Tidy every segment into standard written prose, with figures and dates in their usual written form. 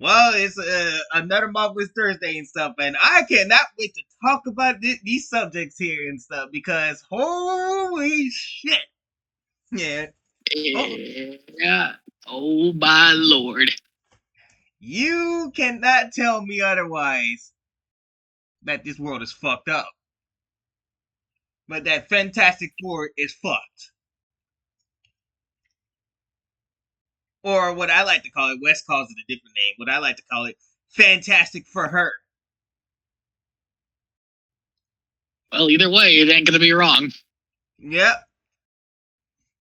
Well, it's another Marvelous Thursday and stuff, and I cannot wait to talk about these subjects here and stuff because holy shit, yeah. Oh, Yeah. Oh my lord. you cannot tell me otherwise that this world is fucked up, but that Fantastic Four is fucked, or what I like to call it. Wes calls it a different name. What I like to call it, Fantastic for her. Well, either way, it ain't gonna be wrong. Yep.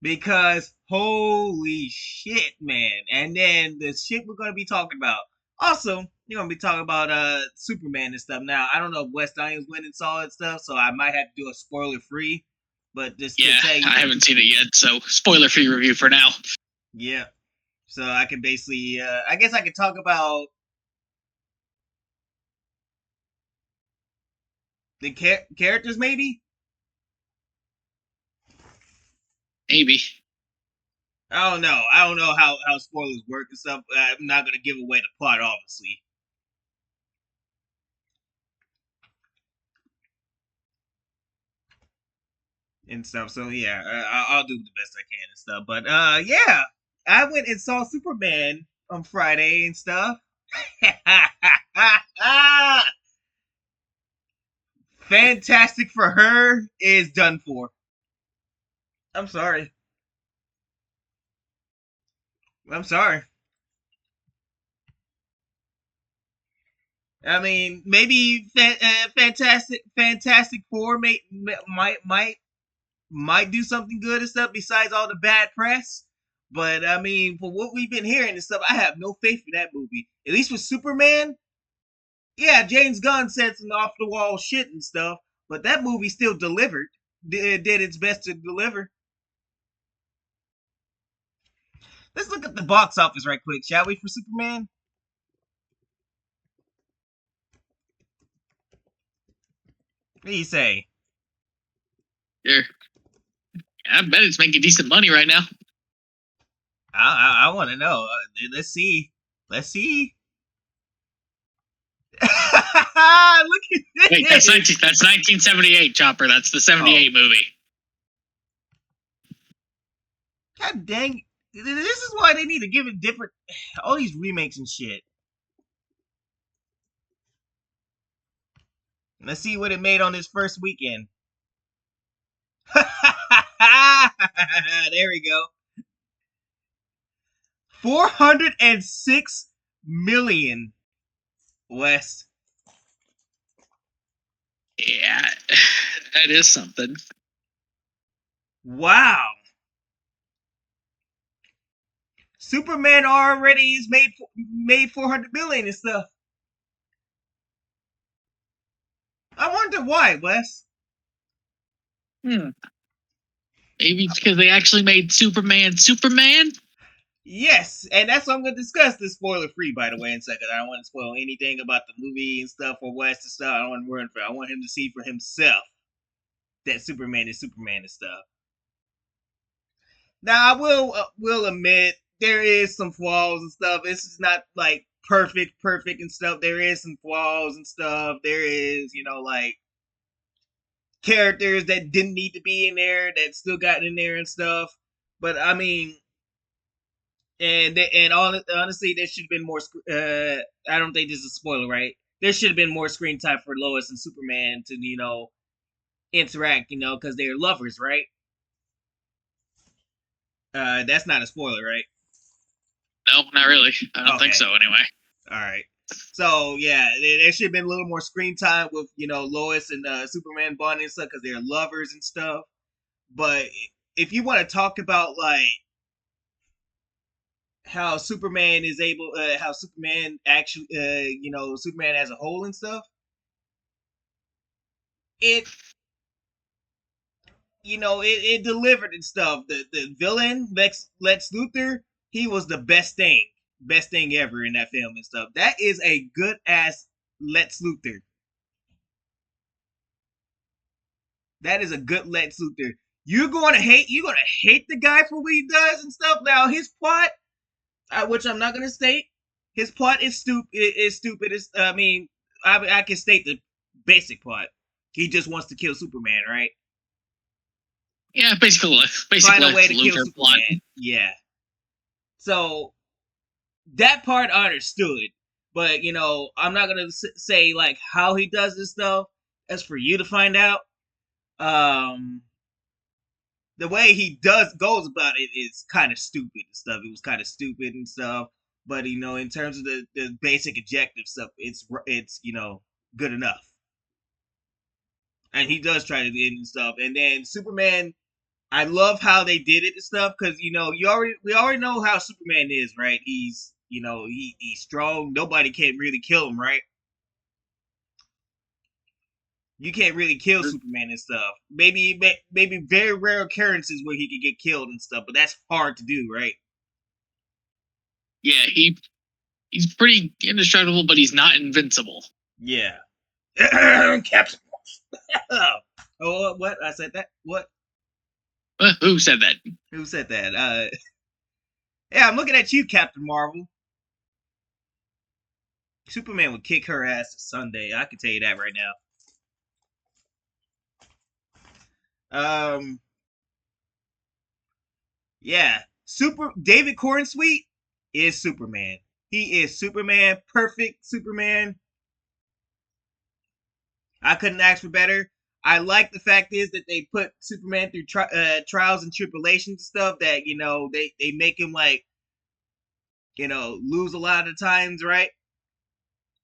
Because holy shit, man. And then the shit we're gonna be talking about. Also, you're gonna be talking about Superman and stuff. Now, I don't know if West Indians went and saw it stuff, so I might have to do a spoiler free. But just to Yeah, tell you, I haven't seen it yet, so spoiler free review for now. yeah. So I can basically, I guess I could talk about the characters, maybe. Maybe. I don't know. I don't know how spoilers work and stuff. I'm not gonna give away the plot, obviously. And stuff. So yeah, I'll do the best I can and stuff. But yeah, I went and saw Superman on Friday and stuff. Fantastic for her is done for. I'm sorry. I'm sorry. I mean, maybe Fantastic Four might do something good and stuff besides all the bad press. But I mean, for what we've been hearing and stuff, I have no faith in that movie. At least with Superman, yeah, James Gunn said some off the wall shit and stuff, but that movie still delivered. Did its best to deliver. Let's look at the box office right quick, shall we, for Superman? What do you say? Sure. I bet it's making decent money right now. I want to know. Let's see. Let's see. Look at this. Wait, that's 1978, Chopper. That's the 78 movie. God dang. This is why they need to give it different. All these remakes and shit. Let's see what it made on this first weekend. There we go. 406 million. West. Yeah, that is something. Wow. Superman already is made 400 million and stuff. I wonder why, Wes. Maybe it's because they actually made Superman Superman? Yes, and that's what I'm going to discuss this spoiler free, by the way, in a second. I don't want to spoil anything about the movie and stuff or West and stuff. I don't want to ruin for it. I want him to see for himself that Superman is Superman and stuff. Now, I will admit there is some flaws and stuff. This is not like perfect and stuff. There is some flaws and stuff. There is, like characters that didn't need to be in there that still got in there and stuff. But I mean, and honestly, there should have been more. I don't think this is a spoiler, right? There should have been more screen time for Lois and Superman to interact, because they're lovers, right? That's not a spoiler, right? No, not really. I don't think so, anyway. All right. So yeah, there should have been a little more screen time with Lois and Superman bonding and stuff because they're lovers and stuff. But if you want to talk about like how Superman is able, how Superman actually, Superman as a whole and stuff, it it delivered and stuff. The villain Lex Luthor, he was the best thing ever in that film and stuff. That is a good ass Lex Luthor. That is a good Lex Luthor. You're gonna hate the guy for what he does and stuff. Now his plot, which I'm not gonna state, his plot is stupid. Is stupid. I mean, I can state the basic plot. He just wants to kill Superman, right? Yeah, basically Find a way Lex to kill Luthor plot. Superman. Yeah. So that part I understood, but I'm not gonna say like how he does this stuff. That's for you to find out. Um, the way he goes about it is kind of stupid and stuff. It was kind of stupid and stuff. But in terms of the basic objective stuff, it's good enough. And he does try to get and stuff. And then Superman, I love how they did it and stuff because we already know how Superman is, right? He's he's strong. Nobody can really kill him, right? You can't really kill Superman and stuff. Maybe very rare occurrences where he could get killed and stuff, but that's hard to do, right? Yeah, he's pretty indestructible, but he's not invincible. Yeah. Captain. Oh, what? I said that? What? Who said that? Who said that? Yeah, I'm looking at you, Captain Marvel. Superman would kick her ass Sunday. I can tell you that right now. Yeah. David Cornsweet is Superman. He is Superman, perfect Superman. I couldn't ask for better. I like the fact is that they put Superman through trials and tribulations and stuff that they make him like lose a lot of times, right?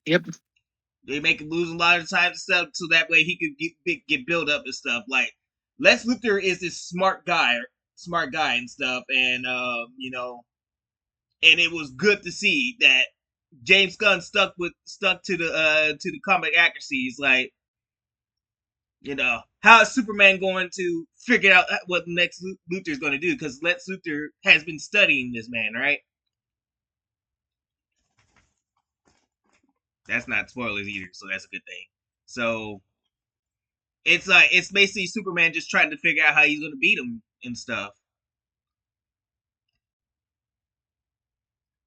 Yep. They make him lose a lot of times and stuff so that way he could get build up and stuff. Like Lex Luthor is this smart guy and stuff, and and it was good to see that James Gunn stuck to the comic accuracies. Like, how is Superman going to figure out what Lex Luthor is going to do? Because Lex Luthor has been studying this man, right? That's not spoilers either, so that's a good thing. So it's basically Superman just trying to figure out how he's going to beat him and stuff.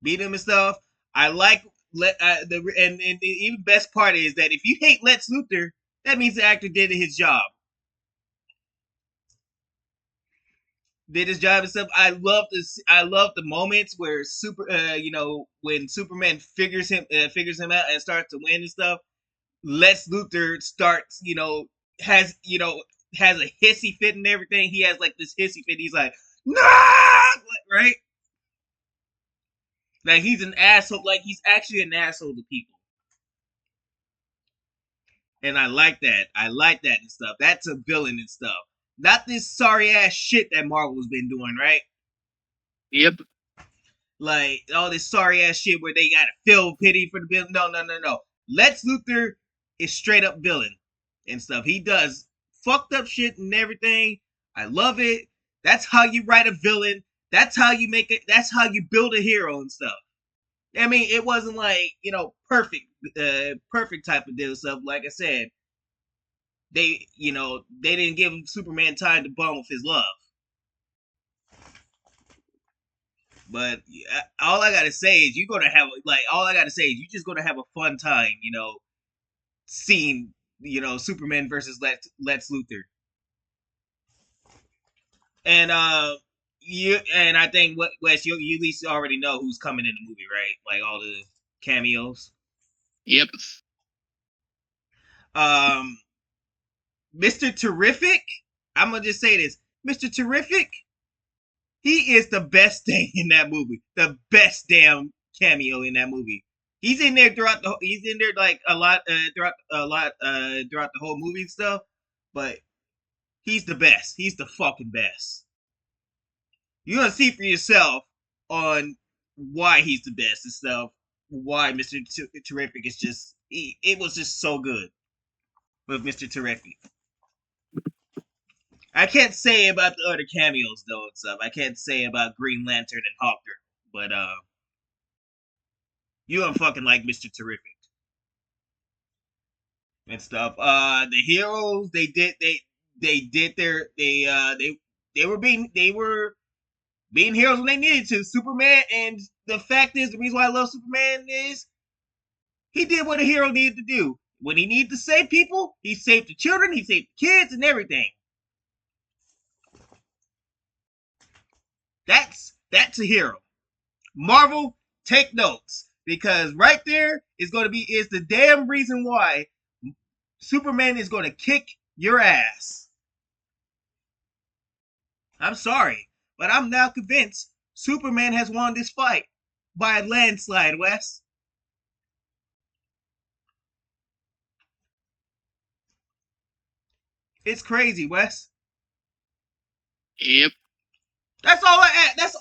Beat him and stuff. I like and the even best part is that if you hate Lex Luthor, that means the actor did his job. Did his job and stuff. I love this. I love the moments where when Superman figures him out and starts to win and stuff. Lex Luthor starts, has has a hissy fit and everything. He has like this hissy fit. He's like, no, right? Like he's an asshole. Like he's actually an asshole to people. And I like that. I like that and stuff. That's a villain and stuff. Not this sorry ass shit that Marvel's been doing, right? Yep. Like all this sorry ass shit where they gotta feel pity for the villain. No. Lex Luthor is straight up villain and stuff. He does fucked up shit and everything. I love it. That's how you write a villain. That's how you make it. That's how you build a hero and stuff. I mean, it wasn't like perfect type of deal stuff. Like I said, they didn't give Superman time to bond with his love. But all I gotta say is you're gonna have all I gotta say is you're just gonna have a fun time, seeing Superman versus Lex Luthor. And I think Wes, you at least already know who's coming in the movie, right? Like all the cameos. Yep. Mr. Terrific. I'm gonna just say this, Mr. Terrific. He is the best thing in that movie. The best damn cameo in that movie. He's in there throughout the. He's in there like a lot throughout the whole movie and stuff. But he's the best. He's the fucking best. You're gonna see for yourself on why he's the best and stuff. Why Mr. Terrific is just. It was just so good with Mr. Terrific. I can't say about the other cameos though and stuff. I can't say about Green Lantern and Hawker, but you don't fucking like Mr. Terrific and stuff. The heroes they did their they were being they were being heroes when they needed to. Superman, and the fact is, the reason why I love Superman is he did what a hero needed to do. When he needed to save people, he saved the children, he saved the kids, and everything. That's a hero. Marvel, take notes, because right there is the damn reason why Superman is going to kick your ass. I'm sorry, but I'm now convinced Superman has won this fight by a landslide, Wes. It's crazy, Wes. Yep. That's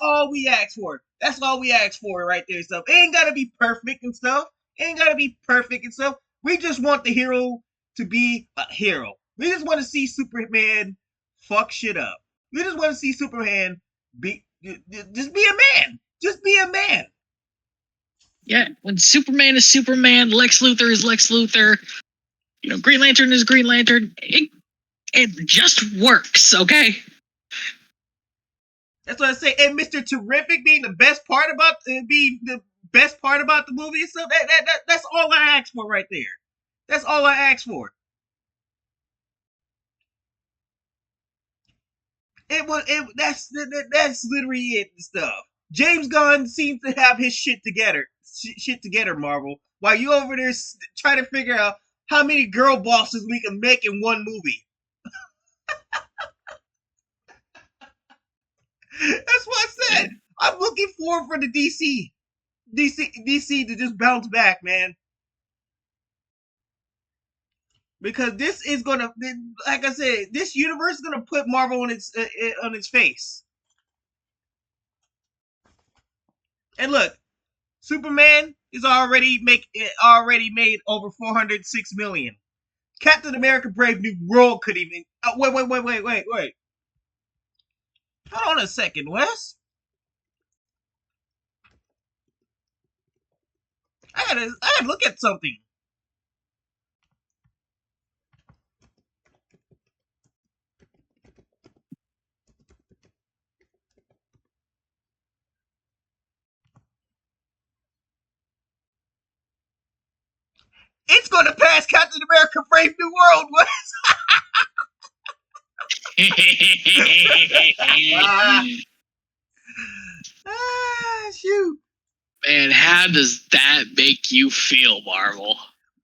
all we ask for. That's all we ask for right there. Stuff. It ain't gotta be perfect and stuff. It ain't gotta be perfect and stuff. We just want the hero to be a hero. We just want to see Superman fuck shit up. We just want to see Superman be just be a man. Just be a man. Yeah, when Superman is Superman, Lex Luthor is Lex Luthor, Green Lantern is Green Lantern. It just works, okay? That's what I say. And Mr. Terrific being the best part about the movie and stuff. That's all I ask for right there. That's all I ask for. That's literally it and stuff. James Gunn seems to have his shit together. Shit together, Marvel. While you over there trying to figure out how many girl bosses we can make in one movie. That's what I said. I'm looking forward for the DC to just bounce back, man. Because this is gonna, like I said, this universe is gonna put Marvel on its face. And look, Superman is already made over 406 million. Captain America: Brave New World could even. Wait. Hold on a second, Wes. I gotta look at something. It's gonna pass Captain America: Brave New World, Wes. Shoot. Man, how does that make you feel, Marvel?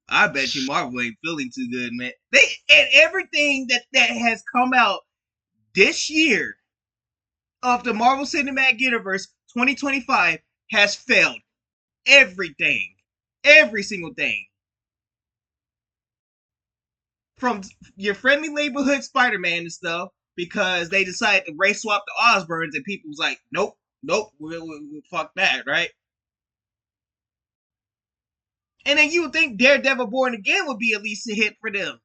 I bet you Marvel ain't feeling too good, man. And everything that has come out this year of the Marvel Cinematic Universe 2025 has failed. Everything. Every single thing. From your friendly neighborhood Spider-Man and stuff, because they decided to race swap the Osborns, and people was like, nope, we'll fuck that, right? And then you would think Daredevil Born Again would be at least a hit for them.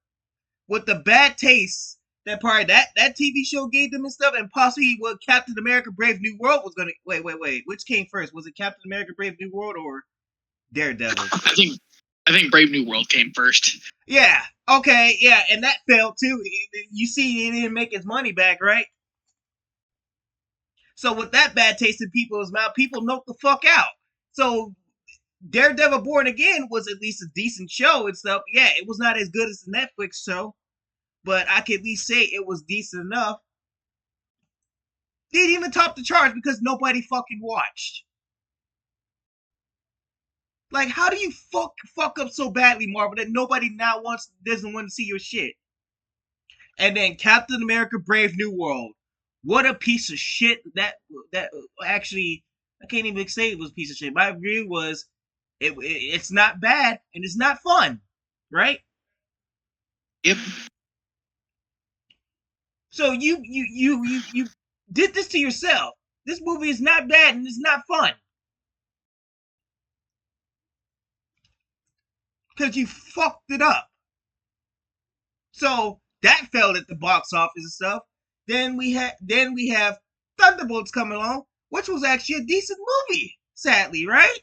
With the bad taste that part that TV show gave them and stuff, and possibly what Captain America: Brave New World was gonna. Wait. Which came first? Was it Captain America: Brave New World or Daredevil? I think Brave New World came first. Yeah. Okay. Yeah, and that failed too. You see, he didn't make his money back, right? So with that bad taste in people's mouth, people knocked the fuck out. So Daredevil Born Again was at least a decent show and stuff. Yeah, it was not as good as the Netflix show, but I can at least say it was decent enough. Didn't even top the charts because nobody fucking watched. Like, how do you fuck up so badly, Marvel, that nobody now doesn't want to see your shit? And then Captain America: Brave New World. What a piece of shit that actually, I can't even say it was a piece of shit. My view was it's not bad and it's not fun, right? Yep. So you did this to yourself. This movie is not bad and it's not fun. Because you fucked it up. So that failed at the box office and stuff. Then we have Thunderbolts coming along, which was actually a decent movie, sadly, right?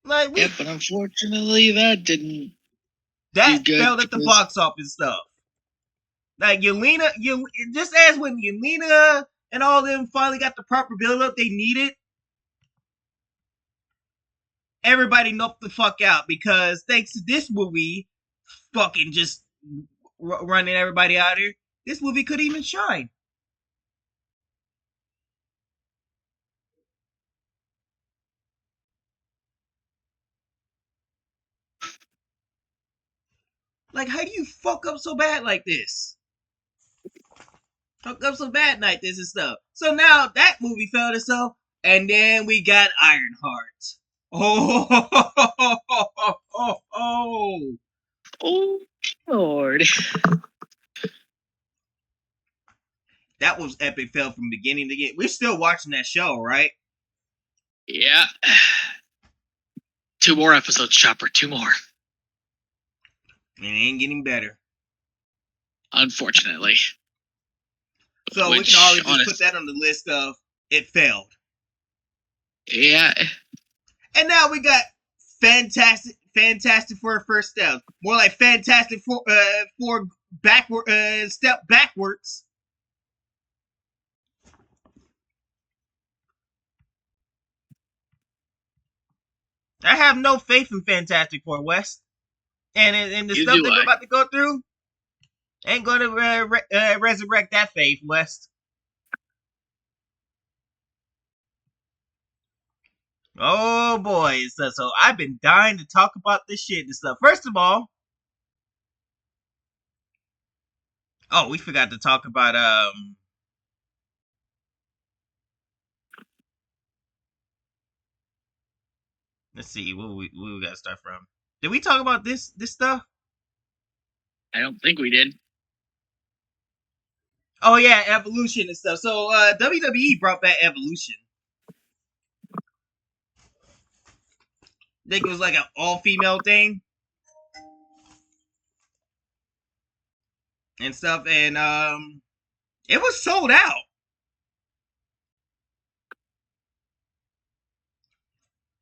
Like Yep, but unfortunately that didn't that do good failed at the box office stuff. Like Yelena, just as when Yelena and all them finally got the proper build up they needed, everybody noped the fuck out because thanks to this movie, fucking just running everybody out here, this movie could even shine. Like, how do you fuck up so bad like this? Fuck up so bad like this and stuff. So now that movie failed itself, and then we got Ironheart. Oh, Oh Lord. that was epic fail from beginning to end. We're still watching that show, right? Yeah. 2 more episodes, Chopper. 2 more. And it ain't getting better. Unfortunately. So we can always just put that on the list of it failed. Yeah. And now we got Fantastic for a first step. More like Fantastic for backward step backwards. I have no faith in Fantastic Four West, and the stuff that we're about to go through ain't going to resurrect that faith, West. Oh boy, so I've been dying to talk about this shit and stuff. First of all, we forgot to talk about let's see, where we gotta start from. Did we talk about this stuff? I don't think we did. Oh yeah, Evolution and stuff. So WWE brought back Evolution. I think it was like an all-female thing and stuff, and it was sold out.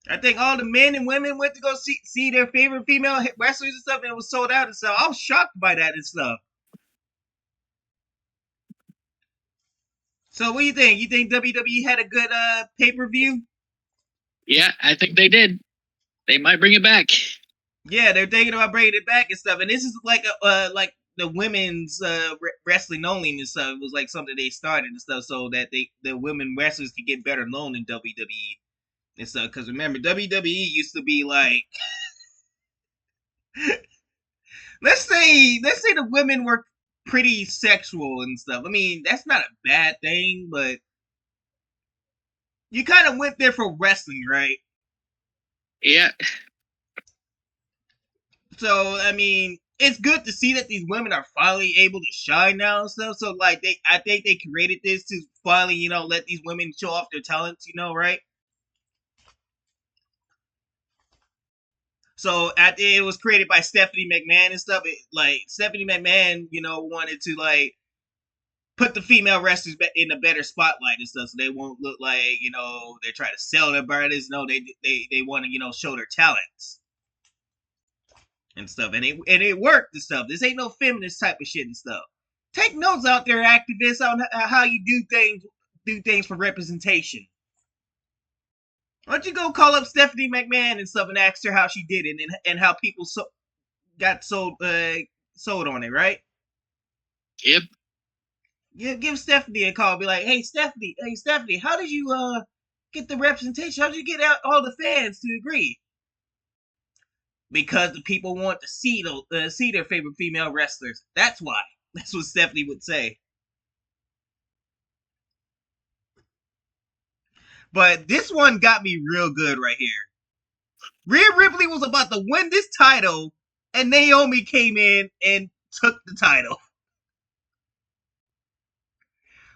I think all the men and women went to go see their favorite female wrestlers and stuff, and it was sold out and stuff. I was shocked by that and stuff. So what do you think? You think WWE had a good pay-per-view? Yeah, I think they did. They might bring it back. Yeah, they're thinking about bringing it back and stuff. And this is like like the women's wrestling only and stuff. It was like something they started and stuff so that the women wrestlers could get better known in WWE and stuff. Because remember, WWE used to be like, let's say the women were pretty sexual and stuff. I mean, that's not a bad thing, but you kind of went there for wrestling, right? Yeah. So I mean, it's good to see that these women are finally able to shine now and stuff. So like I think they created this to finally, let these women show off their talents, right? So it was created by Stephanie McMahon and stuff. Like Stephanie McMahon, wanted to like put the female wrestlers in a better spotlight and stuff, so they won't look like they're trying to sell their bodies. No, they want to show their talents and stuff, and it worked and stuff. This ain't no feminist type of shit and stuff. Take notes out there, activists, on how you do things for representation. Why don't you go call up Stephanie McMahon and stuff and ask her how she did it and how people got sold on it, right? Yep. Yeah, give Stephanie a call. Be like, hey Stephanie, how did you get the representation? How did you get out all the fans to agree? Because the people want to see their favorite female wrestlers. That's why. That's what Stephanie would say. But this one got me real good right here. Rhea Ripley was about to win this title, and Naomi came in and took the title.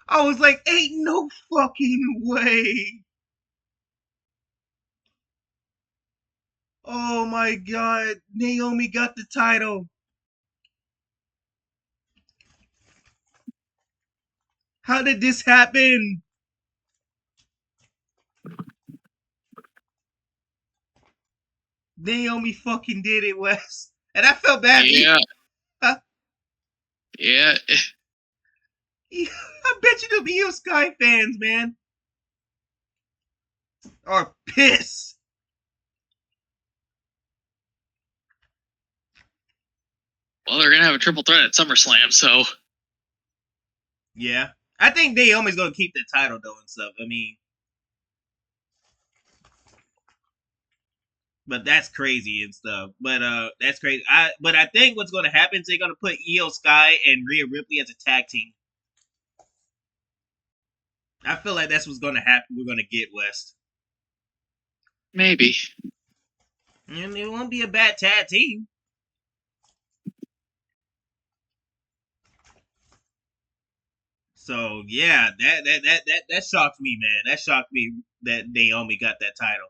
I was like, ain't no fucking way. Oh my god, Naomi got the title. How did this happen? Naomi fucking did it, Wes. And I felt bad. Yeah. Yeah. I bet you the Io Sky fans, man, are pissed. Well, they're gonna have a triple threat at SummerSlam, so Yeah. I think Naomi's gonna keep the title though and stuff. I mean, but that's crazy and stuff. But that's crazy. I think what's gonna happen is they're gonna put Io Sky and Rhea Ripley as a tag team. I feel like that's what's gonna happen. We're gonna get West. maybe. And it won't be a bad tag team. So yeah, that shocked me, man. That shocked me that Naomi got that title.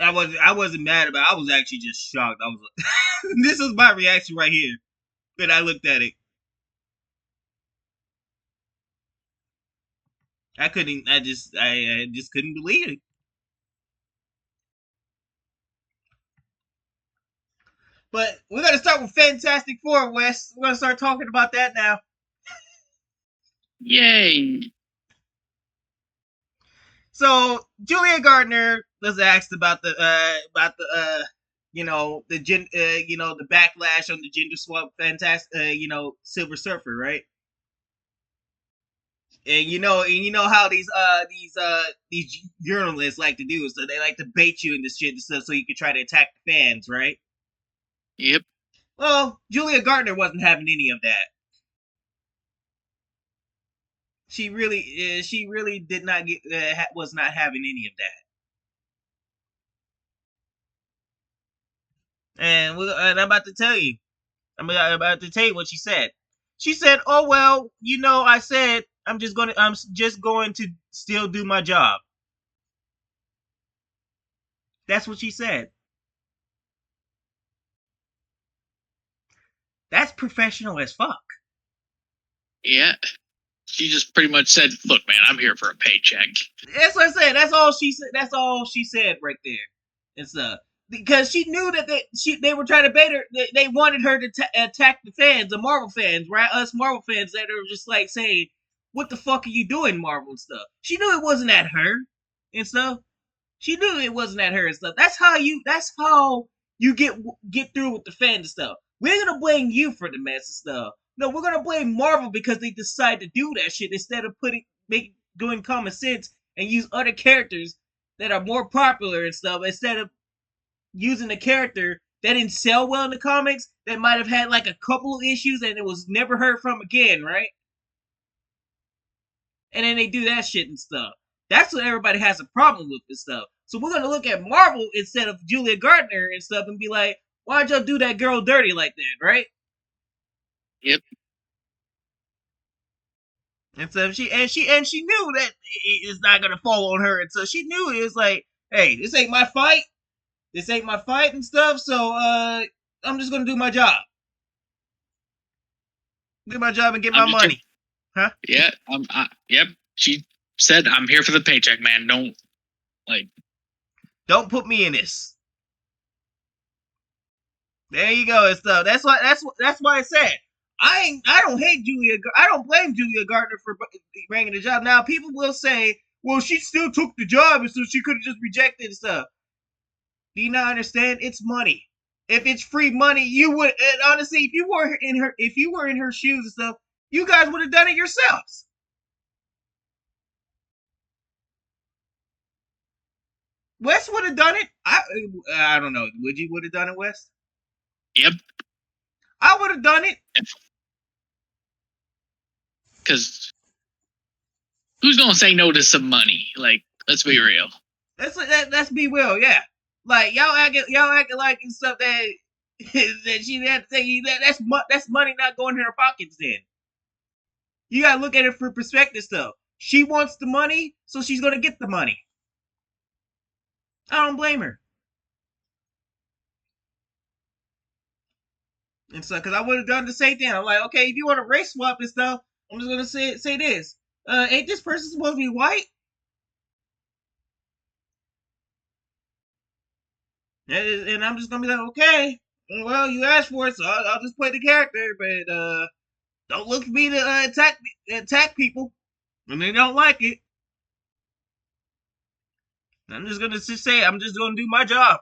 I wasn't mad about it. I was actually just shocked. I was like, this is my reaction right here. When I looked at it. I just couldn't believe it. But we're gonna start with Fantastic Four, Wes. We're gonna start talking about that now. Yay. So Julia Gardner was asked about the the backlash on the gender swap Silver Surfer, right? And you know how these journalists like to do, so they like to bait you in this shit and stuff so you can try to attack the fans, right? Yep. Well, Julia Gardner wasn't having any of that. She really did not get was not having any of that. And I'm about to tell you. I'm about to tell you what she said. She said, "Oh well, I said I'm just going to still do my job." That's what she said. That's professional as fuck. Yeah. She just pretty much said, "Look, man, I'm here for a paycheck." That's what I said. That's all she said. That's all she said right there. It's because she knew that they were trying to bait her. They wanted her to attack the fans, the Marvel fans, right? Us Marvel fans that are just like saying, "What the fuck are you doing, Marvel and stuff?" She knew it wasn't at her and stuff. She knew it wasn't at her and stuff. That's how you get through with the fans and stuff. We're gonna blame you for the mess and stuff. No, we're gonna blame Marvel because they decided to do that shit instead of doing common sense and use other characters that are more popular and stuff instead of using a character that didn't sell well in the comics that might have had like a couple of issues and it was never heard from again, right? And then they do that shit and stuff. That's what everybody has a problem with and stuff. So we're gonna look at Marvel instead of Julia Gardner and stuff and be like, why'd y'all do that girl dirty like that, right? Yep. And so she knew that it's not gonna fall on her, and so she knew it was like, hey, this ain't my fight. This ain't my fight and stuff. So I'm just gonna do my job. Do my job and get my money. Huh? Yeah. Yep. She said, "I'm here for the paycheck, man. Don't put me in this." There you go and stuff. That's why I said I don't hate Julia. I don't blame Julia Gardner for bringing the job. Now people will say, well, she still took the job, and so she could have just rejected and stuff. Do you not understand? It's money. If it's free money, you would. And honestly, if you were in her shoes and stuff, you guys would have done it yourselves. West would have done it. I don't know. Would have done it, West? Yep. I would have done it. Because who's gonna say no to some money? Like, let's be real. Let's be real, yeah. Like y'all acting like and stuff that that she had to say that's money not going in her pockets. Then you gotta look at it for perspective stuff. She wants the money, so she's gonna get the money. I don't blame her. And so, because I would have done the same thing. I'm like, okay, if you want to race swap and stuff, I'm just gonna say this. Ain't this person supposed to be white? And I'm just gonna be like, okay, Well, you asked for it, so I'll just play the character, but don't look for me to attack people when they don't like it. I'm just gonna just say I'm just gonna do my job.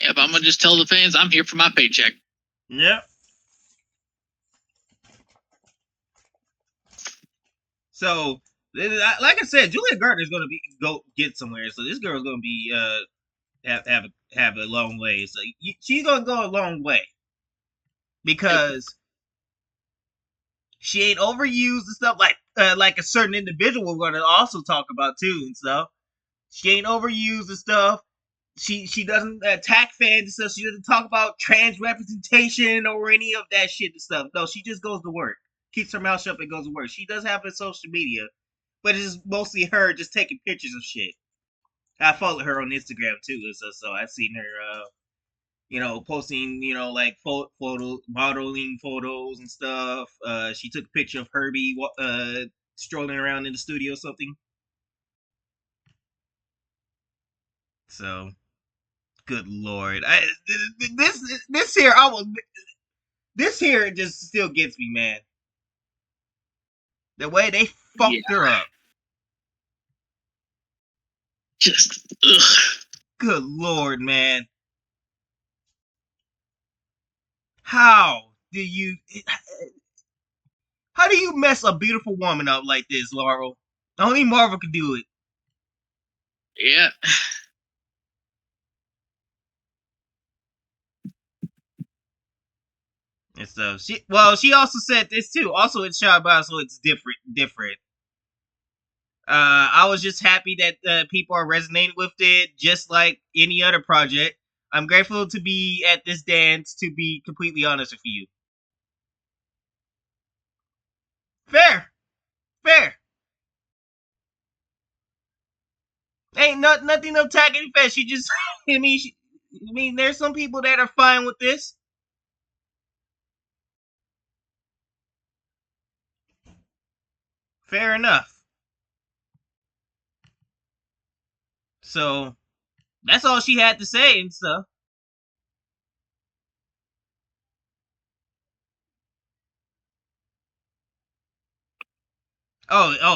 Yep, I'm gonna just tell the fans I'm here for my paycheck. Yep. So, like I said, Julia Gardner's gonna go get somewhere. So this girl's gonna be have a long way. So she's gonna go a long way because she ain't overused and stuff like a certain individual we're gonna also talk about too and stuff. She ain't overused and stuff. She doesn't attack fans and stuff. She doesn't talk about trans representation or any of that shit and stuff. No, she just goes to work, keeps her mouth shut, and goes to work. She does have a social media, but it's mostly her just taking pictures of shit. I follow her on Instagram too, so I've seen her, posting, like photo modeling photos and stuff. She took a picture of Herbie, strolling around in the studio or something. So, good lord, this here, this here just still gets me, man. The way they fucked her up. Just ugh. Good lord, man. How do you mess a beautiful woman up like this, Laurel? Only Marvel could do it. Yeah. And so she also said this too. Also it's shot by, so it's different. I was just happy that people are resonating with it, just like any other project. I'm grateful to be at this dance, to be completely honest with you. Fair. Fair. Ain't nothing to attack any fast. She just I mean there's some people that are fine with this. Fair enough. So that's all she had to say and stuff.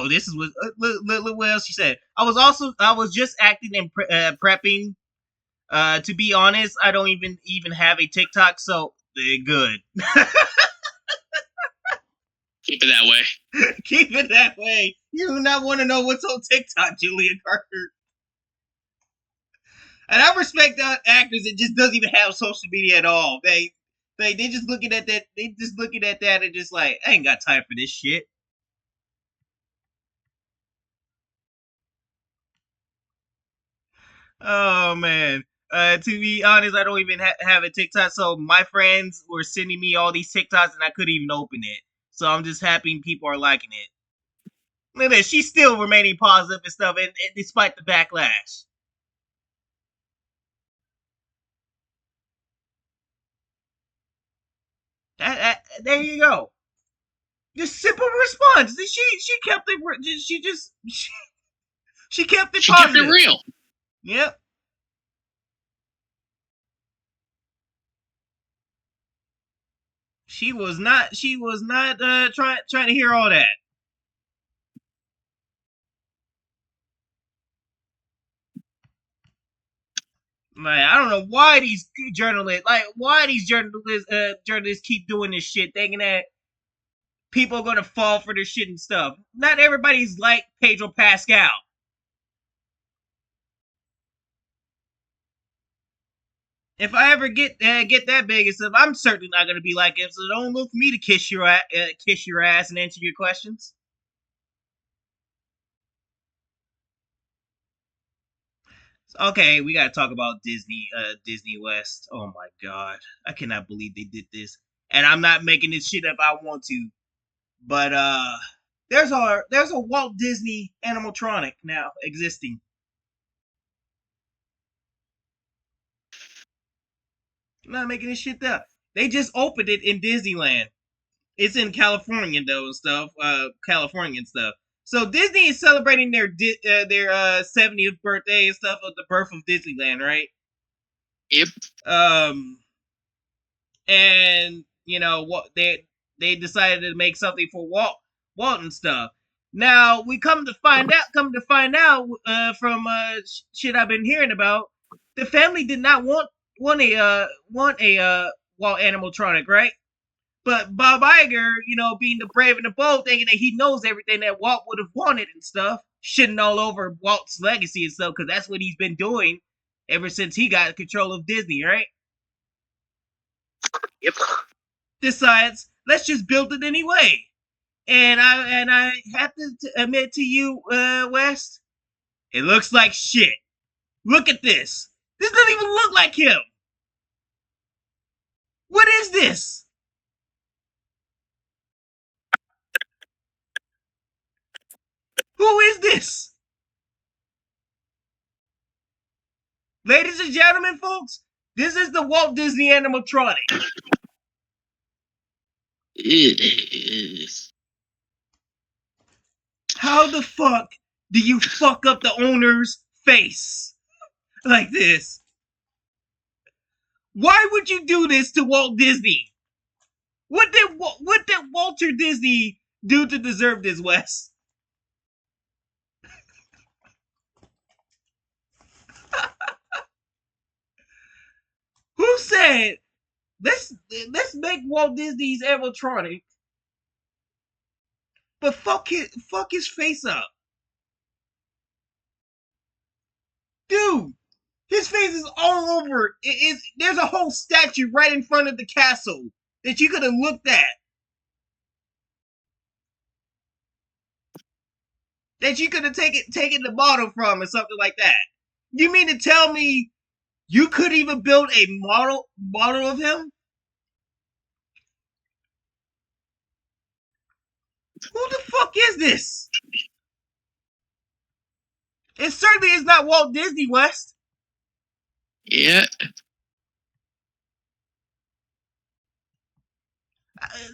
This is what look what else she said. I was just acting and prepping. To be honest, I don't even have a TikTok, so good. Keep it that way. Keep it that way. You do not want to know what's on TikTok, Julia Carter. And I respect actors that just doesn't even have social media at all. They just looking at that. They just looking at that and just like, I ain't got time for this shit. Oh man. To be honest, I don't even have a TikTok, so my friends were sending me all these TikToks and I couldn't even open it. So I'm just happy people are liking it. Look at this. She's still remaining positive and stuff, and despite the backlash. There you go. Just simple response. She kept it. She kept it She kept positive. it real. Yep. She was not. She was not trying to hear all that. Like, I don't know why these journalists keep doing this shit, thinking that people are gonna fall for this shit and stuff. Not everybody's like Pedro Pascal. If I ever get that big and stuff, I'm certainly not gonna be like him. So don't look for me to kiss your ass and answer your questions. Okay, we gotta talk about Disney West. Oh my god, I cannot believe they did this. And I'm not making this shit up. I want to, but there's a Walt Disney animatronic now existing. I'm not making this shit up. They just opened it in Disneyland. It's in California though and stuff. California and stuff. So Disney is celebrating their 70th birthday and stuff of the birth of Disneyland, right? Yep. And what they decided to make something for Walt and stuff. Now we come to find out from shit I've been hearing about, the family did not want a Walt animatronic, right? But Bob Iger, being the brave and the bold, thinking that he knows everything that Walt would have wanted and stuff, shitting all over Walt's legacy and stuff, because that's what he's been doing ever since he got control of Disney, right? Yep. Decides, let's just build it anyway. And I have to admit to you, West, it looks like shit. Look at this. This doesn't even look like him. What is this? Who is this? Ladies and gentlemen, folks, this is the Walt Disney animatronic. How the fuck do you fuck up the owner's face like this? Why would you do this to Walt Disney? What did Walter Disney do to deserve this, Wes? Who said let's make Walt Disney's animatronic, but fuck his face up, dude? His face is all over. There's a whole statue right in front of the castle that you could have looked at. That you could have taken the model from or something like that. You mean to tell me you could even build a model of him? Who the fuck is this? It certainly is not Walt Disney, West. Yeah.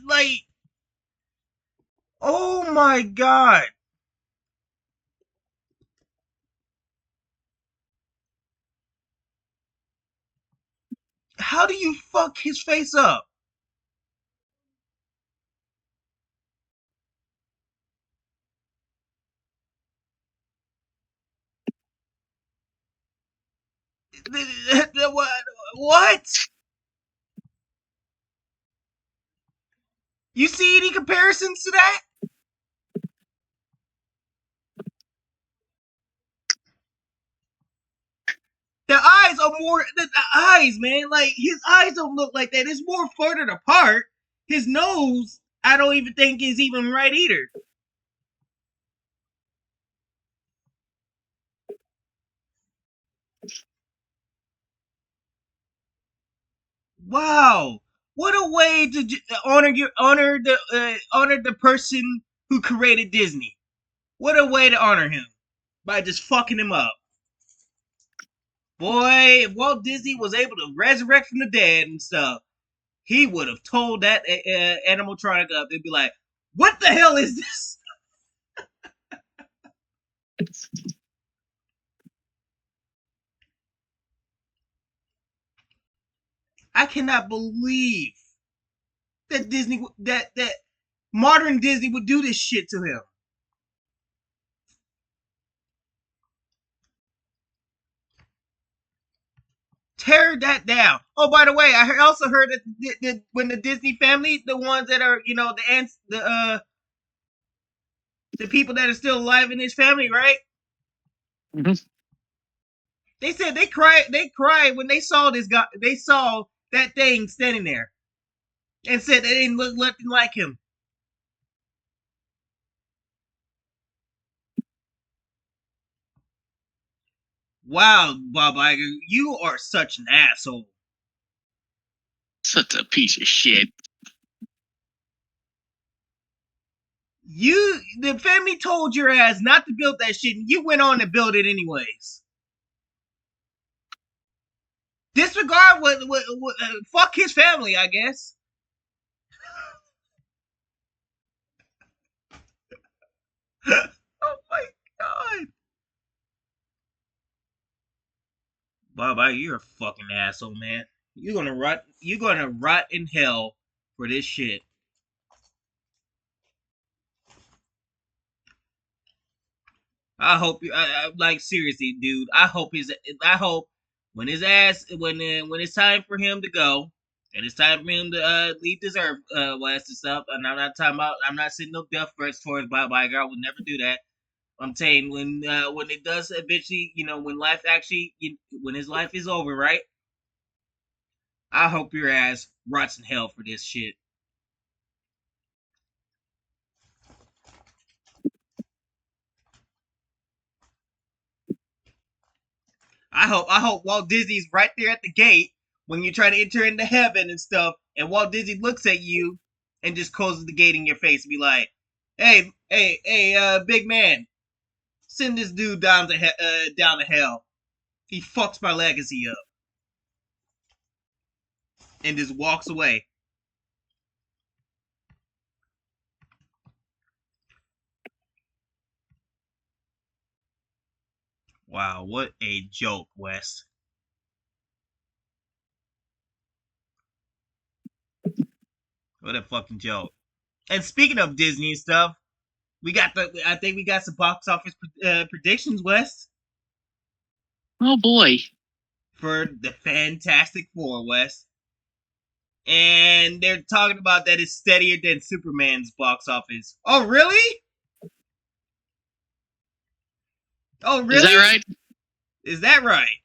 Like, oh my god. How do you fuck his face up? What? You see any comparisons to that? The eyes are more the eyes, man. Like his eyes don't look like that. It's more further apart. His nose, I don't even think is even right either. Wow, what a way to honor the person who created Disney. What a way to honor him by just fucking him up. Boy, if Walt Disney was able to resurrect from the dead and stuff, he would have told that animatronic up. They'd be like, "What the hell is this?" I cannot believe that that modern Disney would do this shit to him. Tear that down. Oh, by the way, I also heard that when the Disney family, the ones that are the ants, the people that are still alive in his family, right? Mm-hmm. They said they cried when they saw this guy. They saw that thing standing there and said they didn't look nothing like him. Wow, Bob Iger, you are such an asshole. Such a piece of shit. The family told your ass not to build that shit, and you went on to build it anyways. Disregard what fuck his family, I guess. Oh my god. Bye, you're a fucking asshole, man. You're gonna rot. You're gonna rot in hell for this shit. I hope you. Like seriously, dude. I hope his. I hope when his ass when it's time for him to go, and it's time for him to leave this earth, West and stuff. And I'm not talking about. I'm not sending no death threats towards bye girl. I would never do that. I'm saying when it does eventually, when life actually, when his life is over, right? I hope your ass rots in hell for this shit. I hope Walt Disney's right there at the gate when you try to enter into heaven and stuff, and Walt Disney looks at you and just closes the gate in your face and be like, "Hey, big man, send this dude down to hell. He fucks my legacy up," and just walks away. Wow, what a joke, Wes. What a fucking joke. And speaking of Disney and stuff, I think we got some box office predictions, Wes, Oh boy. for the Fantastic Four, Wes. And they're talking about that it's steadier than Superman's box office. Oh, really? Oh, really? Is that right? Is that right?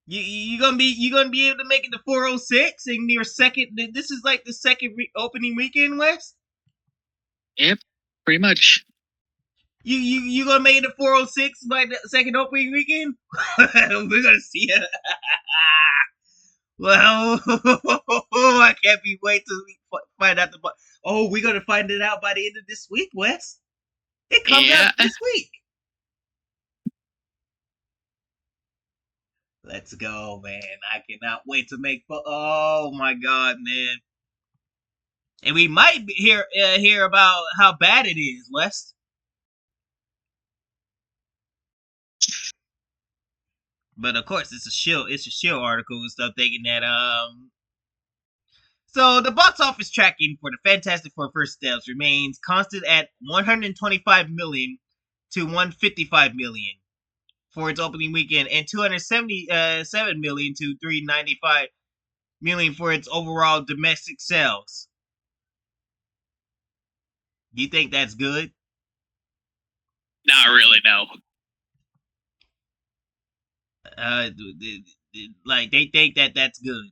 You gonna be able to make it to 406 in your second? This is like the second opening weekend, Wes. Yep. Pretty much. You gonna make it to 406 by the second opening weekend? We're gonna see it. Well, I can't be wait till we find out the. Oh, we're gonna find it out by the end of this week, Wes. It comes out this week. Let's go, man! I cannot wait to make. Oh my god, man! And we might hear about how bad it is, Wes. But of course, it's a shill article and stuff thinking that So the box office tracking for the Fantastic Four First Steps remains constant at 125 million to 155 million for its opening weekend, and 277 million to 395 million for its overall domestic sales. Do you think that's good? Not really, no. Like they think that that's good.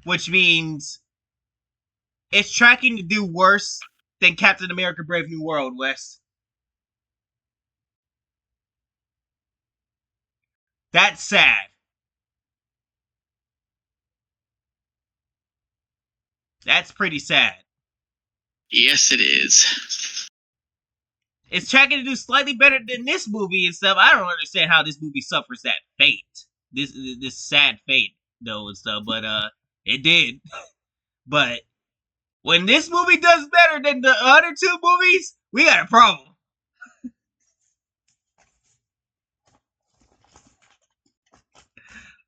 Which means it's tracking to do worse than Captain America Brave New World, Wes. That's sad. That's pretty sad. Yes, it is. It's tracking to do slightly better than this movie and stuff. I don't understand how this movie suffers that fate. This sad fate though and stuff, but it did. But when this movie does better than the other two movies, we got a problem.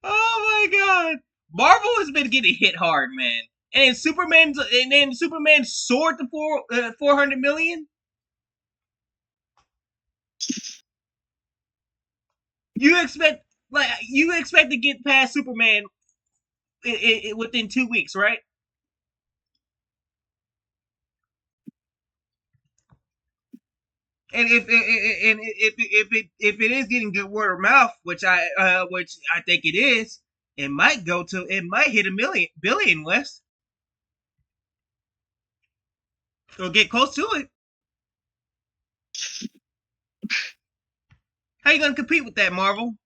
Oh my god. Marvel has been getting hit hard, man. And then Superman soared to 400 million. You expect to get past Superman within 2 weeks, right? And if it is getting good word of mouth, which I think it is, it might hit a billion, West. Or get close to it. How you gonna compete with that, Marvel?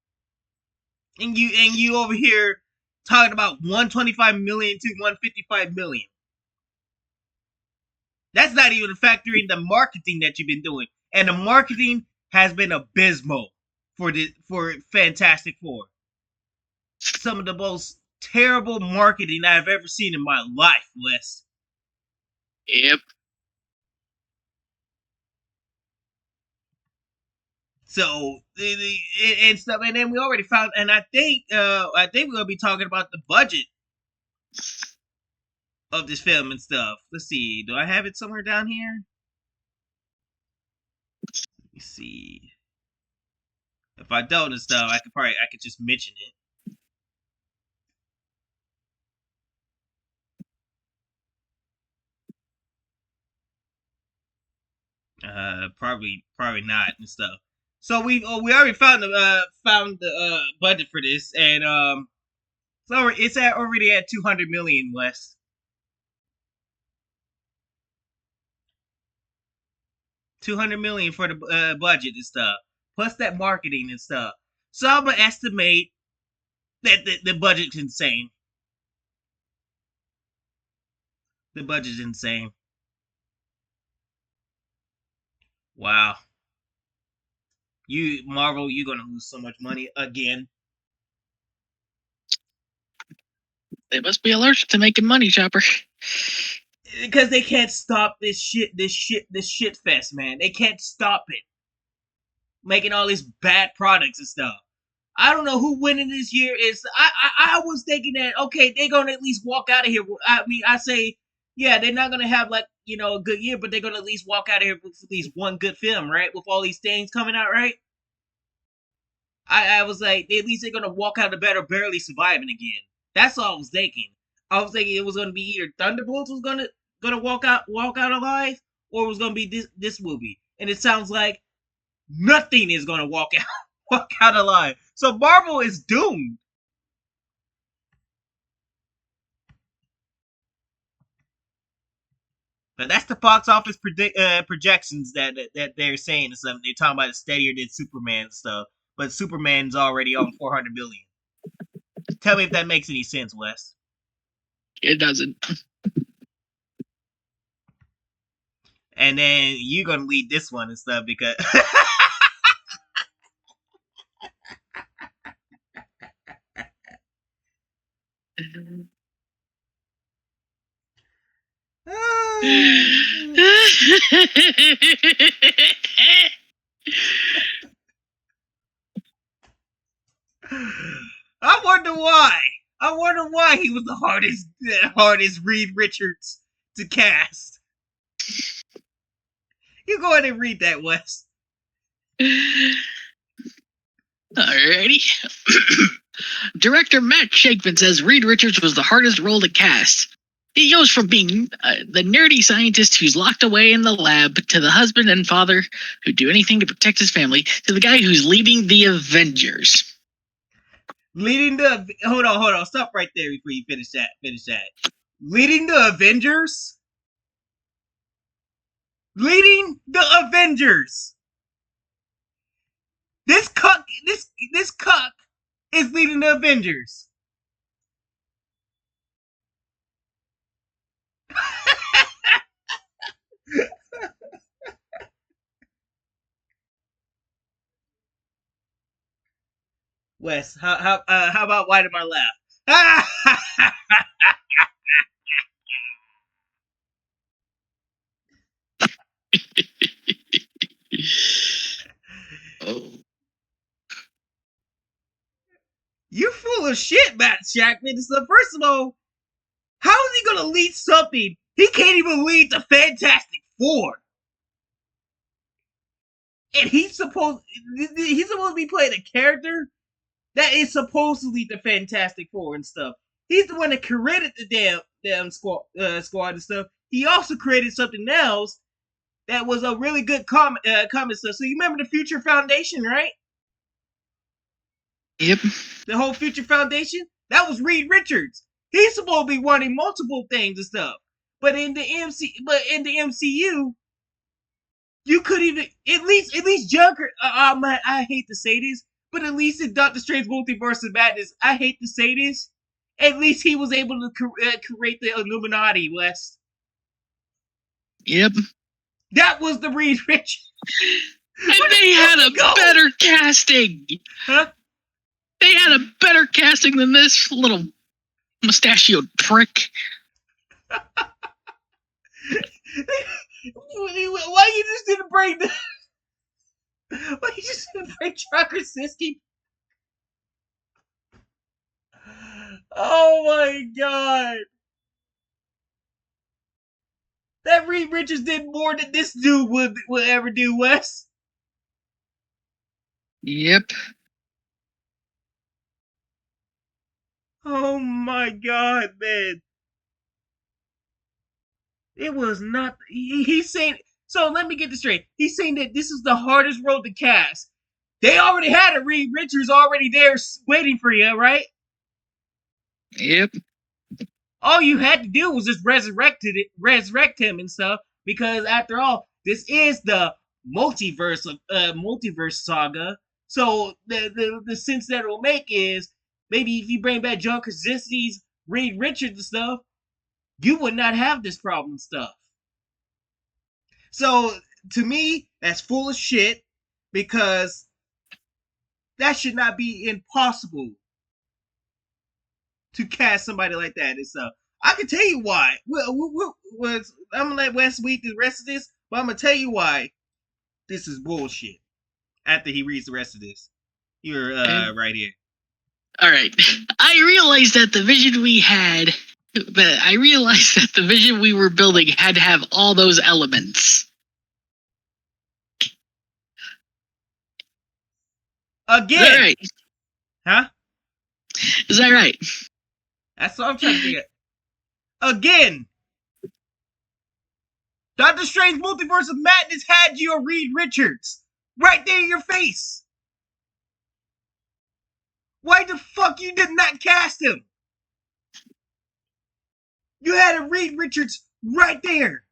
And you over here talking about 125 million to 155 million. That's not even factoring the marketing that you've been doing, and the marketing has been abysmal for Fantastic Four. Some of the most terrible marketing I've ever seen in my life, Wes. Yep. So and stuff, and then we already found, and I think we're gonna be talking about the budget of this film and stuff. Let's see, do I have it somewhere down here? Let me see. If I don't and stuff, I could just mention it. Probably not and stuff. So we already found the budget for this, and so it's already at 200 million, West. 200 million for the budget and stuff, plus that marketing and stuff. So I'm gonna estimate that the budget's insane. The budget's insane. Wow. Marvel, you're gonna lose so much money again. They must be allergic to making money, Chopper. Because they can't stop this shit fest, man. They can't stop it. Making all these bad products and stuff. I don't know who winning this year is. I was thinking that, okay, they're gonna at least walk out of here. I mean, I say, yeah, they're not gonna have like, a good year, but they're gonna at least walk out of here with at least one good film, right? With all these things coming out, right? I was like, at least they're gonna walk out of bed or barely surviving again. That's all I was thinking. I was thinking it was gonna be either Thunderbolts was gonna walk out alive, or it was gonna be this movie. And it sounds like nothing is gonna walk out alive. So Marvel is doomed. But that's the box office projections that they're saying or something. They're talking about it steadier than Superman stuff, but Superman's already on 400 million. Tell me if that makes any sense, Wes. It doesn't. And then you're gonna lead this one and stuff because I wonder why. I wonder why he was the hardest Reed Richards to cast. You go ahead and read that, Wes. Alrighty. Director Matt Shankman says Reed Richards was the hardest role to cast. He goes from being the nerdy scientist who's locked away in the lab to the husband and father who'd do anything to protect his family to the guy who's leading the Avengers. Hold on, stop right there before you finish that. Leading the Avengers? Leading the Avengers. This cuck is leading the Avengers. Wes, how about why did I laugh? Oh. You're full of shit, Matt Shackman. So first of all, how is he gonna lead something? He can't even lead the Fantastic Four. And he's supposed to be playing a character that is supposed to lead the Fantastic Four and stuff. He's the one that created the damn squad and stuff. He also created something else that was a really good comic stuff. So you remember the Future Foundation, right? Yep. The whole Future Foundation? That was Reed Richards. He's supposed to be running multiple things and stuff. But in the MCU, you could even at least Junker. Man, I hate to say this, but at least in Doctor Strange Multiverse of Madness, I hate to say this. At least he was able to create the Illuminati, West. Yep. That was the Reed Richards. And they had a better casting. Huh? They had a better casting than this little mustachioed prick. Why you just didn't bring the But he just bring John Krasinski. Oh my god. That Reed Richards did more than this dude would ever do, Wes. Yep. Oh my god, man. It was not. He's saying. So let me get this straight. He's saying that this is the hardest role to cast. They already had a Reed Richards already there waiting for you, right? Yep. All you had to do was just resurrect him and stuff. Because after all, this is the multiverse saga. So the sense that it'll make is maybe if you bring back John Krasinski's Reed Richards and stuff, you would not have this problem and stuff. So to me, that's full of shit because that should not be impossible to cast somebody like that and stuff. I can tell you why. I'm gonna let Wes read the rest of this, but I'm gonna tell you why this is bullshit. After he reads the rest of this, you're right here. All right. I realized that the vision we were building had to have all those elements. Again. Is that right? Huh? Is that right? That's what I'm trying to figure out. Again. Doctor Strange Multiverse of Madness had you a Reed Richards. Right there in your face. Why the fuck you did not cast him? You had a Reed Richards right there.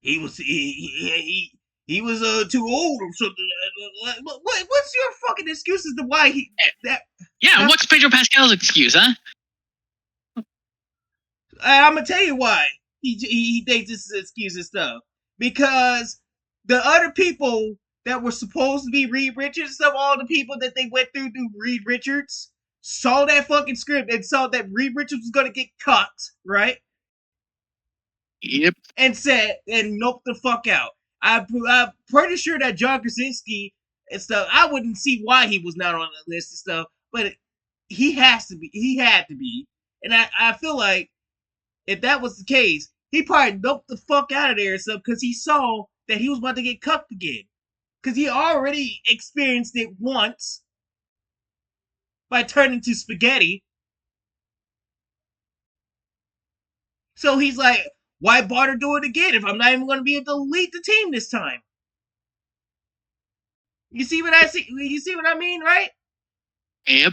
He was too old or something. What's your fucking excuse as to why he that? Yeah, what's Pedro Pascal's excuse, huh? I'm gonna tell you why he thinks this is an excuse and stuff. Because the other people that were supposed to be Reed Richards, all the people that they went through to Reed Richards, saw that fucking script and saw that Reed Richards was gonna get cut, right? Yep. And said, and nope the fuck out. I'm pretty sure that John Krasinski and stuff, I wouldn't see why he was not on the list and stuff, but he has to be. He had to be. And I feel like if that was the case, he probably noped the fuck out of there and stuff because he saw that he was about to get cucked again. Because he already experienced it once by turning to spaghetti. So he's like, why bother do it again if I'm not even going to be able to lead the team this time? You see what I see? You see what I mean, right? Yep.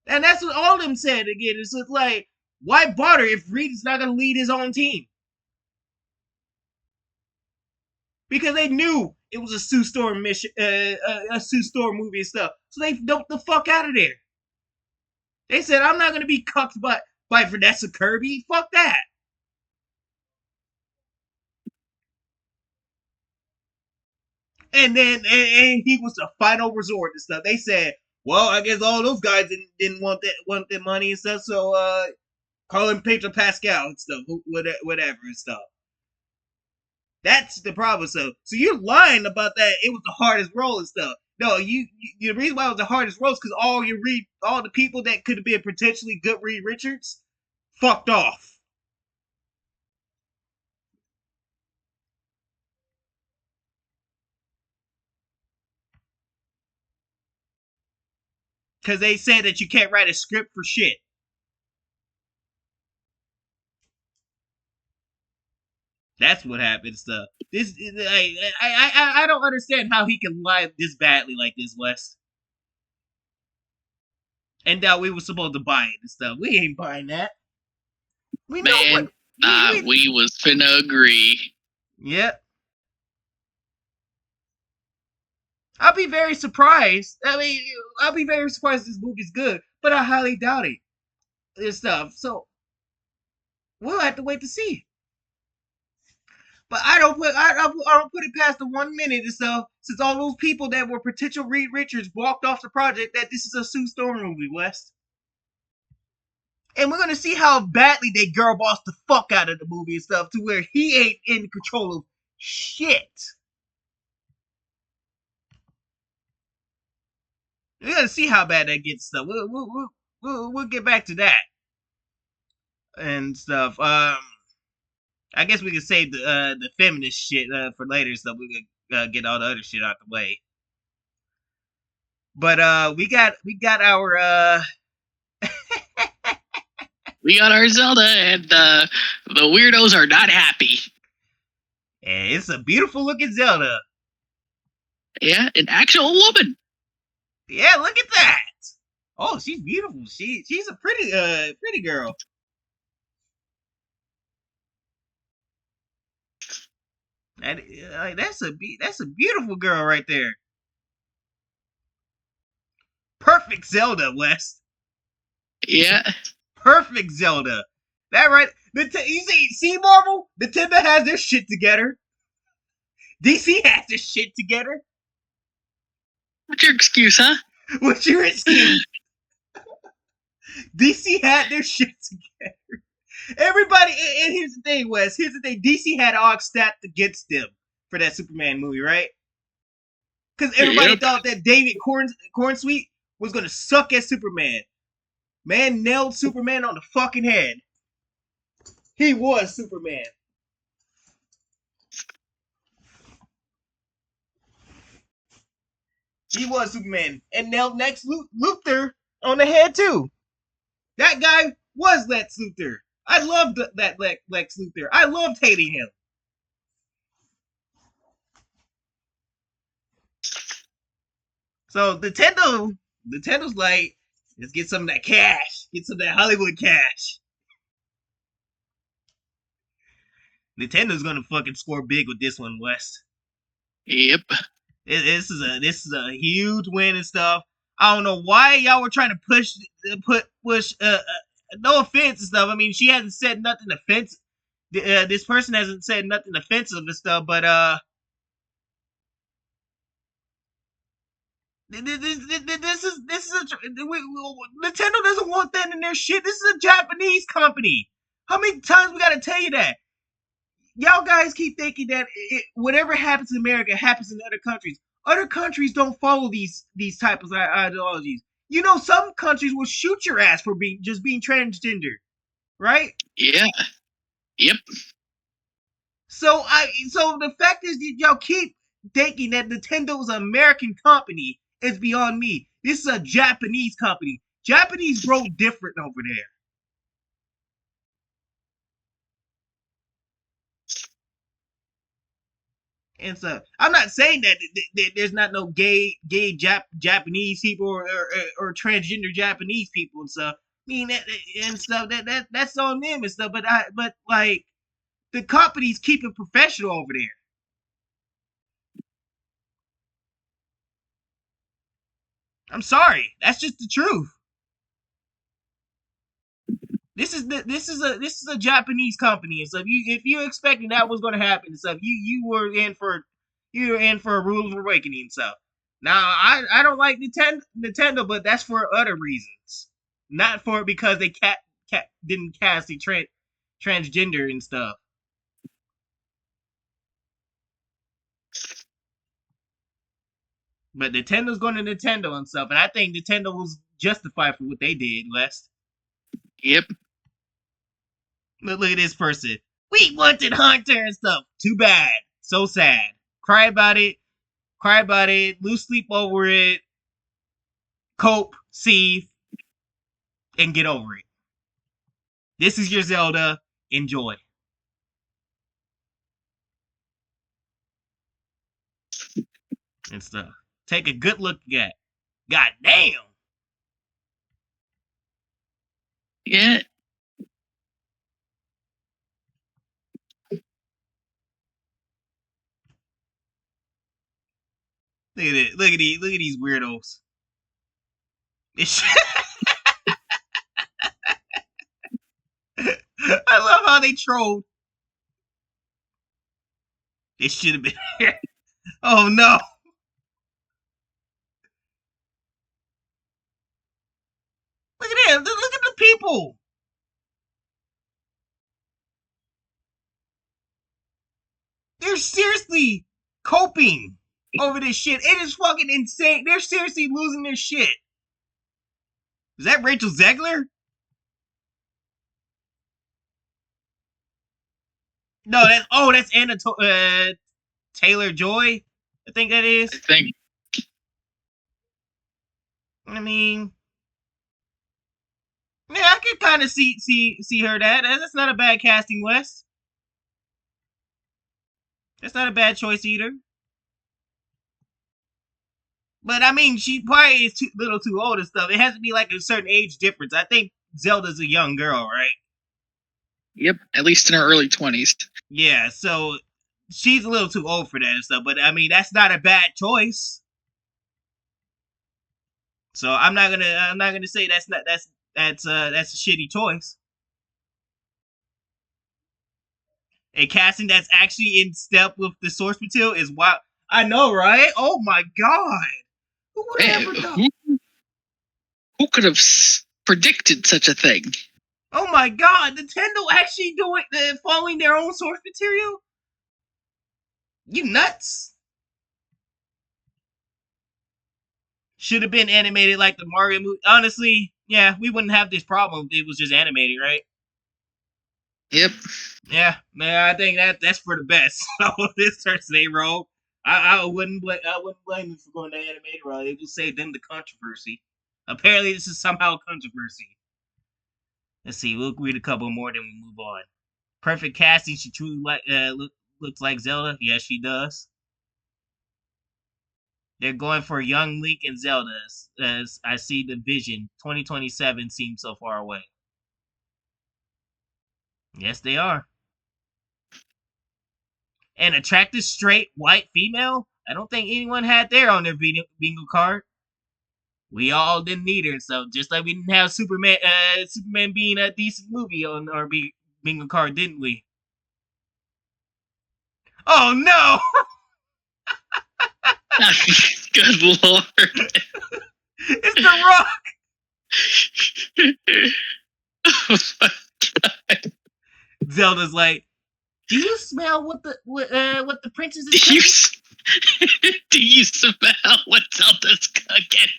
And that's what all of them said again. It's just like, why bother if Reed is not going to lead his own team? Because they knew it was a Sue Storm mission, a Sue Storm movie and stuff. So they dumped the fuck out of there. They said, I'm not going to be cucked by Vanessa Kirby. Fuck that. And then and he was the final resort and stuff. They said, well, I guess all those guys didn't want that money and stuff. So call him Pedro Pascal and stuff, whatever and stuff. That's the problem. So you're lying about that. It was the hardest role and stuff. No, the reason why it was the hardest role is because all the people that could have been potentially good Reed Richards fucked off. Because they said that you can't write a script for shit. That's what happened. Stuff. This I don't understand how he can lie this badly like this, Wes. And that we were supposed to buy it and stuff. We ain't buying that. We know Man, what we was finna agree. Yep. I'll be very surprised. I mean, I'll be very surprised if this movie's good, but I highly doubt it. And stuff. So we'll have to wait to see. But I don't put it past the 1 minute and stuff. Since all those people that were potential Reed Richards walked off the project, that this is a Sue Storm movie, West. And we're gonna see how badly they girl boss the fuck out of the movie and stuff to where he ain't in control of shit. We're gonna see how bad that gets stuff. We'll get back to that and stuff. I guess we can save the feminist shit for later, so we can get all the other shit out the way. But we got our We got our Zelda, and the weirdos are not happy. and it's a beautiful looking Zelda. Yeah, an actual woman. Yeah, look at that. Oh, she's beautiful. She's a pretty girl. That's a beautiful girl right there. Perfect Zelda, West. Yeah. Perfect Zelda. That right? See Marvel? Nintendo has their shit together. DC has their shit together. What's your excuse, huh? What's your excuse? DC had their shit together. Everybody, and here's the thing, Wes. Here's the thing. DC had all stacked against them for that Superman movie, right? Because everybody thought that David Cornsweet was gonna suck at Superman. Man nailed Superman on the fucking head. He was Superman. He was Superman. And nailed Lex Luthor on the head too. That guy was Lex Luthor. I loved that Lex Luthor. I loved hating him. So Nintendo's like, let's get some of that cash. Get some of that Hollywood cash. Nintendo's gonna fucking score big with this one, West. Yep. This is a huge win and stuff. I don't know why y'all were trying to push. No offense and stuff. I mean, she hasn't said nothing offensive. This person hasn't said nothing offensive and stuff. But this is Nintendo doesn't want that in their shit. This is a Japanese company. How many times we gotta tell you that? Y'all guys keep thinking that whatever happens in America happens in other countries. Other countries don't follow these types of ideologies. You know, some countries will shoot your ass for being transgender, right? Yeah. Yep. So the fact is that y'all keep thinking that Nintendo is an American company is beyond me. This is a Japanese company. Japanese grow different over there. And so I'm not saying that there's not no gay Japanese people or transgender Japanese people and stuff. I mean and stuff that's on them and stuff. But like the company's keeping professional over there. I'm sorry, that's just the truth. This is a Japanese company and stuff. If you expecting that was going to happen and stuff, you were in for a rude awakening and stuff. Now I don't like Nintendo, but that's for other reasons, not for because they didn't cast the transgender and stuff. But Nintendo's going to Nintendo and stuff, and I think Nintendo was justified for what they did, West. Yep. Look at this person. We wanted Hunter and stuff. Too bad. So sad. Cry about it. Lose sleep over it. Cope, seethe, and get over it. This is your Zelda. Enjoy. And stuff. Take a good look at. God damn. Yeah. Look at it. Look at these weirdos. I love how they trolled. It should have been here. Oh no. Look at them. Look at the people. They're seriously coping over this shit. It is fucking insane. They're seriously losing their shit. Is that Rachel Zegler? No, that's Anna Taylor Joy. I think that I is. think. I mean, yeah, I could kind of see her that. That's not a bad casting, Wes. That's not a bad choice either. But I mean, she probably is too little too old and stuff. It has to be like a certain age difference. I think Zelda's a young girl, right? Yep, at least in her early 20s. Yeah, so she's a little too old for that and stuff. But I mean, that's not a bad choice. So I'm not gonna say that's a shitty choice. A casting that's actually in step with the source material is wild. I know, right? Oh my god, who would have ever thought? Who could have predicted such a thing? Oh my god, Nintendo actually doing following their own source material? You nuts? Should have been animated like the Mario movie. Honestly, yeah, we wouldn't have this problem if it was just animated, right? Yep. Yeah, man, I think that's for the best. So this Thursday roll, I wouldn't blame them for going to animated roll. It will save them the controversy. Apparently, this is somehow controversy. Let's see. We'll read a couple more, then we move on. Perfect casting. She truly looks like Zelda. Yes, she does. They're going for young Link and Zelda. As I see the vision, 2027 seems so far away. Yes, they are. An attractive, straight, white female? I don't think anyone had there on their bingo card. We all didn't need her, so just like we didn't have Superman being a decent movie on our bingo card, didn't we? Oh no! Good lord. It's The Rock! Oh my god. Zelda's like, do you smell what the princess is cooking? Do you smell what Zelda's cooking?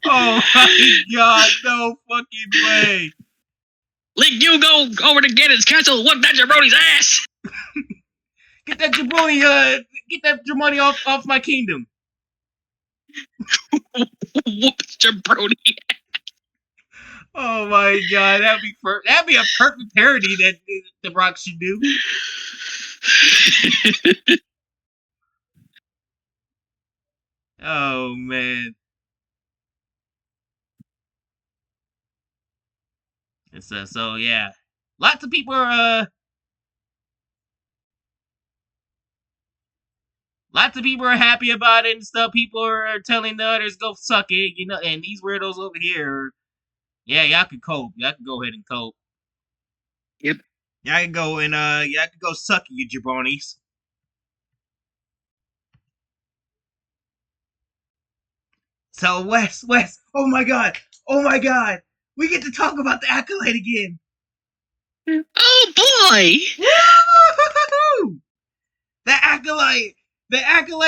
Oh my god, no fucking way. Link, you go over to Ganon's castle, whoop that jabroni's ass! Get that jabroni off my kingdom. Whoop jabroni. Oh my god, that'd be a perfect parody that The Rock should do. Oh man. It's so yeah. Lots of people are happy about it and stuff. People are telling the others go suck it, and these weirdos over here, yeah, y'all can cope. Y'all can go ahead and cope. Yep. Y'all can go and y'all can go suck it, you jabronis. So Wes, oh my god, we get to talk about the Acolyte again. Oh boy! Woo! The Acolyte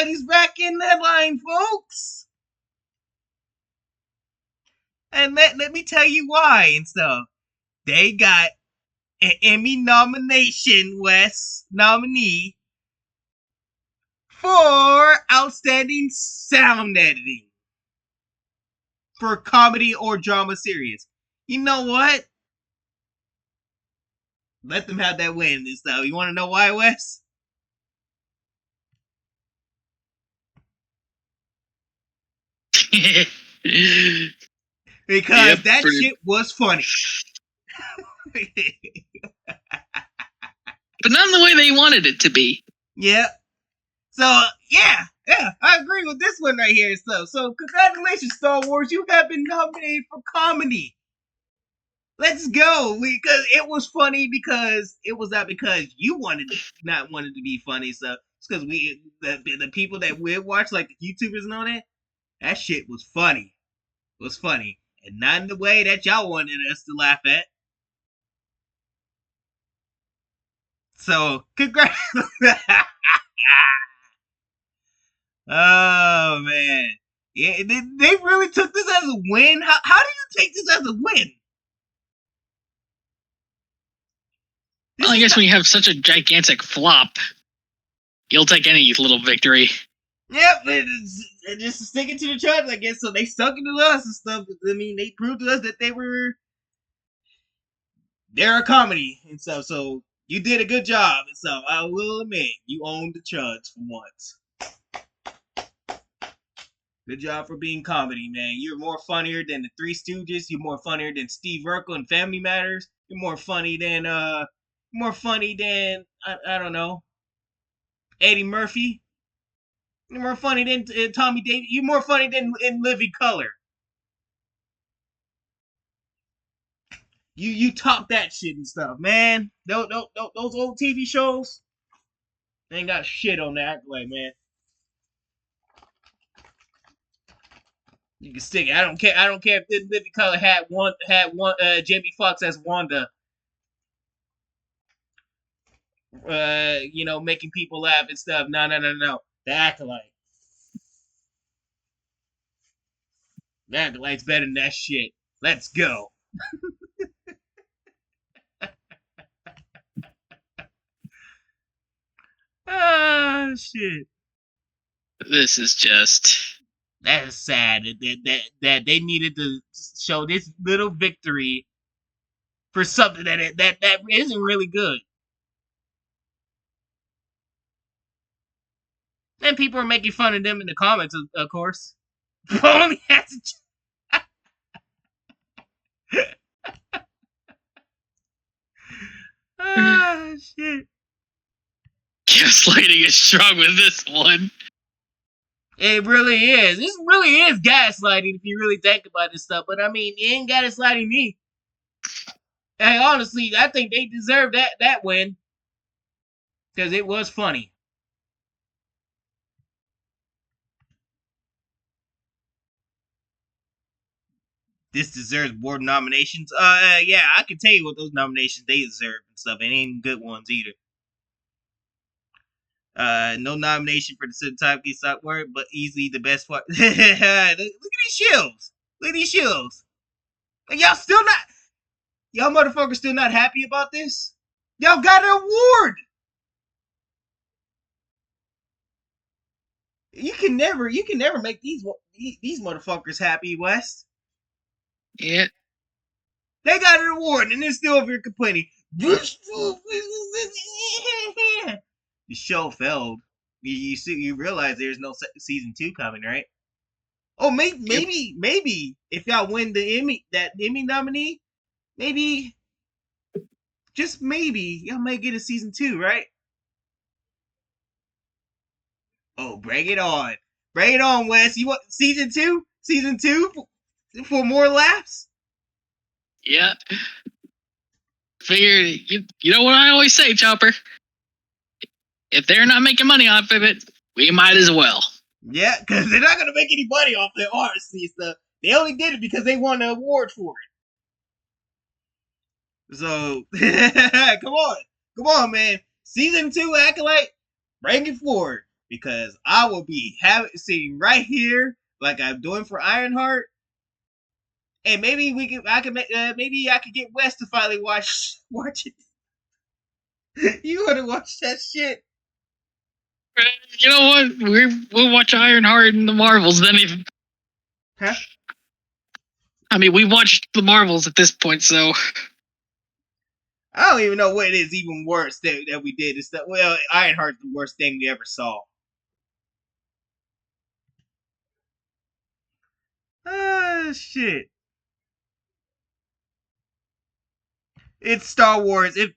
is back in the headline, folks. And let me tell you why and stuff. They got an Emmy nomination, Wes, nominee for Outstanding Sound Editing for comedy or drama series. You know what? Let them have that win and stuff. You want to know why, Wes? Because that shit was funny. But not in the way they wanted it to be. Yeah. So, yeah, I agree with this one right here. So congratulations, Star Wars. You have been nominated for comedy. Let's go. Because it was funny because it was not because you wanted to be funny. So it's because the people that we watch, like the YouTubers and all that shit was funny. It was funny. And not in the way that y'all wanted us to laugh at. So, congrats. Oh man, yeah, they really took this as a win. How do you take this as a win? Well, This I is guess not. when you have such a gigantic flop, you'll take any little victory. Yep, they're just sticking to the tribes, I guess. So they stuck it to us and stuff. I mean, they proved to us that they're a comedy and stuff. So you did a good job and stuff. I will admit, you owned the chuds for once. Good job for being comedy, man. You're more funnier than the Three Stooges. You're more funnier than Steve Urkel in Family Matters. You're more funny than I don't know, Eddie Murphy. You're more funny than Tommy Davis. You're more funny than in Living Color. You top that shit and stuff, man. Those old TV shows, they ain't got shit on that. Like, man, you can stick it. I don't care. I don't care if Living Color had one Jamie Foxx as Wanda. Making people laugh and stuff. No, no, no, no. The Acolyte. The Acolyte's better than that shit. Let's go. Ah, shit. This is just. That is sad that they needed to show this little victory for something that isn't really good. And people are making fun of them in the comments, of course. Only has ah, shit. Gaslighting is strong with this one. It really is. This really is gaslighting if you really think about this stuff. But I mean, it ain't gaslighting me. And honestly, I think they deserve that win because it was funny. This deserves board nominations. Yeah, I can tell you what those nominations they deserve and stuff. It ain't good ones either. No nomination for the cinematography software, but easily the best part. Look at these shields. Look at these shields. And y'all motherfuckers still not happy about this? Y'all got an award. You can never make these motherfuckers happy, West. Yeah. They got an award and they're still over here complaining. The show failed. You realize there's no season 2 coming, right? Oh, Yep. maybe if y'all win the Emmy nominee, maybe just maybe y'all might get a season 2, right? Oh, bring it on, Wes. You want season 2? Season 2 for more laughs? Yeah. Figure, you know what I always say, Chopper? If they're not making money off of it, we might as well. Yeah, because they're not gonna make any money off their artsy stuff. They only did it because they won an award for it. So come on, man. Season 2 Acolyte, bring it forward because I will be sitting right here like I'm doing for Ironheart. And maybe maybe I could get Wes to finally watch it. You want to watch that shit? You know what? We'll watch Ironheart and the Marvels. Then, Huh? I mean, we watched the Marvels at this point, so I don't even know what it is even worse that we did and stuff. Well, Ironheart's the worst thing we ever saw. Ah, shit. It's Star Wars. If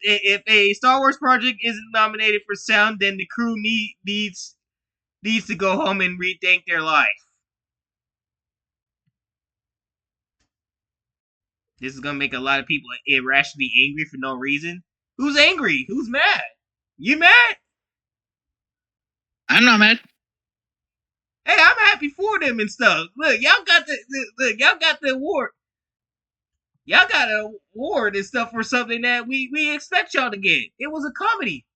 a Star Wars project isn't nominated for sound, then the crew needs to go home and rethink their life. This is gonna make a lot of people irrationally angry for no reason. Who's angry? Who's mad? You mad? I'm not mad. Hey, I'm happy for them and stuff. Look, y'all got the award. Y'all got an award and stuff for something that we expect y'all to get. It was a comedy.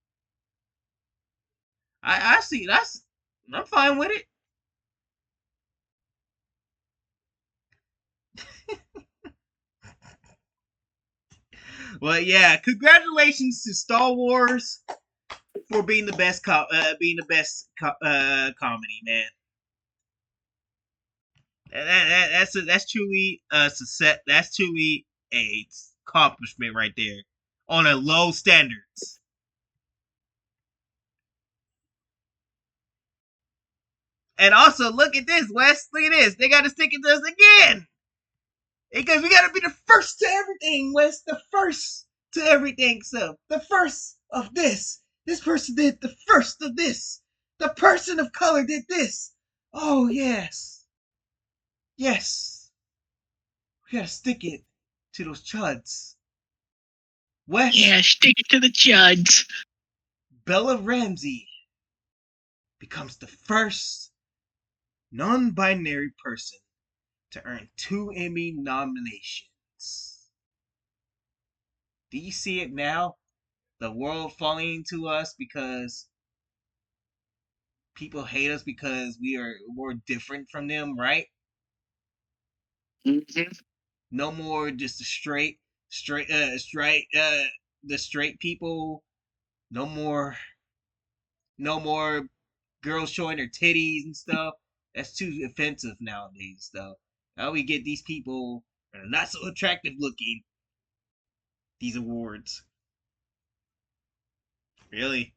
I see. I'm fine with it. Well, yeah, congratulations to Star Wars for being the best comedy, man. That's truly a success. That's truly a accomplishment right there on a low standards. And also, look at this, Wes. Look at this. They got to stick it to us again because we got to be the first to everything, Wes. The first to everything. So the first of this. This person did the first of this. The person of color did this. Oh yes, yes. We gotta stick it to those chuds. Wes. Yeah, stick it to the chuds. Bella Ramsey becomes the first non-binary person to earn 2 Emmy nominations. Do you see it now? The world falling to us because people hate us because we are more different from them, right? Mm-hmm. No more just the the straight people. No more, no more girls showing their titties and stuff. That's too offensive nowadays, though. Now we get these people that are not so attractive looking. These awards, really.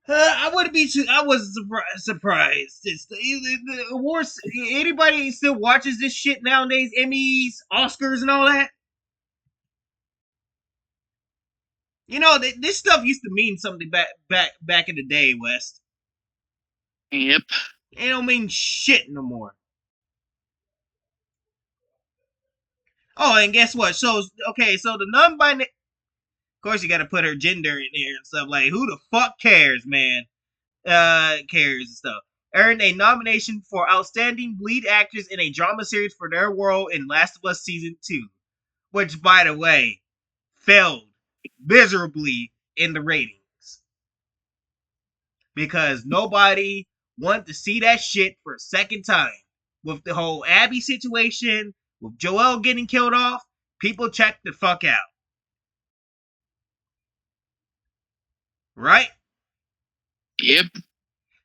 I wouldn't be. I was surprised. The awards. Anybody still watches this shit nowadays? Emmys, Oscars, and all that. You know, this stuff used to mean something back in the day, West. Yep. It don't mean shit no more. Oh, and guess what? So okay, so the non-binary. Of course, you got to put her gender in there and stuff. Like, who the fuck cares, man? Cares and stuff. Earned a nomination for Outstanding Lead Actress in a Drama Series for their role in Last of Us Season 2, which, by the way, failed miserably in the ratings because nobody wanted to see that shit for a second time. With the whole Abby situation, with Joel getting killed off, people checked the fuck out. Right? Yep.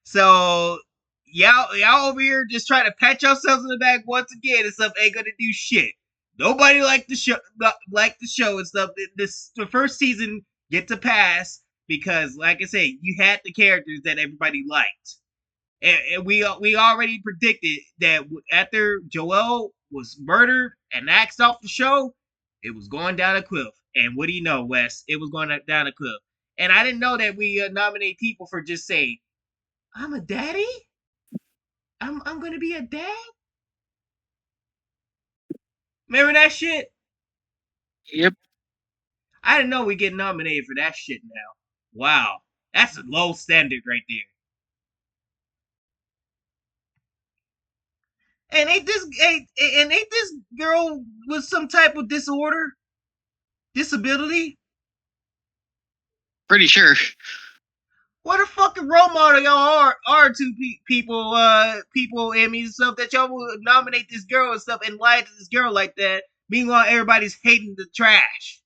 So y'all over here just trying to pat yourselves in the back once again and stuff ain't gonna do shit. Nobody liked the show and stuff. The first season get to pass because, like I said, you had the characters that everybody liked, and we already predicted that after Joel was murdered and axed off the show, it was going down a cliff. And what do you know, Wes? It was going down a cliff. And I didn't know that we nominate people for just saying, I'm a daddy? I'm gonna be a dad? Remember that shit? Yep. I didn't know we get nominated for that shit now. Wow. That's a low standard right there. And ain't this girl with some type of disorder? Disability? Pretty sure. What a fucking role model y'all are to people Emmys and stuff that y'all will nominate this girl and stuff and lie to this girl like that. Meanwhile, everybody's hating the trash.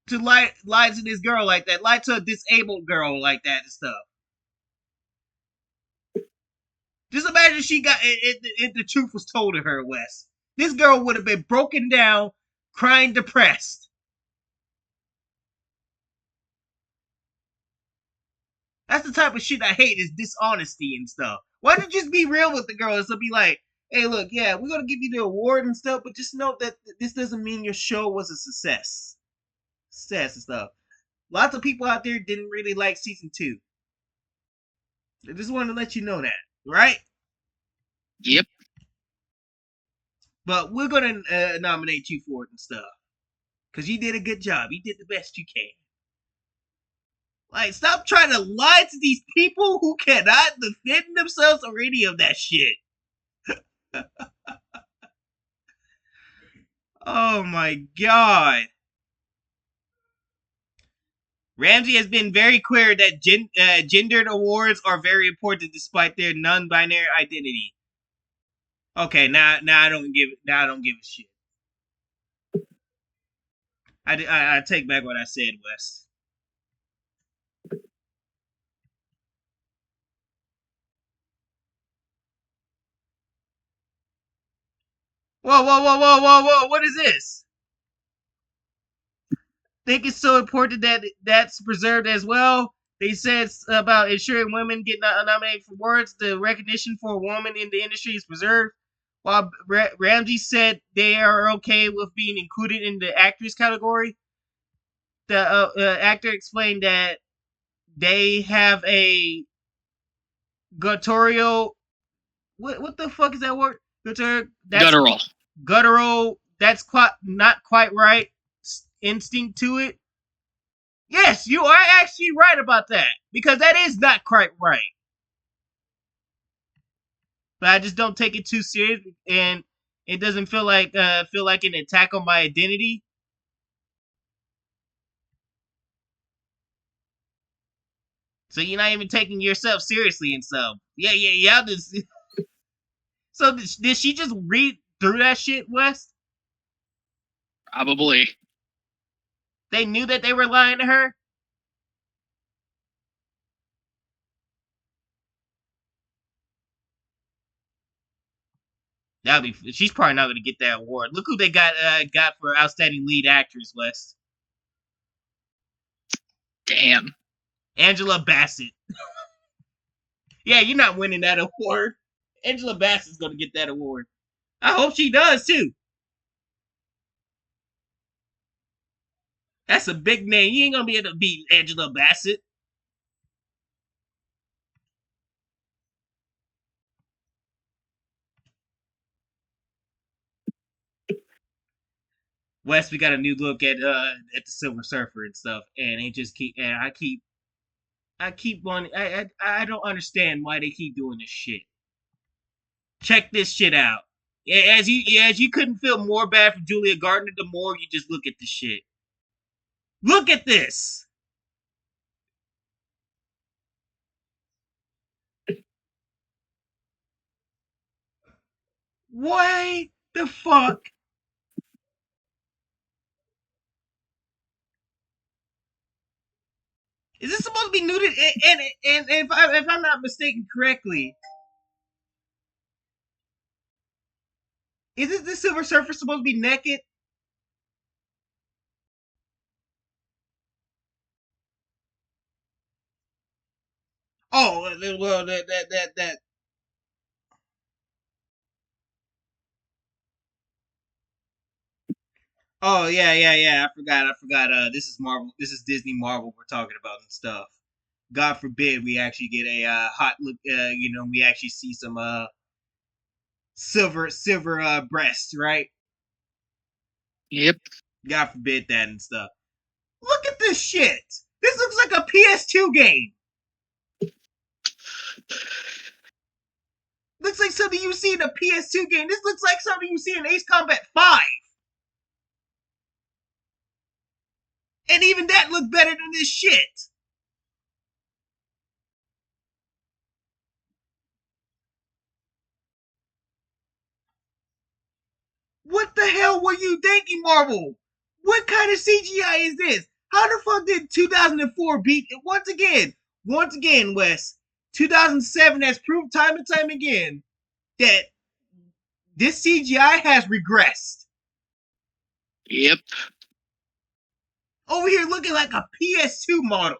To lie to this girl like that, lie to a disabled girl like that and stuff. Just imagine she got if the truth was told to her, Wes. This girl would have been broken down, crying, depressed. That's the type of shit I hate is dishonesty and stuff. Why don't you just be real with the girls and be like, hey, look, yeah, we're gonna give you the award and stuff, but just note that this doesn't mean your show was a success. Success and stuff. Lots of people out there didn't really like season 2. I just wanted to let you know that, right? Yep. But we're gonna nominate you for it and stuff because you did a good job. You did the best you can. Like, stop trying to lie to these people who cannot defend themselves or any of that shit. Oh my god. Ramsey has been very clear that gendered awards are very important despite their non-binary identity. Okay, now I don't give a shit. I take back what I said, Wes. Whoa! What is this? Think it's so important that that's preserved as well. They said about ensuring women get nominated for awards. The recognition for a woman in the industry is preserved. While Ramsey said they are okay with being included in the actress category, the actor explained that they have a guttural. What the fuck is that word? Guttural. Guttural. That's not quite right. Instinct to it. Yes, you are actually right about that because that is not quite right. But I just don't take it too serious, and it doesn't feel like an attack on my identity. So you're not even taking yourself seriously and stuff. Yeah. So did she just read through that shit, Wes? Probably. They knew that they were lying to her. She's probably not gonna get that award. Look who they got for outstanding lead actress, Wes. Damn. Angela Bassett. Yeah, you're not winning that award. Angela Bassett's gonna get that award. I hope she does too. That's a big name. You ain't gonna be able to beat Angela Bassett. Wes, we got a new look at the Silver Surfer and stuff, and it just keep and I keep wanting I don't understand why they keep doing this shit. Check this shit out. As you couldn't feel more bad for Julia Gardner, the more you just look at the shit. Look at this. Why the fuck? Is this supposed to be nuded? And if I'm not mistaken correctly, isn't the Silver Surfer supposed to be naked? Oh well, that. Oh yeah. I forgot. This is Marvel. This is Disney Marvel. We're talking about and stuff. God forbid we actually get a hot look. We actually see some silver breasts, right? Yep. God forbid that and stuff. Look at this shit. This looks like a PS2 game. Looks like something you see in a PS2 game. This looks like something you see in Ace Combat 5. And even that looked better than this shit. What the hell were you thinking, Marvel? What kind of CGI is this? How the fuck did 2004 beat it? Once again, Wes, 2007 has proved time and time again that this CGI has regressed. Yep. Over here looking like a PS2 model.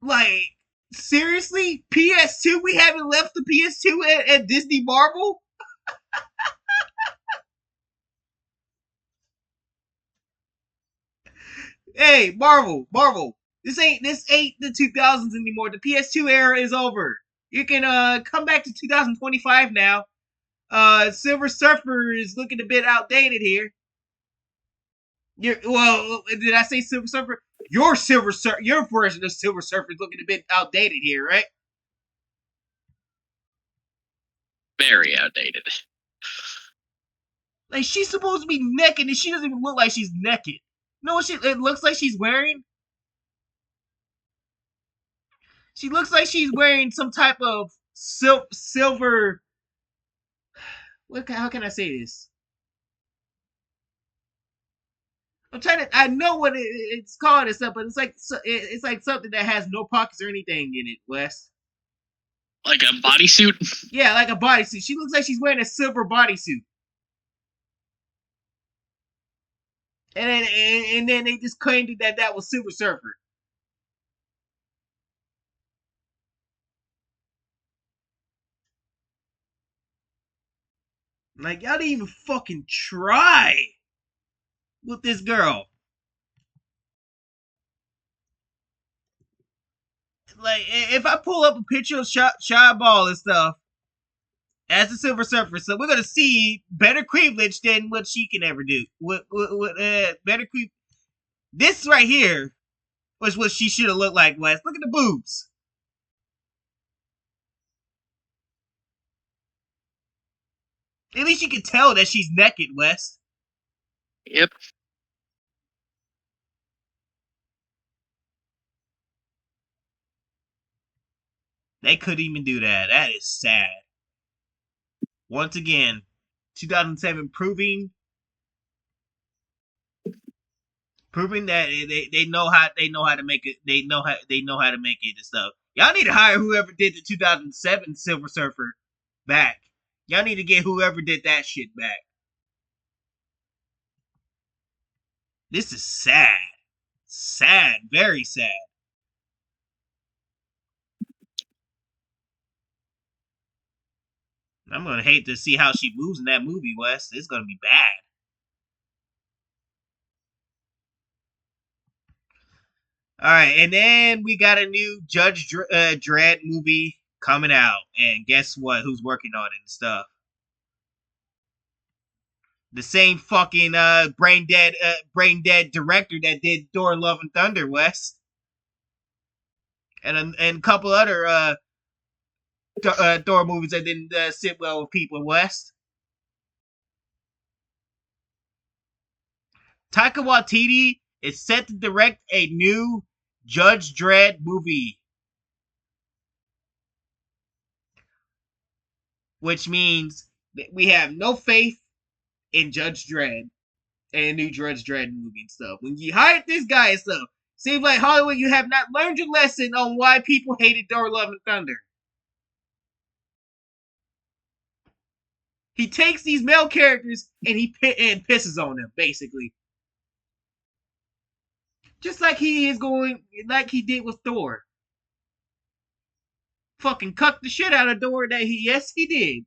Like, seriously? PS2? We haven't left the PS2 at Disney Marvel? Hey, Marvel. This ain't the 2000s anymore. The PS2 era is over. You can come back to 2025 now. Silver Surfer is looking a bit outdated here. Did I say Silver Surfer? Your version of Silver Surfer is looking a bit outdated here, right? very outdated. Like, she's supposed to be naked, and she doesn't even look like she's naked. You know what it looks like she's wearing? She looks like she's wearing some type of silver. How can I say this? I'm trying to. I know what it's called and stuff, but it's like something that has no pockets or anything in it, Wes. Like a bodysuit? Yeah, like a bodysuit. She looks like she's wearing a silver bodysuit. And then they just claimed that was Silver Surfer. Like, y'all didn't even fucking try with this girl. Like, if I pull up a picture of Shy Ball and stuff as the Silver Surfer, so we're gonna see better cleavage than what she can ever do. Better cleavage. This right here was what she should have looked like, Wes. Look at the boobs. At least you can tell that she's naked, Wes. Yep. They couldn't even do that. That is sad. Once again, 2007 proving that they know how to make it. They know how to make it and stuff. Y'all need to hire whoever did the 2007 Silver Surfer back. Y'all need to get whoever did that shit back. This is sad. Sad. Very sad. I'm gonna hate to see how she moves in that movie, Wes. It's gonna be bad. All right, and then we got a new Judge Dredd movie coming out, and guess what? Who's working on it and stuff? The same fucking brain dead director that did Thor: Love and Thunder, Wes, and a couple other Thor movies that didn't sit well with people, West. Taika Waititi is set to direct a new Judge Dredd movie, which means that we have no faith in Judge Dredd and a new Judge Dredd movie and stuff. When you hired this guy and stuff, seems like Hollywood, you have not learned your lesson on why people hated Thor: Love and Thunder. He takes these male characters and he pisses on them, basically. Just like like he did with Thor. Fucking cut the shit out of Thor yes, he did.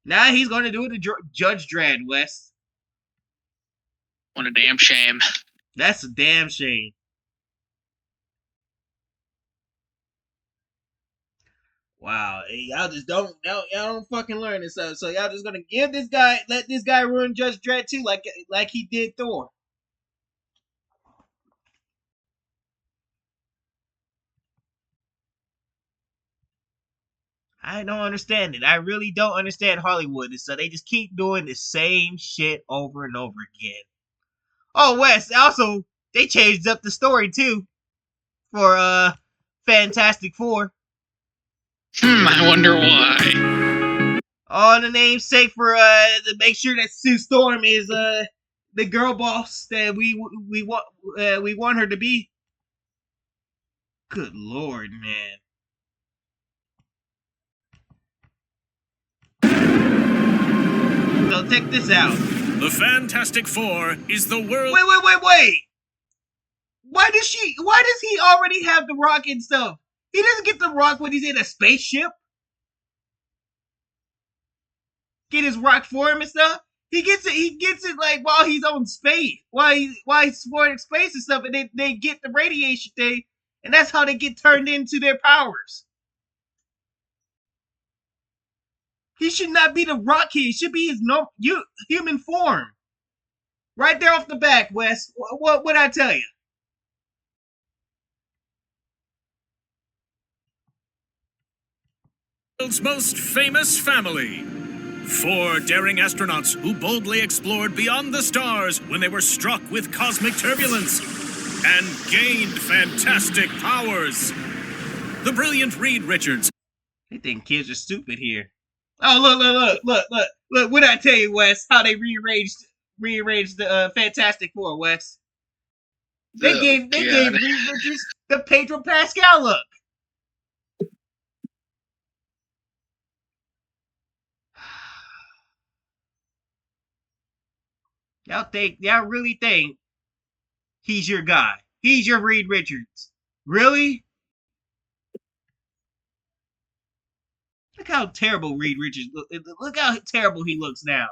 Now he's going to do it to Judge Dredd, Wes. What a damn shame. That's a damn shame. Wow, y'all just y'all don't fucking learn this stuff. So y'all just gonna let this guy ruin Judge Dredd too, like he did Thor. I don't understand it. I really don't understand Hollywood, and so they just keep doing the same shit over and over again. Oh, Wes, also they changed up the story too for Fantastic Four. I wonder why. All the namesake for to make sure that Sue Storm is the girl boss that we want her to be. Good Lord, man. So check this out. The Fantastic Four is the world. Wait. Why does he already have the rock and stuff? He doesn't get the rock when he's in a spaceship. Get his rock for him and stuff. He gets it like while he's on space, while he's exploring space and stuff, and they get the radiation thing, and that's how they get turned into their powers. He should not be the rock here. He should be his human form. Right there off the back, Wes. What would I tell you? world's most famous family. 4 daring astronauts who boldly explored beyond the stars when they were struck with cosmic turbulence and gained fantastic powers. The brilliant Reed Richards. They think kids are stupid here. Oh, look. What did I tell you, Wes? How they rearranged the Fantastic Four, Wes. They gave Reed Richards the Pedro Pascal look. Y'all really think he's your guy? He's your Reed Richards? Really? Look how terrible Reed Richards look how terrible he looks now.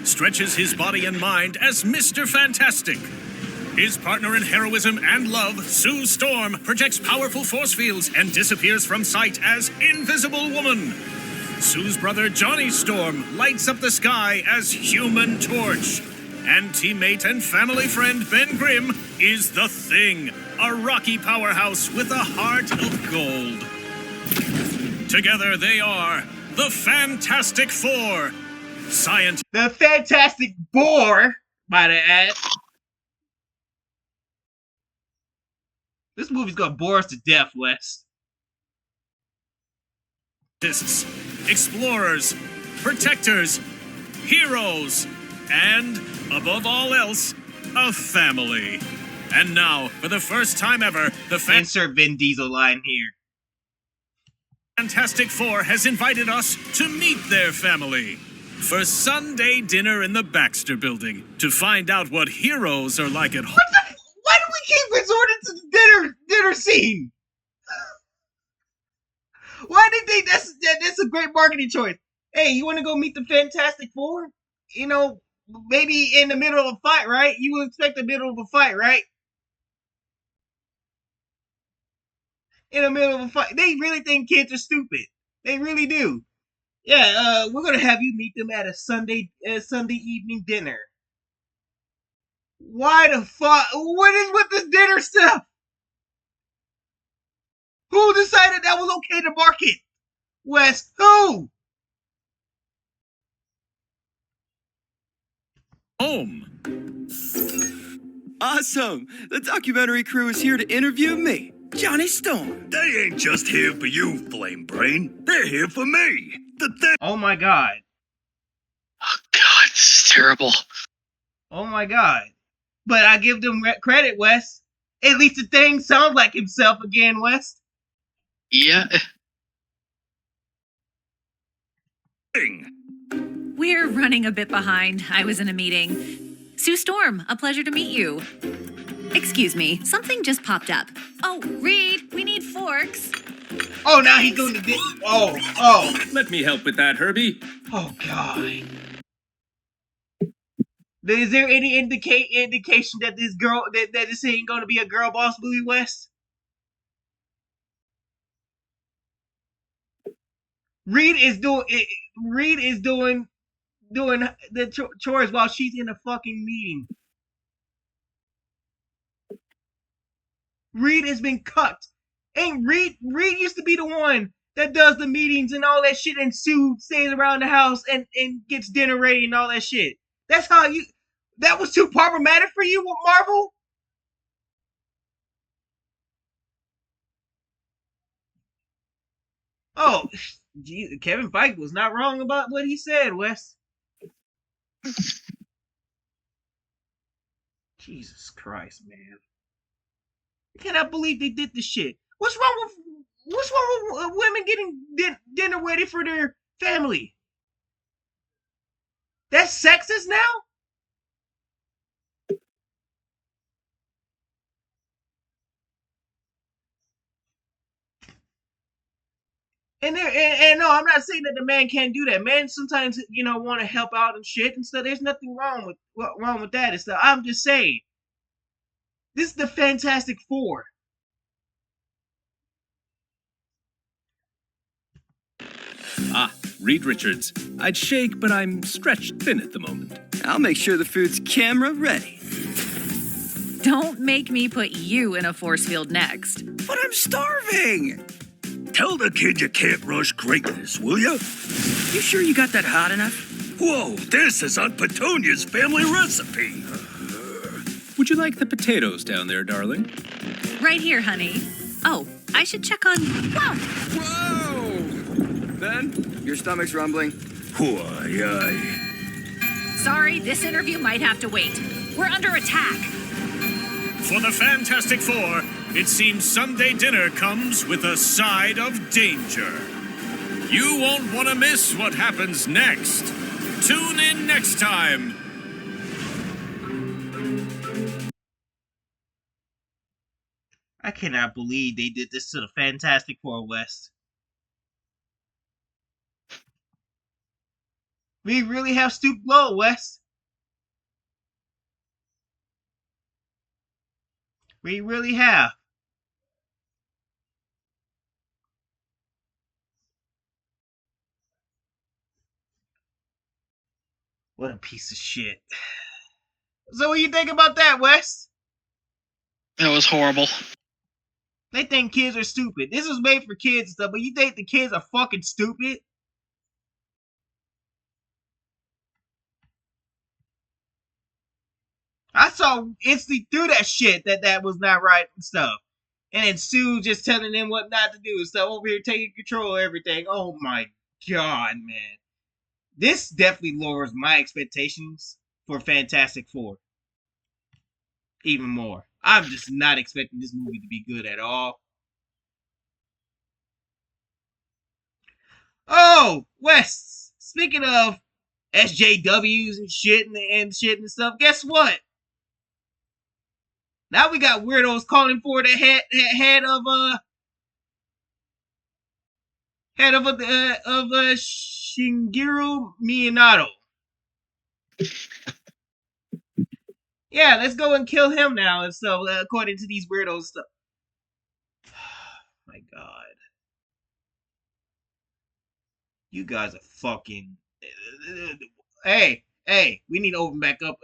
Stretches his body and mind as Mr. Fantastic. His partner in heroism and love, Sue Storm, projects powerful force fields and disappears from sight as Invisible Woman. Sue's brother Johnny Storm lights up the sky as Human Torch. And teammate and family friend Ben Grimm is The Thing, a rocky powerhouse with a heart of gold. Together they are the Fantastic Four. The Fantastic Boar, might I add. This movie's gonna bore us to death, Wes. Explorers, protectors, heroes, and, above all else, a family. And now, for the first time ever, Insert Vin Diesel line here. Fantastic Four has invited us to meet their family for Sunday dinner in the Baxter Building to find out what heroes are like at home. Why do we keep resorting to the dinner scene? Why did they? That's a great marketing choice. Hey, you want to go meet the Fantastic Four? You know, maybe in the middle of a fight, right? You would expect the middle of a fight, right? In the middle of a fight, they really think kids are stupid. They really do. Yeah, we're gonna have you meet them at a Sunday evening dinner. Why the fuck? What is with this dinner stuff? Who decided that was okay to market? West, who? Home. Awesome! The documentary crew is here to interview me, Johnny Storm. They ain't just here for you, Flame Brain. They're here for me. The Thing. Oh my god. Oh god, this is terrible. Oh my god. But I give them credit, Wes. At least the Thing sounds like himself again, Wes. Yeah. We're running a bit behind. I was in a meeting. Sue Storm, a pleasure to meet you. Excuse me, something just popped up. Oh, Reed, we need forks. Oh, now he's doing the Oh. Let me help with that, Herbie. Oh, God. Is there any indication that this girl, that this ain't gonna be a girl boss movie, Wes? Reed is doing the chores while she's in a fucking meeting. Reed has been cut. Ain't Reed used to be the one that does the meetings and all that shit, and Sue stays around the house and gets dinner ready and all that shit. That's how you. That was too problematic for you with Marvel? Oh, geez, Kevin Feige was not wrong about what he said, Wes. Jesus Christ, man. I cannot believe they did this shit. What's wrong with women getting dinner ready for their family? That's sexist now? And no, I'm not saying that the man can't do that. Men sometimes, want to help out and shit and stuff. There's nothing wrong with that and stuff. I'm just saying, this is the Fantastic Four. Ah, Reed Richards. I'd shake, but I'm stretched thin at the moment. I'll make sure the food's camera ready. Don't make me put you in a force field next. But I'm starving! Tell the kid you can't rush greatness, will ya? You sure you got that hot enough? Whoa, this is Aunt Petunia's family recipe. Would you like the potatoes down there, darling? Right here, honey. Oh, I should check on. Whoa! Whoa! Ben, your stomach's rumbling. Why, aye. Sorry, this interview might have to wait. We're under attack. For the Fantastic Four, it seems Sunday dinner comes with a side of danger. You won't want to miss what happens next. Tune in next time. I cannot believe they did this to the Fantastic Four, West. We really have stooped low, West. We really have. What a piece of shit. So what do you think about that, West? That was horrible. They think kids are stupid. This was made for kids and stuff, but you think the kids are fucking stupid? I saw instantly through that shit that was not right and stuff. And then Sue just telling them what not to do and stuff, over here taking control of everything. Oh my god, man. This definitely lowers my expectations for Fantastic Four. Even more. I'm just not expecting this movie to be good at all. Oh, Wes, speaking of SJWs and shit and stuff, guess what? Now we got weirdos calling for the head of Shigeru Miyamoto. Yeah, let's go and kill him now. And so, according to these weirdos stuff. My God, you guys are fucking. Hey, we need to open back up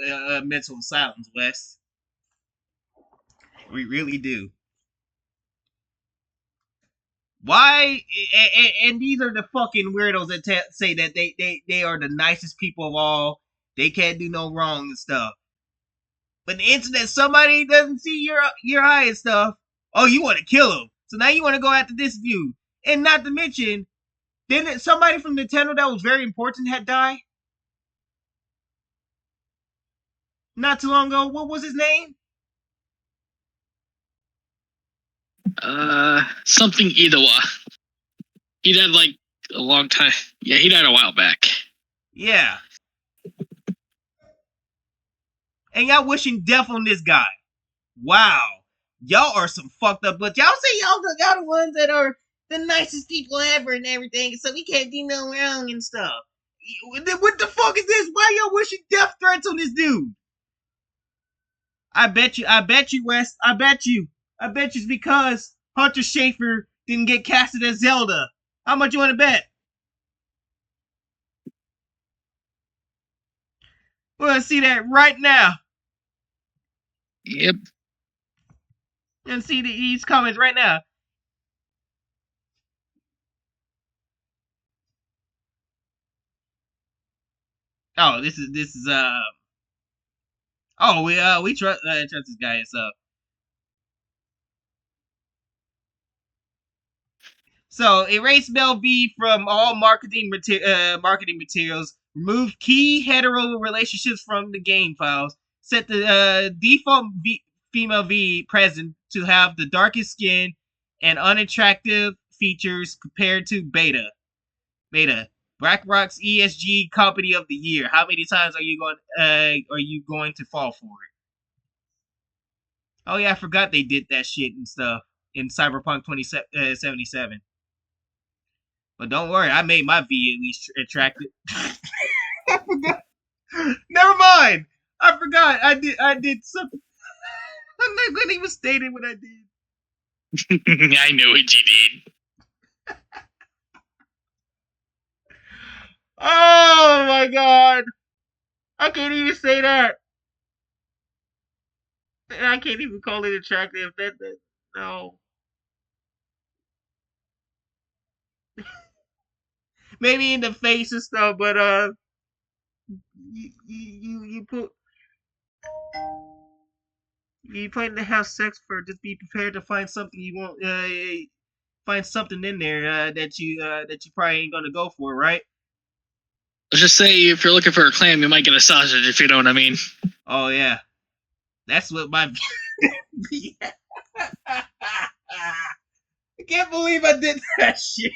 mental asylums, Wes. We really do. Why? And these are the fucking weirdos that say that they are the nicest people of all. They can't do no wrong and stuff. But the instant somebody doesn't see your eye and stuff, oh, you want to kill him. So now you want to go after this dude. And not to mention, didn't somebody from Nintendo that was very important had died? Not too long ago. What was his name? Something Idawa. He died like a long time. Yeah, he died a while back. Yeah. And y'all wishing death on this guy. Wow. Y'all are some fucked up, but y'all say y'all the ones that are the nicest people ever and everything, so we can't do no wrong and stuff. What the fuck is this? Why y'all wishing death threats on this dude? I bet you, Wes. I bet you it's because Hunter Schafer didn't get casted as Zelda. How much you want to bet? We're gonna see that right now. Yep. And see these comments right now. Oh, this is oh, we trust this guy. So erase Mel V from all marketing materials. Remove key hetero relationships from the game files. Set the default female V present to have the darkest skin and unattractive features compared to Beta. BlackRock's ESG Company of the Year. How many times are you going to fall for it? Oh yeah, I forgot they did that shit and stuff in Cyberpunk 2077. But don't worry, I made my V at least attractive. I forgot. Never mind. I forgot. I did something. I'm not gonna even state it what I did. I know what you did. Oh my god. I can't even say that. I can't even call it attractive. No. maybe in the face and stuff, but you plan to have sex for, just be prepared to find something you won't find something in there that you probably ain't gonna go for, right? Let's just say if you're looking for a clam, you might get a sausage, if you know what I mean. Oh yeah, that's what my. I can't believe I did that shit.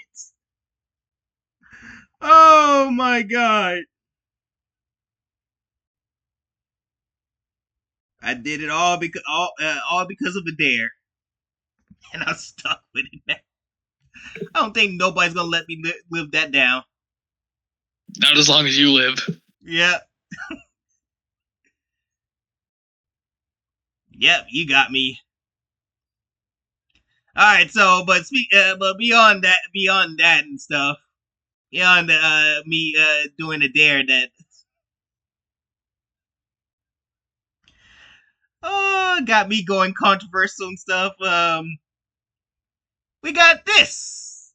Oh my god. I did it all because of a dare, and I'm stuck with it now. I don't think nobody's gonna let me live that down. Not as long as you live. Yep. Yep, you got me. All right, so but beyond that and stuff, beyond me doing a dare that got me going controversial and stuff. We got this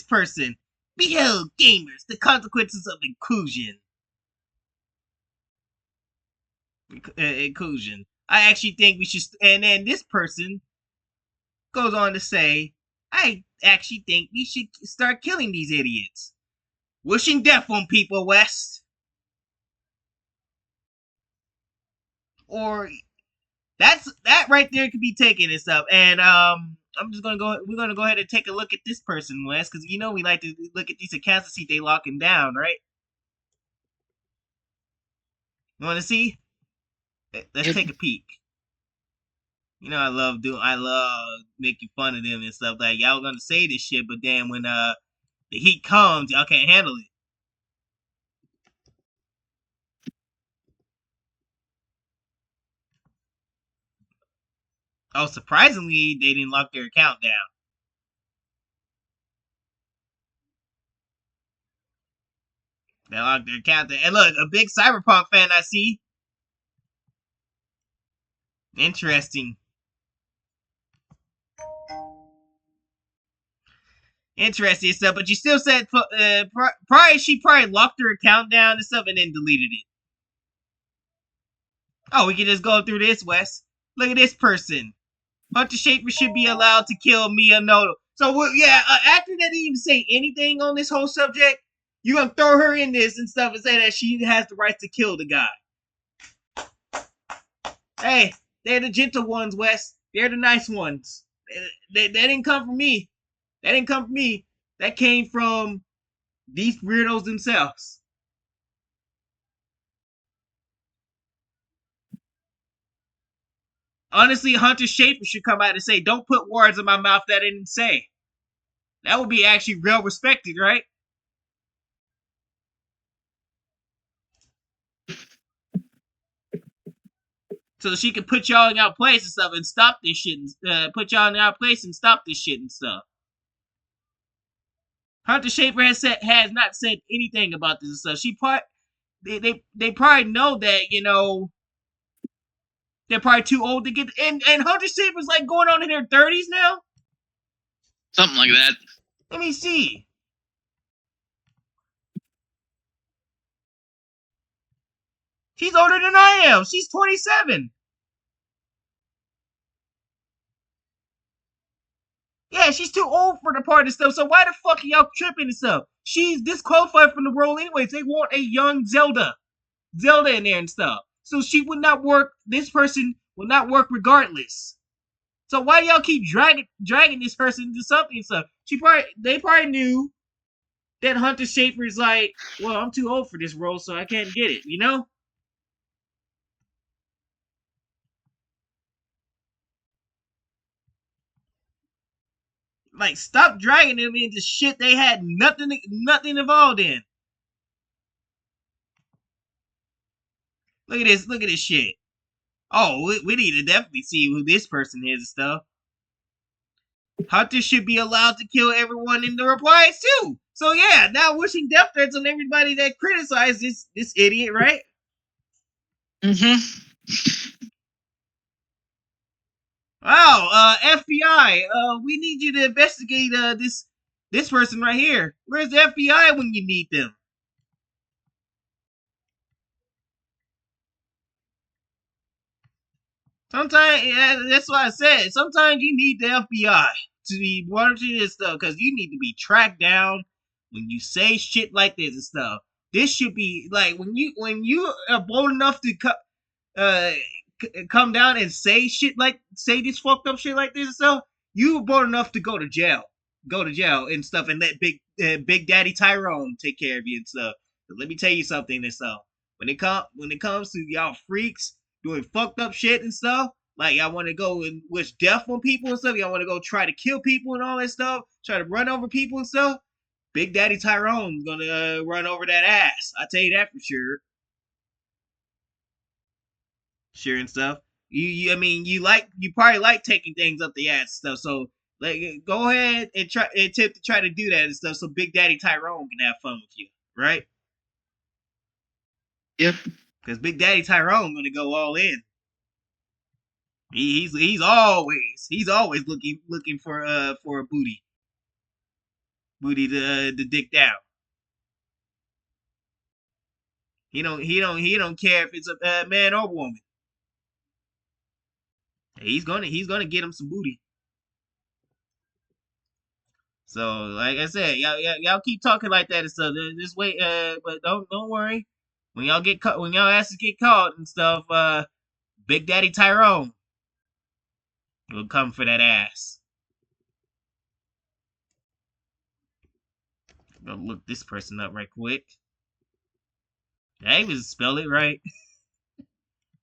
person. Behold, gamers, the consequences of inclusion. Inclusion. I actually think we should. And then this person goes on to say, I actually think we should start killing these idiots. Wishing death on people, West. Or that right there could be taken and stuff. And we're gonna go ahead and take a look at this person, Wes, because you know we like to look at these accounts to see if they locking down, right? You wanna see? Let's take a peek. You know I love making fun of them and stuff. Like y'all gonna say this shit, but then when the heat comes, y'all can't handle it. Oh, surprisingly, they didn't lock their account down. They locked their account down. And look, a big Cyberpunk fan I see. Interesting. Interesting stuff, but you still said she probably locked her account down and stuff and then deleted it. Oh, we can just go through this, Wes. Look at this person. Hunter Schafer should be allowed to kill Miyamoto. So, yeah, actor that didn't even say anything on this whole subject, you're going to throw her in this and stuff and say that she has the right to kill the guy. Hey, they're the gentle ones, Wes. They're the nice ones. They didn't come from me. That didn't come from me. That came from these weirdos themselves. Honestly, Hunter Schafer should come out and say, don't put words in my mouth that I didn't say. That would be actually real respected, right? So she can put y'all in our place and stuff and stop this shit and put y'all in our place and stop this shit and stuff. Hunter Schafer has not said anything about this and stuff. They probably know that, you know, they're probably too old to get and Hunter Schafer's like going on in her 30s now? Something like that. Let me see. She's older than I am. She's 27. Yeah, she's too old for the part and stuff. So why the fuck are y'all tripping and stuff? She's disqualified from the role anyways. They want a young Zelda in there and stuff. So she would not work. This person would not work regardless. So why y'all keep dragging this person into something and stuff? They probably knew that Hunter Schafer is like, well, I'm too old for this role, so I can't get it. You know? Like, stop dragging them into shit they had nothing involved in. Look at this shit. Oh, we need to definitely see who this person is and stuff. Hunter should be allowed to kill everyone in the replies too. So yeah, now wishing death threats on everybody that criticized this idiot, right? Mm-hmm. Wow, FBI, we need you to investigate This person right here. Where's the FBI when you need them? Sometimes, yeah, that's why I said, sometimes you need the FBI to be monitoring this stuff because you need to be tracked down when you say shit like this and stuff. This should be like when you are bold enough to come down and say this fucked up shit like this and stuff. You were bold enough to go to jail and stuff, and let Big Daddy Tyrone take care of you and stuff. But let me tell you something and stuff. When it comes to y'all freaks doing fucked up shit and stuff, like y'all want to go and wish death on people and stuff, y'all want to go try to kill people and all that stuff, try to run over people and stuff. Big Daddy Tyrone's gonna run over that ass. I tell you that for sure. Sure and stuff. I mean, you probably like taking things up the ass and stuff. So like, go ahead and attempt to try to do that and stuff, so Big Daddy Tyrone can have fun with you, right? Yep. Because Big Daddy Tyrone gonna go all in. He's always looking for a booty to dick down. He don't care if it's a man or woman. He's gonna get him some booty. So like I said, y'all keep talking like that and stuff. Just wait, but don't worry. When y'all asses get caught and stuff, Big Daddy Tyrone will come for that ass. Go look this person up right quick. I even spell it right.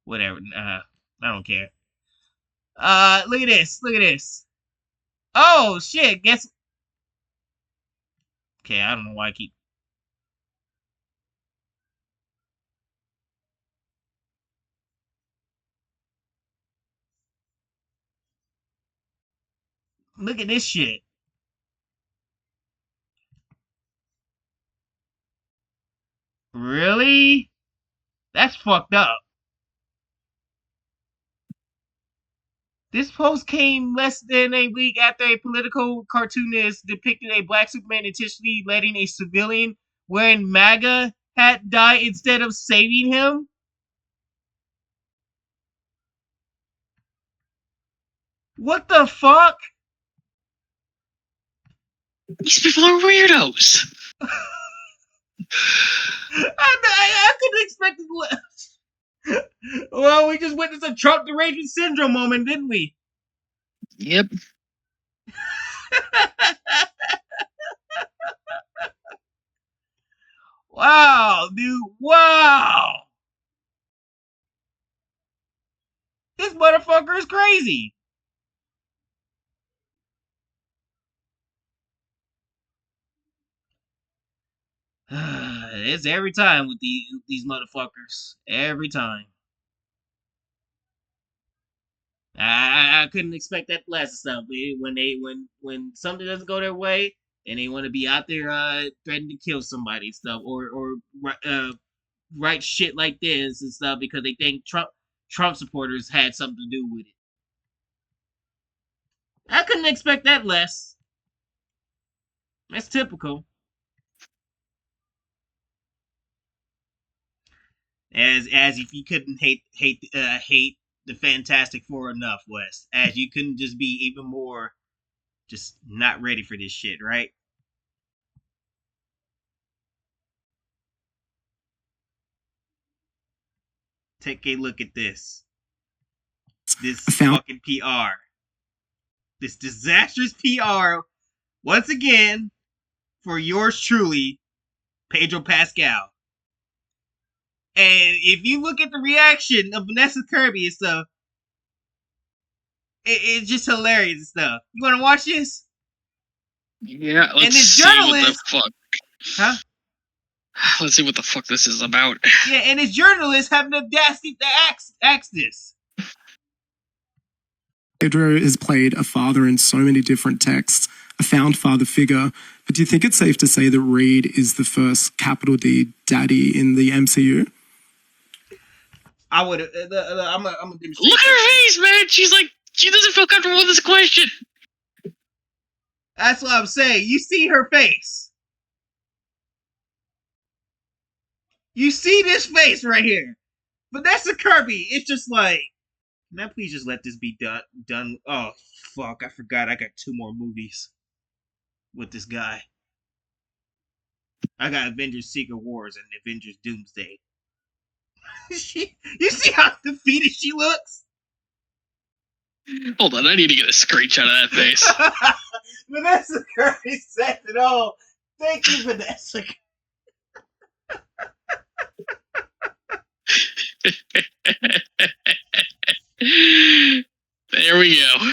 Whatever. I don't care. Look at this. Oh shit! Guess. Okay, I don't know why I keep. Look at this shit. Really? That's fucked up. This post came less than a week after a political cartoonist depicted a black Superman intentionally letting a civilian wearing MAGA hat die instead of saving him. What the fuck? These people are weirdos. I couldn't expect it. Well, we just witnessed a Trump derangement syndrome moment, didn't we? Yep. Wow, dude. Wow. This motherfucker is crazy. It's every time with these motherfuckers. Every time. I couldn't expect that last stuff. When something doesn't go their way, and they want to be out there threatening to kill somebody and stuff, or write shit like this and stuff because they think Trump supporters had something to do with it. I couldn't expect that less. That's typical. As if you couldn't hate the Fantastic Four enough, Wes. As you couldn't just be even more just not ready for this shit, right? Take a look at this. This fucking PR. This disastrous PR, once again, for yours truly, Pedro Pascal. And if you look at the reaction of Vanessa Kirby and stuff, it's just hilarious and stuff. You want to watch this? Yeah, let's see what the fuck. Huh? Let's see what the fuck this is about. Yeah, and his journalists have the audacity to ask this. Pedro has played a father in so many different texts, a found father figure. But do you think it's safe to say that Reed is the first capital D daddy in the MCU? I would. I'm gonna demonstrate. Look at her face, man. She's like, she doesn't feel comfortable with this question. That's what I'm saying. You see her face. You see this face right here. Vanessa Kirby, it's just like, can I please just let this be done? Oh, fuck, I forgot I got 2 more movies with this guy. I got Avengers Secret Wars and Avengers Doomsday. You see how defeated she looks? Hold on, I need to get a screenshot of that face. Vanessa Kirby said it all. Thank you, Vanessa. There we go.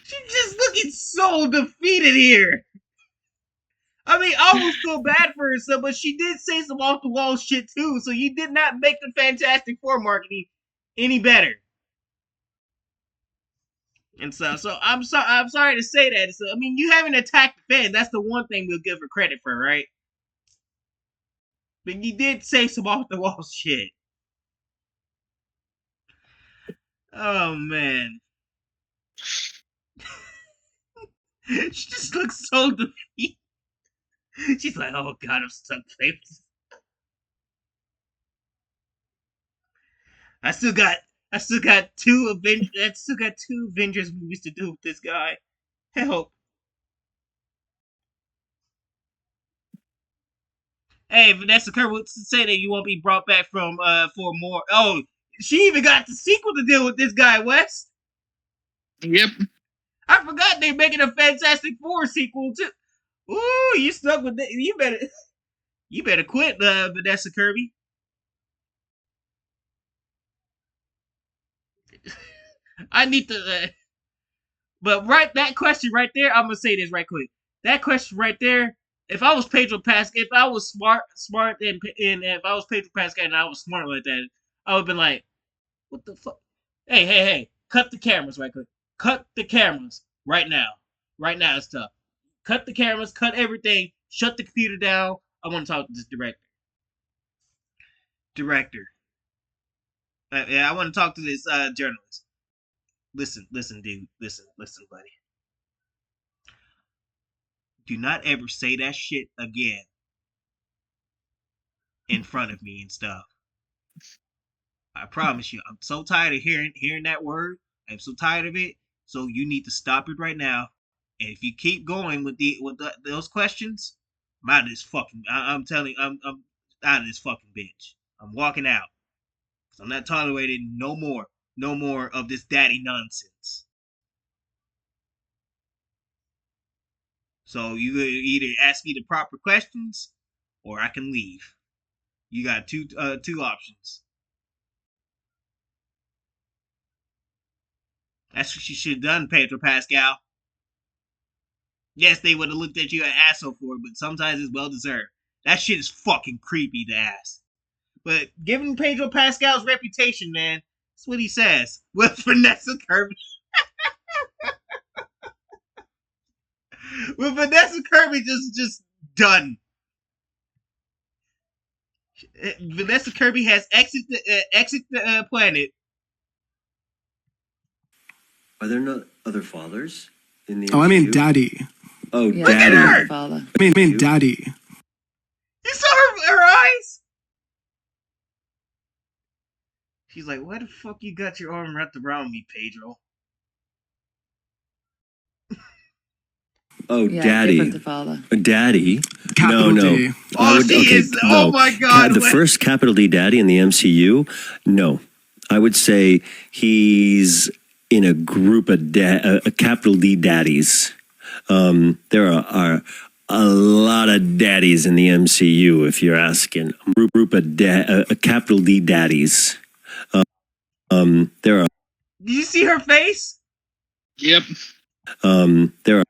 She's just looking so defeated here. I mean, I almost feel bad for herself, but she did say some off the wall shit too. So you did not make the Fantastic Four marketing any better. And so I'm sorry to say that. So, I mean, you haven't attacked the fan. That's the one thing we'll give her credit for, right? But you did say some off the wall shit. Oh man. She just looks so defeated. She's like, oh god, I'm stuck face. I still got 2 Avengers movies to do with this guy. Help. Hey, Vanessa Kirby say that you won't be brought back from for more. Oh, she even got the sequel to deal with this guy, Wes. Yep. I forgot they're making a Fantastic Four sequel too. Ooh, you stuck with that. You better quit, Vanessa Kirby. I need to. But that question right there, I'm gonna say this right quick. That question right there. If I was Pedro Pascal, if I was smart, and if I was Pedro Pascal and I was smart like that, I would have been like, "What the fuck? Hey! Cut the cameras right quick. Cut the cameras right now. Right now, it's tough. Cut the cameras. Cut everything. Shut the computer down. I want to talk to this director. Yeah, I want to talk to this journalist. Listen, dude. Listen, buddy. Do not ever say that shit again in front of me and stuff. I promise you, I'm so tired of hearing that word. I'm so tired of it. So you need to stop it right now. And if you keep going with those questions, I'm out of this fucking. I'm telling you, I'm out of this fucking bitch. I'm walking out. I'm not tolerating no more of this daddy nonsense. So you either ask me the proper questions, or I can leave. You got two options. That's what you should have done, Pedro Pascal. Yes, they would have looked at you an asshole for it, but sometimes it's well deserved. That shit is fucking creepy to ask. But given Pedro Pascal's reputation, man, that's what he says. With Vanessa Kirby. With Vanessa Kirby just done. Vanessa Kirby has exit the planet. Are there not other fathers in the Oh, I mean MCU? daddy. Oh, Look at daddy. her! Father. I mean daddy. You saw her eyes? She's like, why the fuck you got your arm wrapped around me, Pedro? Oh, Yeah, daddy. different to father. Daddy? Capital no. D. Oh, she is. Oh my god. The first capital D daddy in the MCU? No. I would say he's in a group of a capital D daddies. There are a lot of daddies in the MCU, if you're asking. A group of a capital D daddies. There are. Did you see her face? Yep. There are.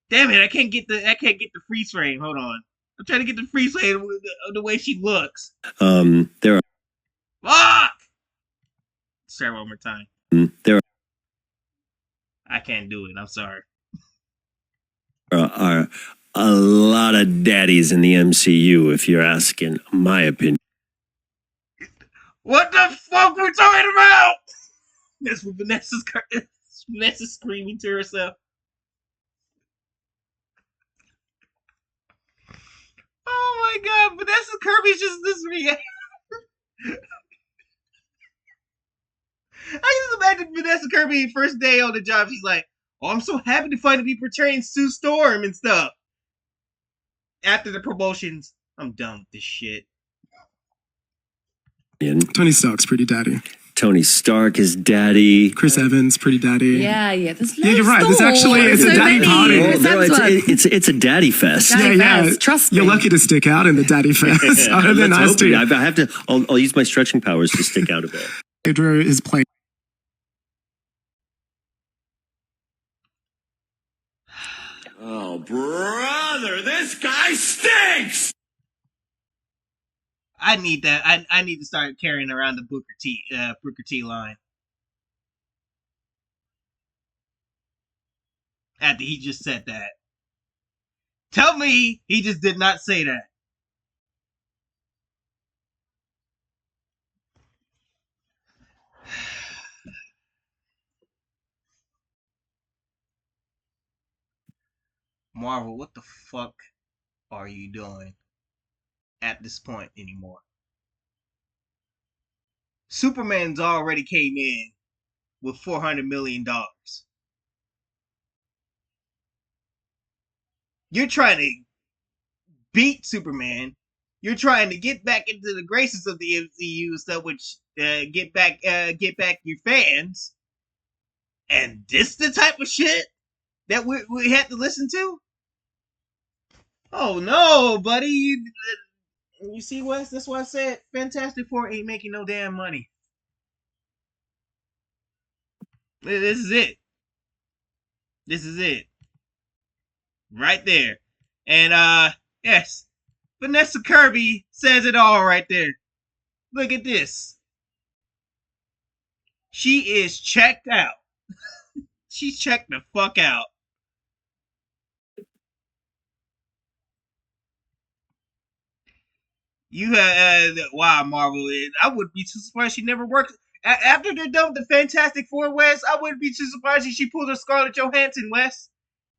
Damn it! I can't get the freeze frame. Hold on. I'm trying to get the freeze frame of the way she looks. There are. Fuck! Say it one more time. There I can't do it. I'm sorry. are a lot of daddies in the MCU, if you're asking my opinion. What the fuck we're talking about? That's what Vanessa's screaming to herself. Oh my god, Vanessa Kirby's just this reaction. I just imagine Vanessa Kirby first day on the job. She's like, "Oh, I'm so happy to finally be portraying Sue Storm and stuff." After the promotions, I'm done with this shit. Tony Stark's pretty daddy. Tony Stark is daddy. Chris Evans, pretty daddy. Yeah. Yeah, you're right. There's actually it's a daddy party. It's a daddy fest. Daddy fest. Trust me. You're lucky to stick out in the daddy fest. Other than Let's us hope two. I have to. I'll use my stretching powers to stick out a bit. Pedro is playing. Oh, brother, this guy stinks! I need that. I need to start carrying around the Booker T line. After he just said that. Tell me he just did not say that. Marvel, what the fuck are you doing at this point anymore? Superman's already came in with $400 million. You're trying to beat Superman. You're trying to get back into the graces of the MCU stuff, which get back your fans. And this the type of shit that we had to listen to? Oh no, buddy. You see, Wes? That's why I said Fantastic Four ain't making no damn money. This is it. This is it. Right there. And, yes. Vanessa Kirby says it all right there. Look at this. She is checked out. She's checked the fuck out. You wow, Marvel. I wouldn't be too surprised she never worked. After they're done with the Fantastic Four, Wes, I wouldn't be too surprised if she pulled a Scarlett Johansson, Wes.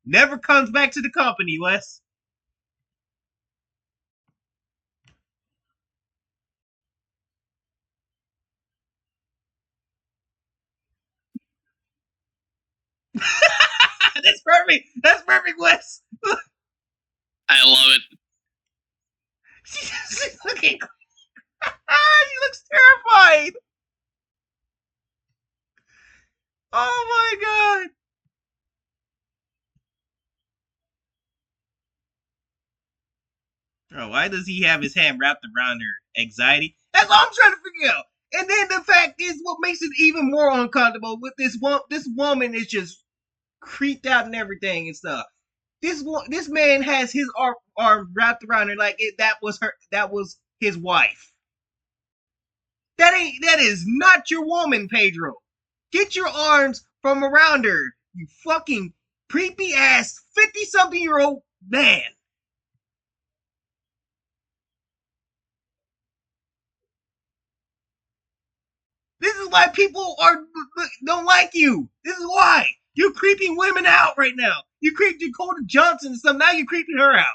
Never comes back to the company, Wes. That's perfect. That's perfect, Wes. I love it. She's looking. She looks terrified. Oh my god. Oh, why does he have his hand wrapped around her anxiety? That's all I'm trying to figure out. And then the fact is, what makes it even more uncomfortable with this woman is just creeped out and everything and stuff. This man has his arm wrapped around her like that was his wife. That is not your woman, Pedro. Get your arms from around her, you fucking creepy ass 50-something-year-old man. This is why people don't like you. This is why. You're creeping women out right now. You creeped Dakota Johnson and stuff. Now you're creeping her out.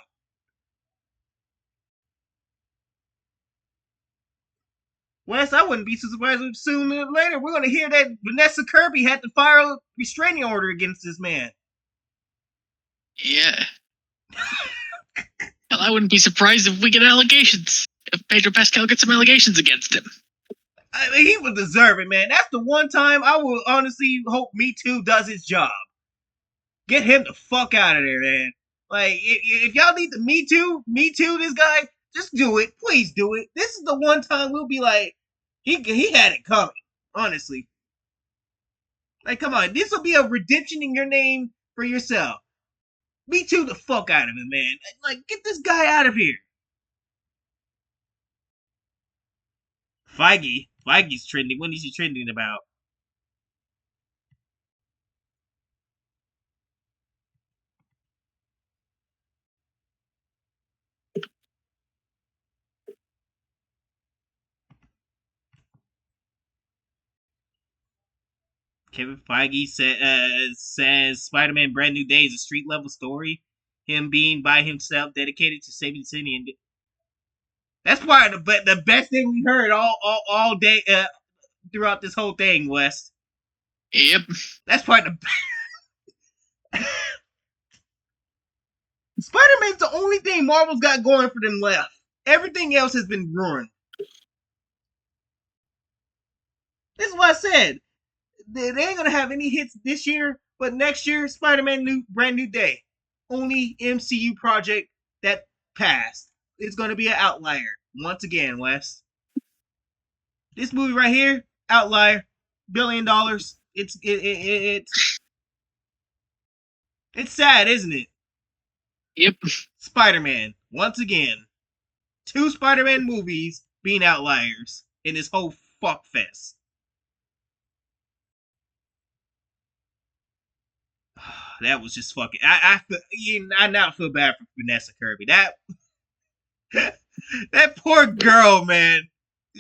Wes, I wouldn't be so surprised if sooner or later we're going to hear that Vanessa Kirby had to fire a restraining order against this man. Yeah. Hell, I wouldn't be surprised if we get allegations. If Pedro Pascal gets some allegations against him. I mean, he would deserve it, man. That's the one time I will honestly hope Me Too does its job. Get him the fuck out of there, man. Like, if y'all need to Me Too this guy, just do it. Please do it. This is the one time we'll be like, he had it coming. Honestly. Like, come on. This will be a redemption in your name for yourself. Me Too the fuck out of him, man. Like, get this guy out of here. Feige's trending. What is he trending about? Kevin Feige says Spider-Man Brand New Day is a street level story. Him being by himself, dedicated to saving the city That's probably the best thing we heard all day throughout this whole thing, West. Yep. That's probably the Spider-Man's the only thing Marvel's got going for them left. Everything else has been ruined. This is what I said. They ain't gonna have any hits this year, but next year, Spider-Man brand new day. Only MCU project that passed. It's gonna be an outlier once again, Wes. This movie right here, outlier, $1 billion. It's sad, isn't it? Yep. Spider-Man once again. 2 Spider-Man movies being outliers in this whole fuck fest. That was just fucking. I now feel bad for Vanessa Kirby. That poor girl, man.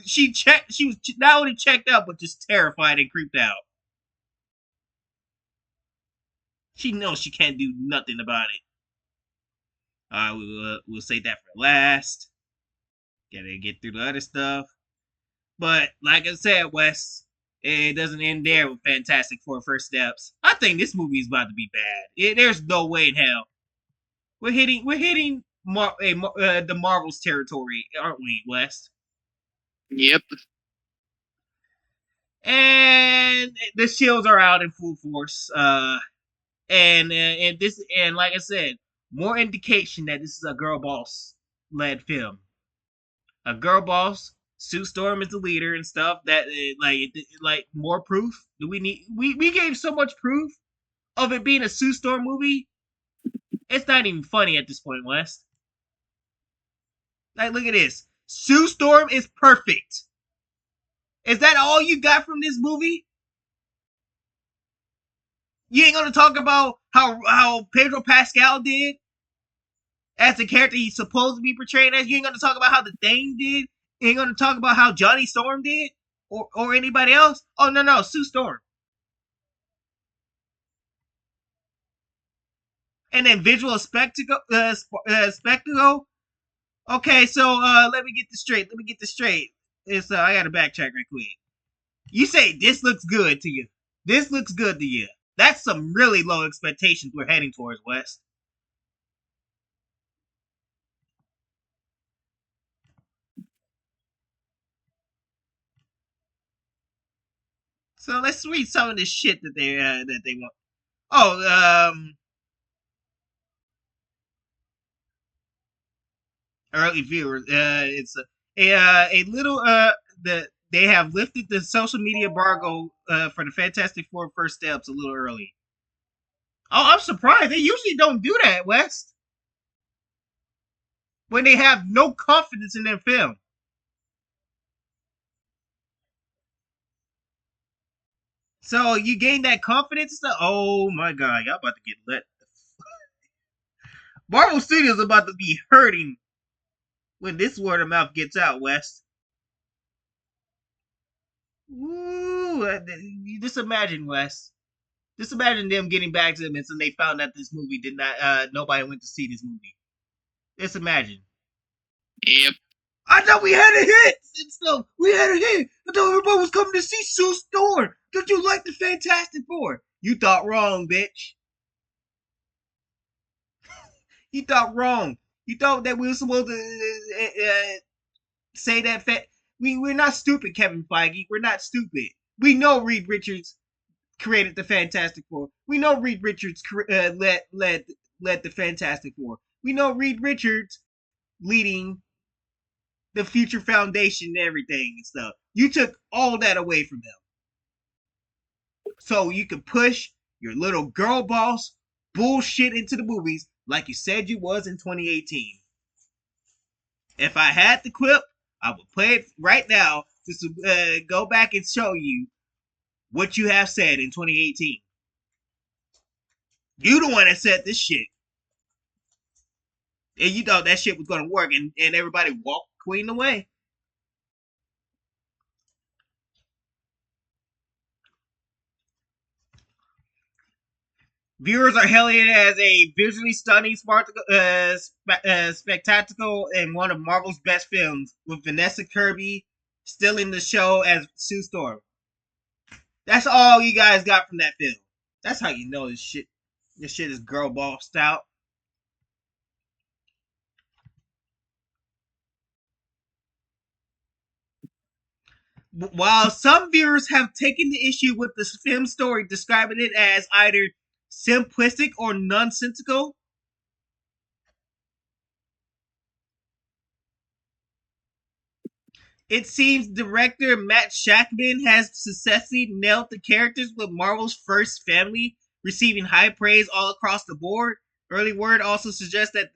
She was not only checked out, but just terrified and creeped out. She knows she can't do nothing about it. We'll save that for last. Gotta get through the other stuff. But like I said, Wes, it doesn't end there with Fantastic Four First Steps. I think this movie is about to be bad. There's no way in hell. We're hitting the Marvel's territory, aren't we, Wes? Yep. And the shields are out in full force. And like I said, more indication that this is a girl boss led film. A girl boss. Sue Storm is the leader and stuff. That like more proof. Do we need? We gave so much proof of it being a Sue Storm movie. It's not even funny at this point, West. Like, look at this. Sue Storm is perfect. Is that all you got from this movie? You ain't gonna talk about how Pedro Pascal did as the character he's supposed to be portraying as. You ain't gonna talk about how the Thing did. You ain't gonna talk about how Johnny Storm did or anybody else. Oh no, Sue Storm. And then visual spectacle. Okay, so let me get this straight. It's I gotta backtrack right quick. You say this looks good to you. This looks good to you. That's some really low expectations we're heading towards, West. So let's read some of this shit that they want. Oh, early viewers. It's a little that they have lifted the social media embargo for the Fantastic Four First Steps a little early. Oh, I'm surprised. They usually don't do that, West. When they have no confidence in their film. So you gain that confidence. Oh my god, y'all about to get let. Marvel Studios about to be hurting when this word of mouth gets out, West. Ooh, you just imagine, West. Just imagine them getting back to them and they found out this movie did not. Nobody went to see this movie. Just imagine. Yep. I thought we had a hit and stuff. We had a hit. I thought everybody was coming to see Sue Storm. Don't you like the Fantastic Four? You thought wrong, bitch. You thought wrong. You thought that we were supposed to say that. We're not stupid, Kevin Feige. We're not stupid. We know Reed Richards created the Fantastic Four. We know Reed Richards led the Fantastic Four. We know Reed Richards leading the Future Foundation and everything and stuff. You took all that away from them. So you can push your little girl boss bullshit into the movies like you said you was in 2018. If I had the clip, I would play it right now just to go back and show you what you have said in 2018. You the one that said this shit. And you thought that shit was going to work and everybody walked Queen away. Viewers are hailing it as a visually stunning, spectacle, and one of Marvel's best films, with Vanessa Kirby still in the show as Sue Storm. That's all you guys got from that film. That's how you know this shit. This shit is girl bossed out. While some viewers have taken the issue with the film story, describing it as either simplistic or nonsensical, it seems director Matt Shakman has successfully nailed the characters, with Marvel's first family receiving high praise all across the board. Early word also suggests that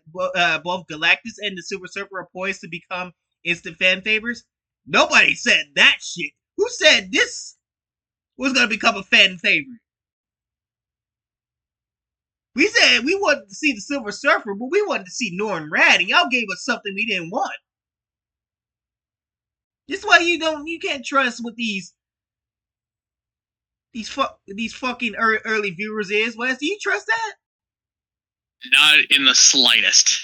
both Galactus and the Silver Surfer are poised to become instant fan favorites. Nobody said that shit. Who said this was going to become a fan favorite? We said we wanted to see the Silver Surfer, but we wanted to see Norrin Radd, and y'all gave us something we didn't want. This is why you can't trust what these fucking early viewers is. Wes, do you trust that? Not in the slightest.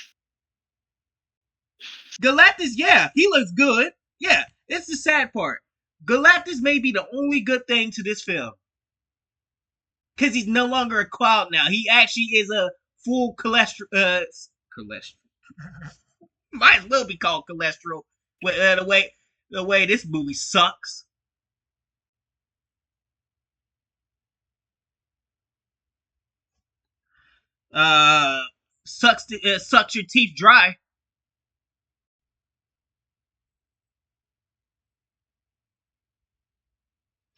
Galactus, yeah, he looks good. Yeah, it's the sad part. Galactus may be the only good thing to this film. Because he's no longer a cloud now. He actually is a full cholesterol. Might as well be called cholesterol. The way this movie sucks. Sucks your teeth dry.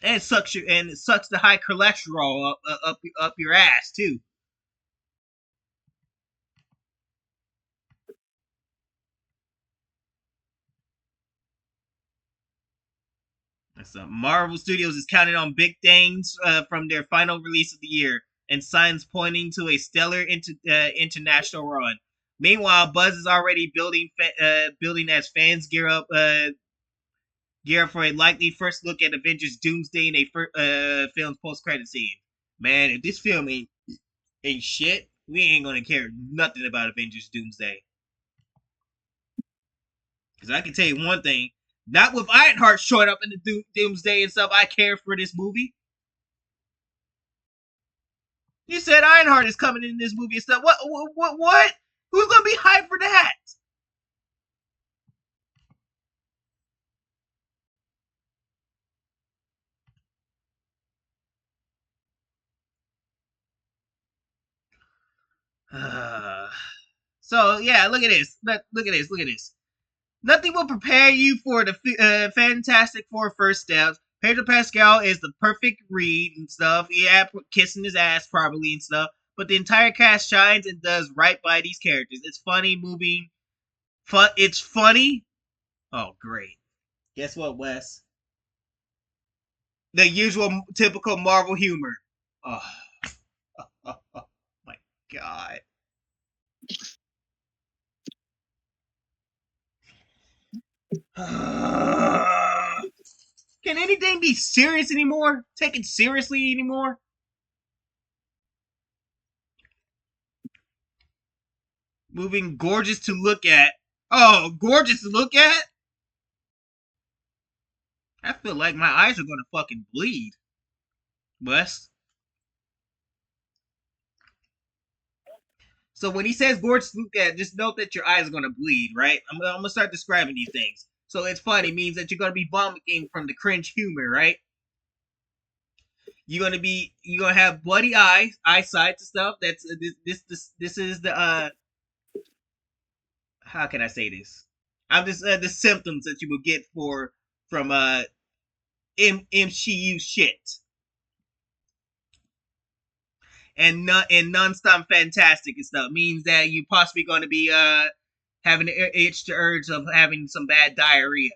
And it sucks the high cholesterol up your ass too. So Marvel Studios is counting on big things from their final release of the year, and signs pointing to a stellar international run. Meanwhile, buzz is already building as fans gear up for a likely first look at Avengers Doomsday in a film's post-credit scene. Man, if this film ain't shit, we ain't gonna care nothing about Avengers Doomsday. Because I can tell you one thing, not with Ironheart showing up in the Doomsday and stuff, I care for this movie. You said Ironheart is coming in this movie and stuff. What? Who's gonna be hyped for that? So yeah, look at this. Look at this. Nothing will prepare you for the Fantastic Four first steps. Pedro Pascal is the perfect read and stuff. Yeah, kissing his ass probably and stuff. But the entire cast shines and does right by these characters. It's funny, moving, fun. It's funny. Oh, great. Guess what, Wes? The usual, typical Marvel humor. Oh, my God. Can anything be serious anymore? Taken seriously anymore? Moving gorgeous to look at. Oh, gorgeous to look at? I feel like my eyes are gonna fucking bleed. Wes. So when he says gorgeous to look at, just note that your eyes are gonna bleed, right? I'm gonna start describing these things. So it's funny, means that you're gonna be vomiting from the cringe humor, right? You're gonna have bloody eyesight and stuff. That's this is the how can I say this? I'm just the symptoms that you will get from MCU shit. And non-stop fantastic and stuff means that you possibly going to be having the itch to urge of having some bad diarrhea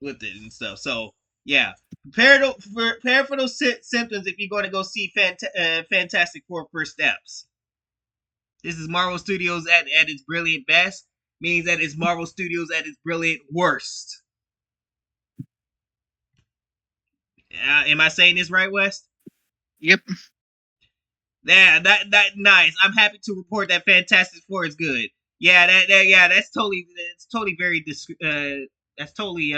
with it and stuff. So yeah, prepare for those symptoms if you're going to go see Fantastic Four First Steps. This is Marvel Studios at its brilliant best, means that it's Marvel Studios at its brilliant worst. Am I saying this right, West? Yep. Yeah, that nice. I'm happy to report that Fantastic Four is good. Yeah, that's totally that's totally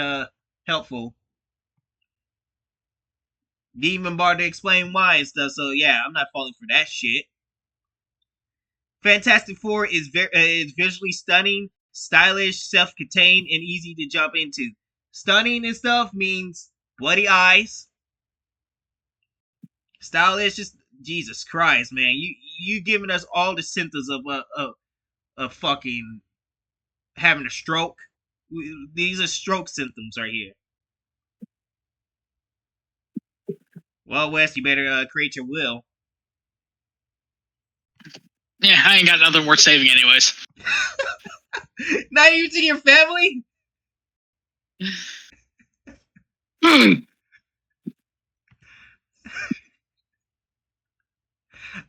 helpful. Didn't even bother to explain why and stuff. So yeah, I'm not falling for that shit. Fantastic Four is visually stunning, stylish, self-contained, and easy to jump into. Stunning and stuff means bloody eyes. Stylish, just Jesus Christ, man. You giving us all the symptoms of fucking having a stroke. These are stroke symptoms right here. Well, Wes, you better create your will. Yeah, I ain't got nothing worth saving anyways. Not even to your family?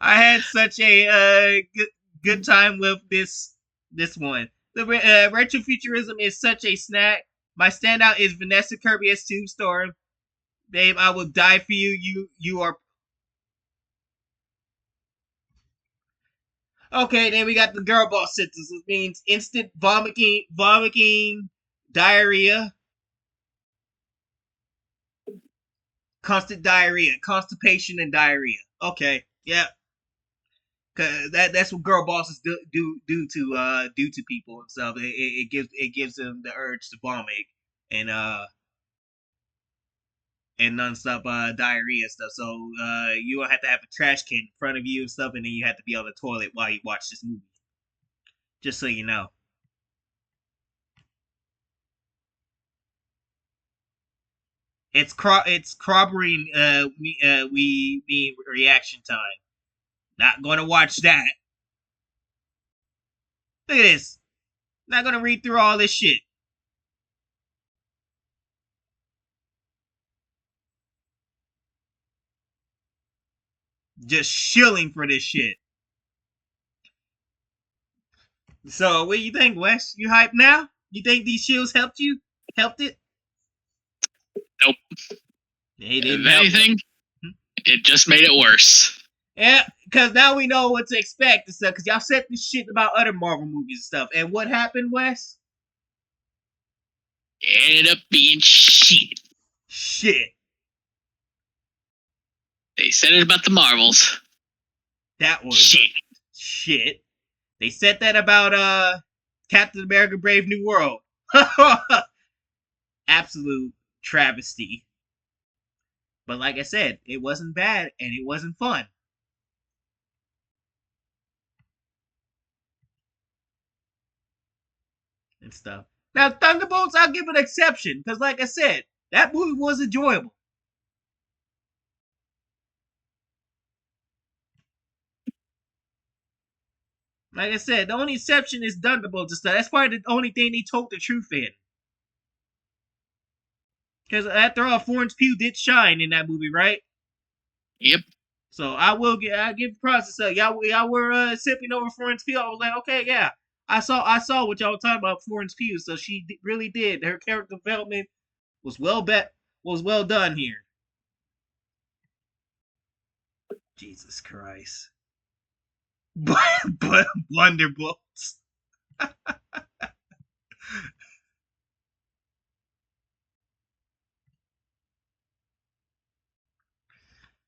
I had such a good time with this one. The retrofuturism is such a snack. My standout is Vanessa Kirby as Tombstone. Babe, I will die for you. You are okay. Then we got the girl boss symptoms, which means instant vomiting, diarrhea, constant diarrhea, constipation, and diarrhea. Okay, yeah, cause that's what girl bosses do to people and stuff. It gives them the urge to vomit and nonstop diarrhea and stuff. So you will have to have a trash can in front of you and stuff, and then you have to be on the toilet while you watch this movie. Just so you know. It's corroborating we reaction time. Not gonna watch that. Look at this. Not gonna read through all this shit. Just shilling for this shit. So what do you think, Wes? You hyped now? You think these shills helped you? Helped it? Nope. They didn't if help anything, it just made it worse. Yeah, because now we know what to expect and stuff. Because y'all said this shit about other Marvel movies and stuff. And what happened, Wes? It ended up being shit. Shit. They said it about the Marvels. That was shit. Shit. They said that about Captain America: Brave New World. Absolute travesty. But like I said, it wasn't bad and it wasn't fun. And stuff. Now, Thunderbolts, I'll give an exception because, like I said, that movie was enjoyable. Like I said, the only exception is Thunderbolts and stuff. That's probably the only thing they told the truth in. Because after all, Florence Pugh did shine in that movie, right? Yep. So I give props to stuff. Y'all were sipping over Florence Pugh. I was like, okay, yeah. I saw what y'all were talking about Florence Pugh. So she really did. Her character development was well done here. Jesus Christ. Blunderbolts.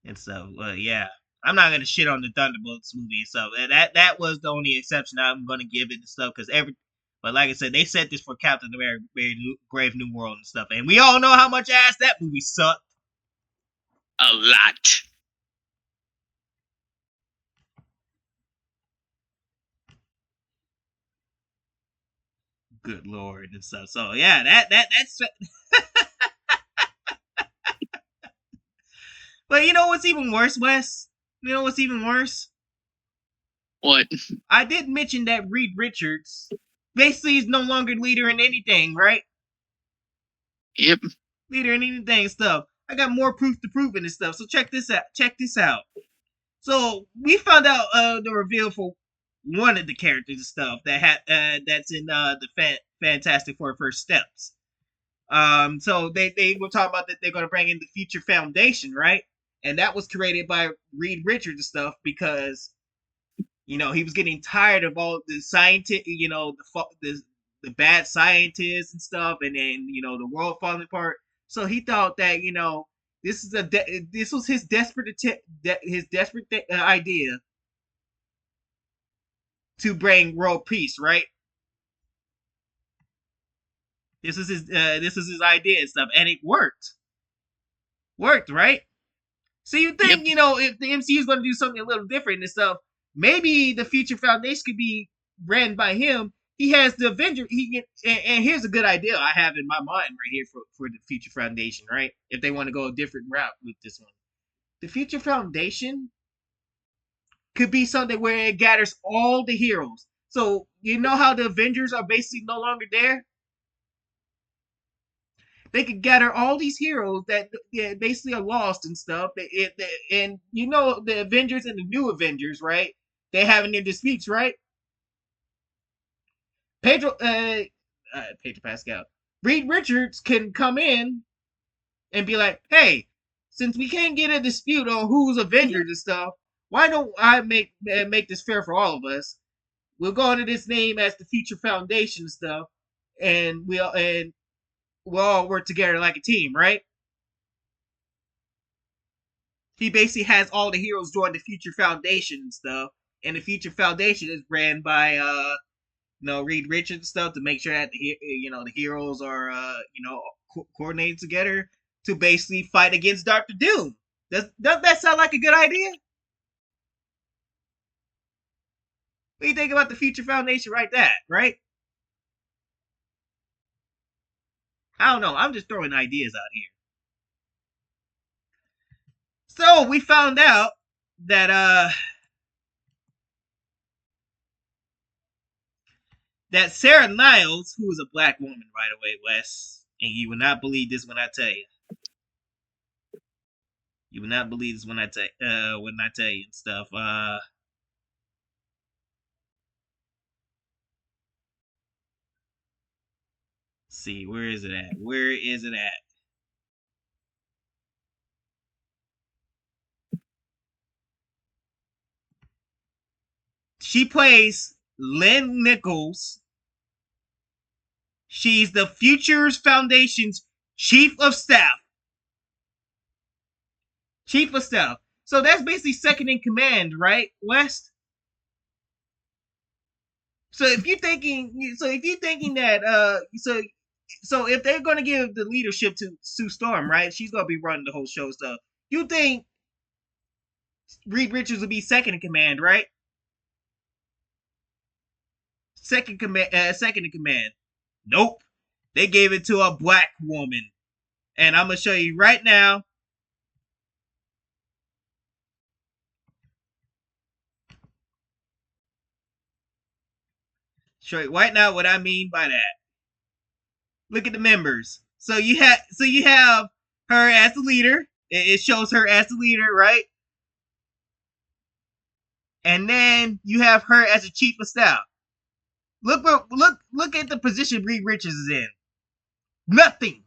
And so, yeah, I'm not gonna shit on the Thunderbolts movie. So that was the only exception I'm gonna give it and stuff because but like I said, they said this for Captain America: Brave New World and stuff, and we all know how much ass that movie sucked. A lot. Good Lord and stuff. So yeah, that's. But you know what's even worse, Wes? You know what's even worse? What? I did mention that Reed Richards basically is no longer leader in anything, right? Yep. Leader in anything stuff. I got more proof to prove in this stuff. So check this out. So we found out the reveal for one of the characters and stuff that's in the Fantastic Four First Steps. So they were talking about that they're gonna bring in the Future Foundation, right? and that was created by Reed Richards and stuff because he was getting tired of all the scientists, the bad scientists and stuff, and then the world falling apart. So he thought that this was his desperate idea to bring world peace, right? This is his idea and stuff, and it worked. Worked, right? So you think if the MCU is going to do something a little different and stuff, maybe the Future Foundation could be ran by him. He has the Avenger. And here's a good idea I have in my mind right here for the Future Foundation, right? If they want to go a different route with this one, the Future Foundation could be something where it gathers all the heroes. So you know how the Avengers are basically no longer there. They could gather all these heroes that basically are lost and stuff. And the Avengers and the new Avengers, right? They having their disputes, right? Pedro Pascal, Reed Richards can come in and be like, "Hey, since we can't get a dispute on who's Avengers and stuff, why don't I make this fair for all of us? We'll go under this name as the Future Foundation and stuff, and we'll all work together like a team, right?" He basically has all the heroes join the Future Foundation and stuff, and the Future Foundation is ran by Reed Richards and stuff to make sure that the heroes are coordinated together to basically fight against Doctor Doom. Does that sound like a good idea? What do you think about the Future Foundation right? I don't know. I'm just throwing ideas out here. So we found out that that Sarah Niles, who is a black woman, by the way, Wes, and you will not believe this when I tell you. You will not believe this when I tell you and stuff. See, where is it at? Where is it at? She plays Lynn Nichols. She's the Futures Foundation's chief of staff. Chief of staff. So that's basically second in command, right, West? So if you're thinking that so if they're gonna give the leadership to Sue Storm, right? She's gonna be running the whole show stuff. You think Reed Richards will be second in command, right? Second in command. Nope. They gave it to a black woman. And I'm gonna show you right now. Show you right now what I mean by that. Look at the members. So you have her as the leader. It shows her as the leader, right? And then you have her as a chief of staff. Look at the position Reed Richards is in. Nothing.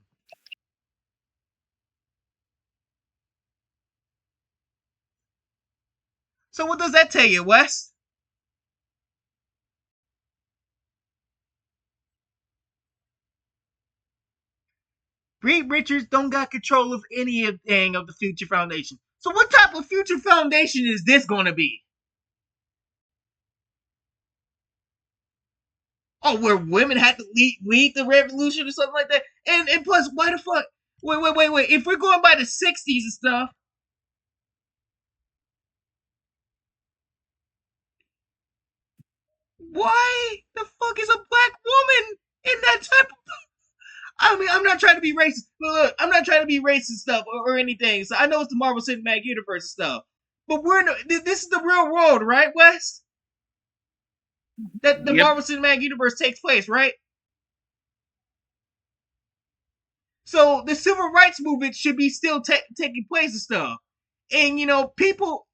So what does that tell you, Wes? Reed Richards don't got control of anything of the Future Foundation. So what type of Future Foundation is this going to be? Oh, where women had to lead the revolution or something like that? And plus, why the fuck? Wait. If we're going by the 60s and stuff, why the fuck is a black woman in that type of... I mean, I'm not trying to be racist. Look, I'm not trying to be racist stuff or anything. So I know it's the Marvel Cinematic Universe and stuff. But this is the real world, right, Wes? That the Marvel Cinematic Universe takes place, right? So the civil rights movement should be still taking place and stuff. And people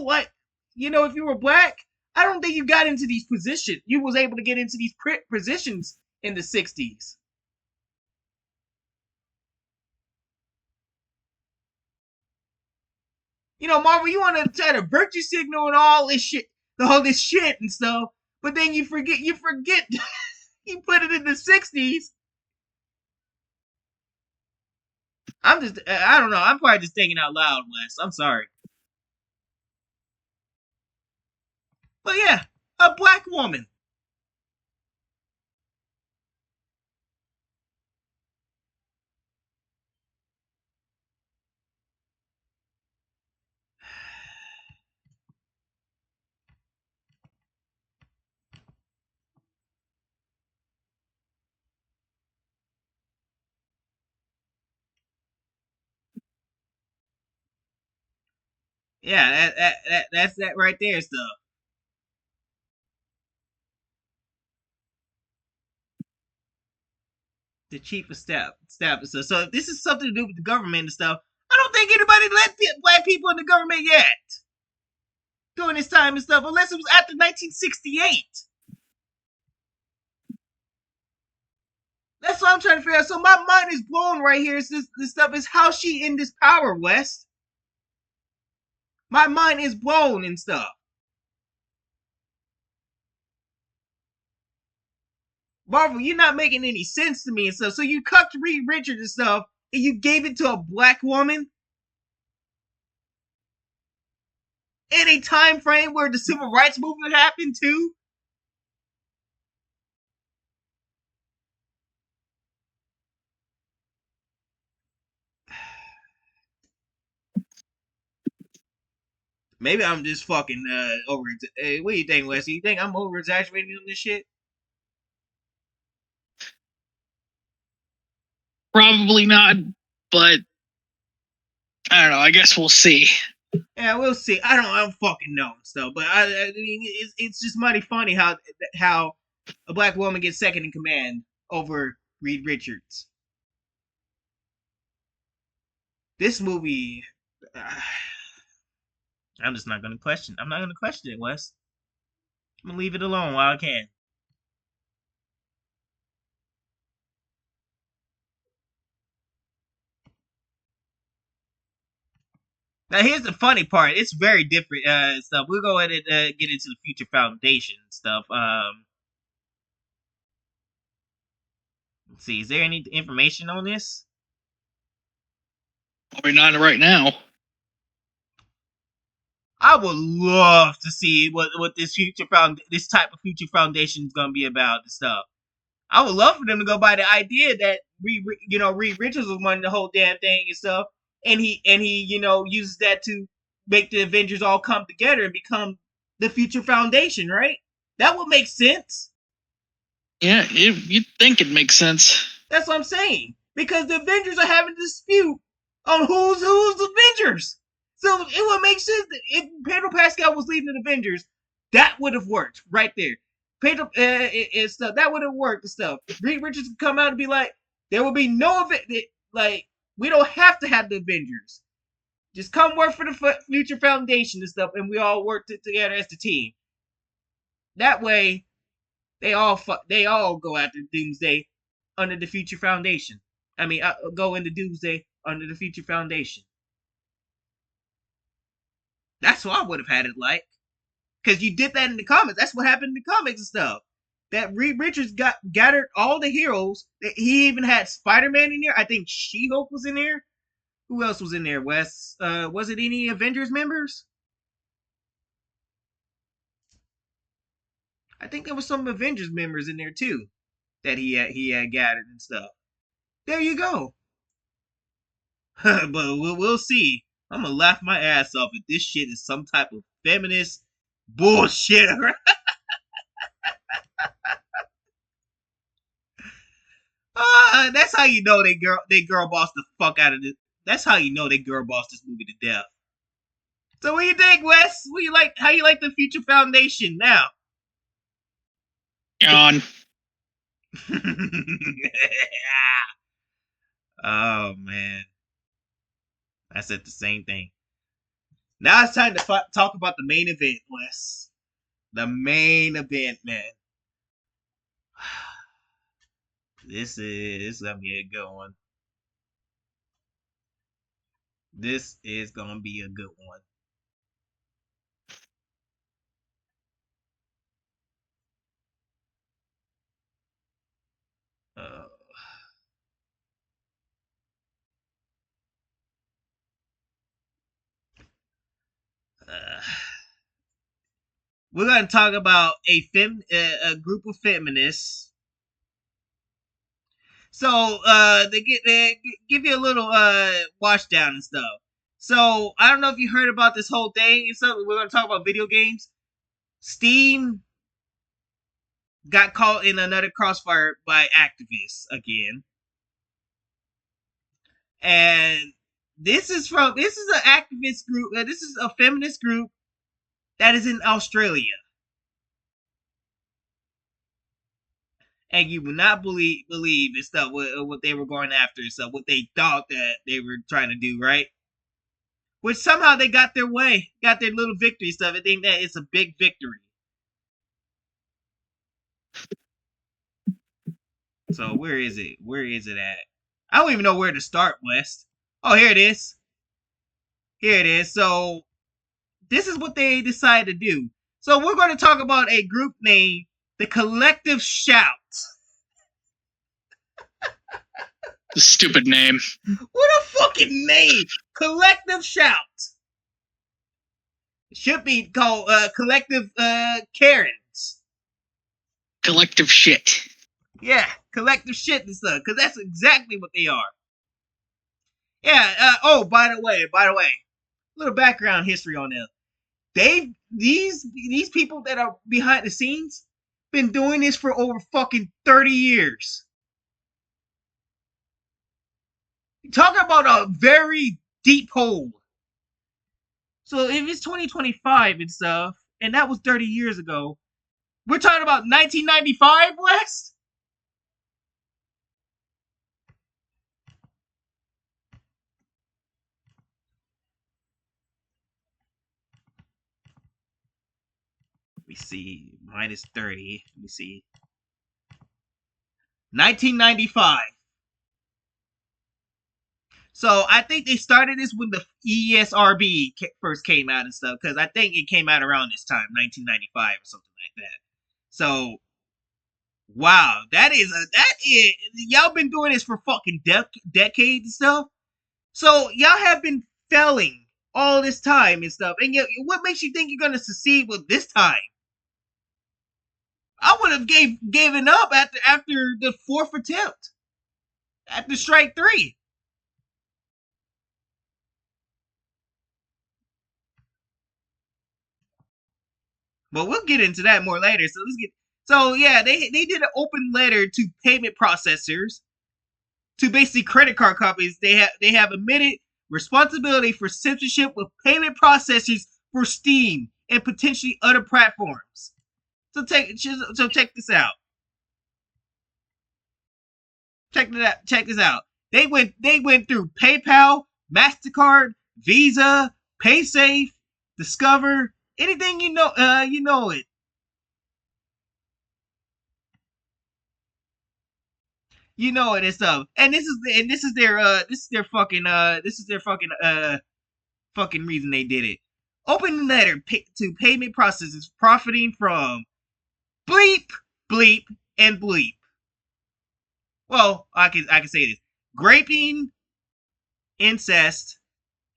like, if you were black, I don't think you got into these positions. You was able to get into these positions in the 60s. You know, Marvel, you want to try to virtue signal and all this shit, all this shit and stuff, but then you forget, you put it in the 60s. I don't know. I'm probably just thinking out loud, Wes. I'm sorry. But yeah, a black woman. Yeah, that's that right there stuff. The chief of staff. So if this is something to do with the government and stuff, I don't think anybody let black people in the government yet during this time and stuff, unless it was after 1968. That's what I'm trying to figure out. So my mind is blown right here. Is this stuff is how she in this power, West. My mind is blown and stuff. Marvel, you're not making any sense to me and stuff. So you cut Reed Richards and stuff, and you gave it to a black woman in a time frame where the civil rights movement happened too. Maybe I'm just fucking over. Hey, what do you think, Wesley? You think I'm over exaggerating on this shit? Probably not, but I don't know. I guess we'll see. Yeah, we'll see. I don't fucking know stuff, but I mean, it's just mighty funny how a black woman gets second in command over Reed Richards. This movie, I'm just not gonna question. I'm not gonna question it, Wes. I'm gonna leave it alone while I can. Now here's the funny part. It's very different stuff. We'll go ahead and get into the Future Foundation stuff. Let's see. Is there any information on this? Probably not right now. I would love to see what this this type of Future Foundation is gonna be about and stuff. I would love for them to go by the idea that Reed Richards was running the whole damn thing and stuff, and he uses that to make the Avengers all come together and become the Future Foundation, right? That would make sense. Yeah, you'd think it makes sense. That's what I'm saying. Because the Avengers are having a dispute on who's Avengers. So it would make sense that if Pedro Pascal was leading the Avengers, that would have worked right there. Pedro and stuff that would have worked and stuff. Reed Richards could come out and be like, there will be no like we don't have to have the Avengers. Just come work for the Future Foundation and stuff, and we all work together as the team. That way, they all go after Doomsday under the Future Foundation. I mean, go into Doomsday under the Future Foundation. That's what I would have had it like. Because you did that in the comics. That's what happened in the comics and stuff. That Reed Richards gathered all the heroes. He even had Spider-Man in there. I think She-Hulk was in there. Who else was in there, Wes? Was it any Avengers members? I think there was some Avengers members in there too that he had gathered and stuff. There you go. But we'll see. I'm gonna laugh my ass off if this shit is some type of feminist bullshit. That's how you know they girl boss the fuck out of this. That's how you know they girl boss this movie to death. So what do you think, Wes? How you like the Future Foundation now? On. Oh man, I said the same thing. Now it's time to talk about the main event, Wes. The main event, man. This is gonna be a good one. This is gonna be a good one. We're gonna talk about a group of feminists. So they give you a little wash down and stuff. So I don't know if you heard about this whole thing. So we're gonna talk about video games. Steam got caught in another crossfire by activists again, and this is an activist group. This is a feminist group that is in Australia. And you would not believe and stuff what they were going after and stuff, what they thought that they were trying to do, right? Which somehow they got their way, got their little victory stuff. I think that it's a big victory. So where is it? Where is it at? I don't even know where to start, West. Oh, here it is. Here it is. So this is what they decided to do. So we're going to talk about a group named the Collective Shout. Stupid name. What a fucking name! Collective Shout. It should be called Collective Karens. Collective shit. Yeah, collective shit and stuff, because that's exactly what they are. Yeah. Oh, by the way, little background history on them. These people that are behind the scenes been doing this for over fucking 30 years. Talking about a very deep hole. So if it's 2025 and stuff, and that was 30 years ago, we're talking about 1995, West? Let me see. Minus 30. Let me see. 1995. So I think they started this when the ESRB first came out and stuff, because I think it came out around this time, 1995 or something like that. So, wow, that is y'all been doing this for fucking decades and stuff. So y'all have been failing all this time and stuff. And what makes you think you're gonna succeed with this time? I would have given up after the fourth attempt, after strike 3. But we'll get into that more later. So yeah, they did an open letter to payment processors, to basically credit card companies. They have admitted responsibility for censorship with payment processors for Steam and potentially other platforms. So check this out. Check this out. They went through PayPal, MasterCard, Visa, PaySafe, Discover, anything you know it. You know it and stuff. And this is their fucking fucking reason they did it. Open letter to payment processors profiting from bleep, bleep, and bleep. Well, I can say this: raping, incest,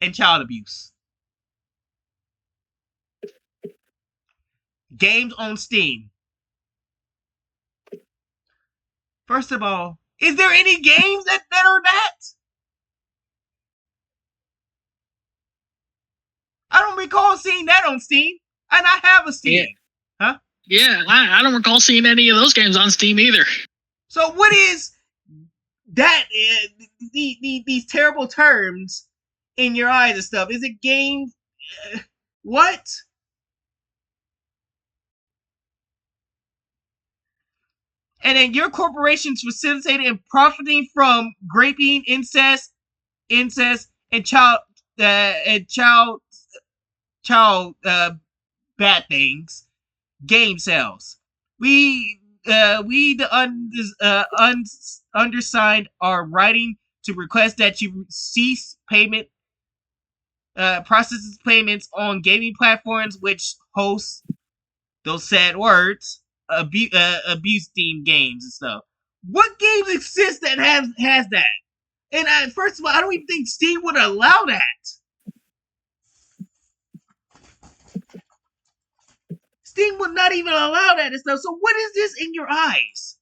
and child abuse. Games on Steam. First of all, is there any games that are that? I don't recall seeing that on Steam, and I have a Steam. Yeah. Huh? Yeah, I don't recall seeing any of those games on Steam either. So what is that? These terrible terms in your eyes and stuff. Is it game? What? And then your corporation's facilitating and profiting from raping, incest, and child bad things. Game sales. We the undersigned are writing to request that you cease payment processes payments on gaming platforms which host those sad words, abuse themed games and stuff. What games exist that has that? And first of all, I don't even think Steam would allow that. Steam would not even allow that and stuff. So what is this in your eyes?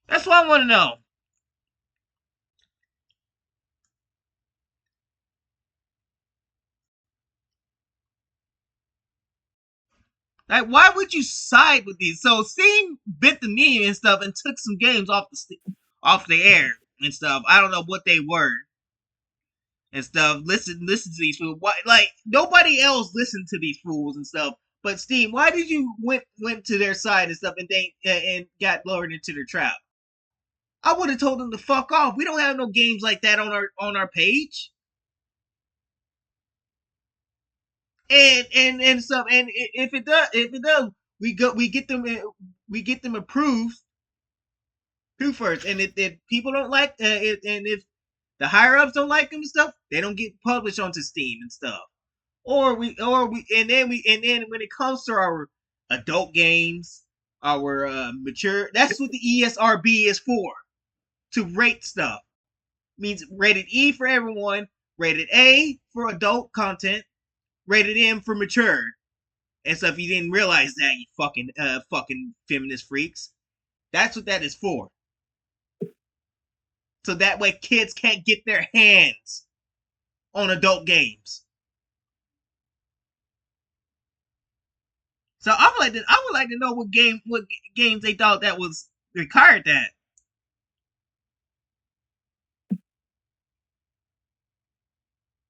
That's what I want to know. Like, why would you side with these? So Steam bit the knee and stuff and took some games off the air and stuff. I don't know what they were and stuff. Listen to these fools. Why, like, nobody else listened to these fools and stuff. But Steam, why did you went to their side and stuff and they and got lowered into their trap? I would have told them to fuck off. We don't have no games like that on our page. And stuff. And if it does, we get them approved. Who first? And if people don't like, and if the higher ups don't like them and stuff, they don't get published onto Steam and stuff. And then when it comes to our adult games, our mature, that's what the ESRB is for, to rate stuff. Means rated E for everyone, rated A for adult content, rated M for mature. And so if you didn't realize that, you fucking feminist freaks, that's what that is for. So that way kids can't get their hands on adult games. So I would like to know what games they thought that was required that.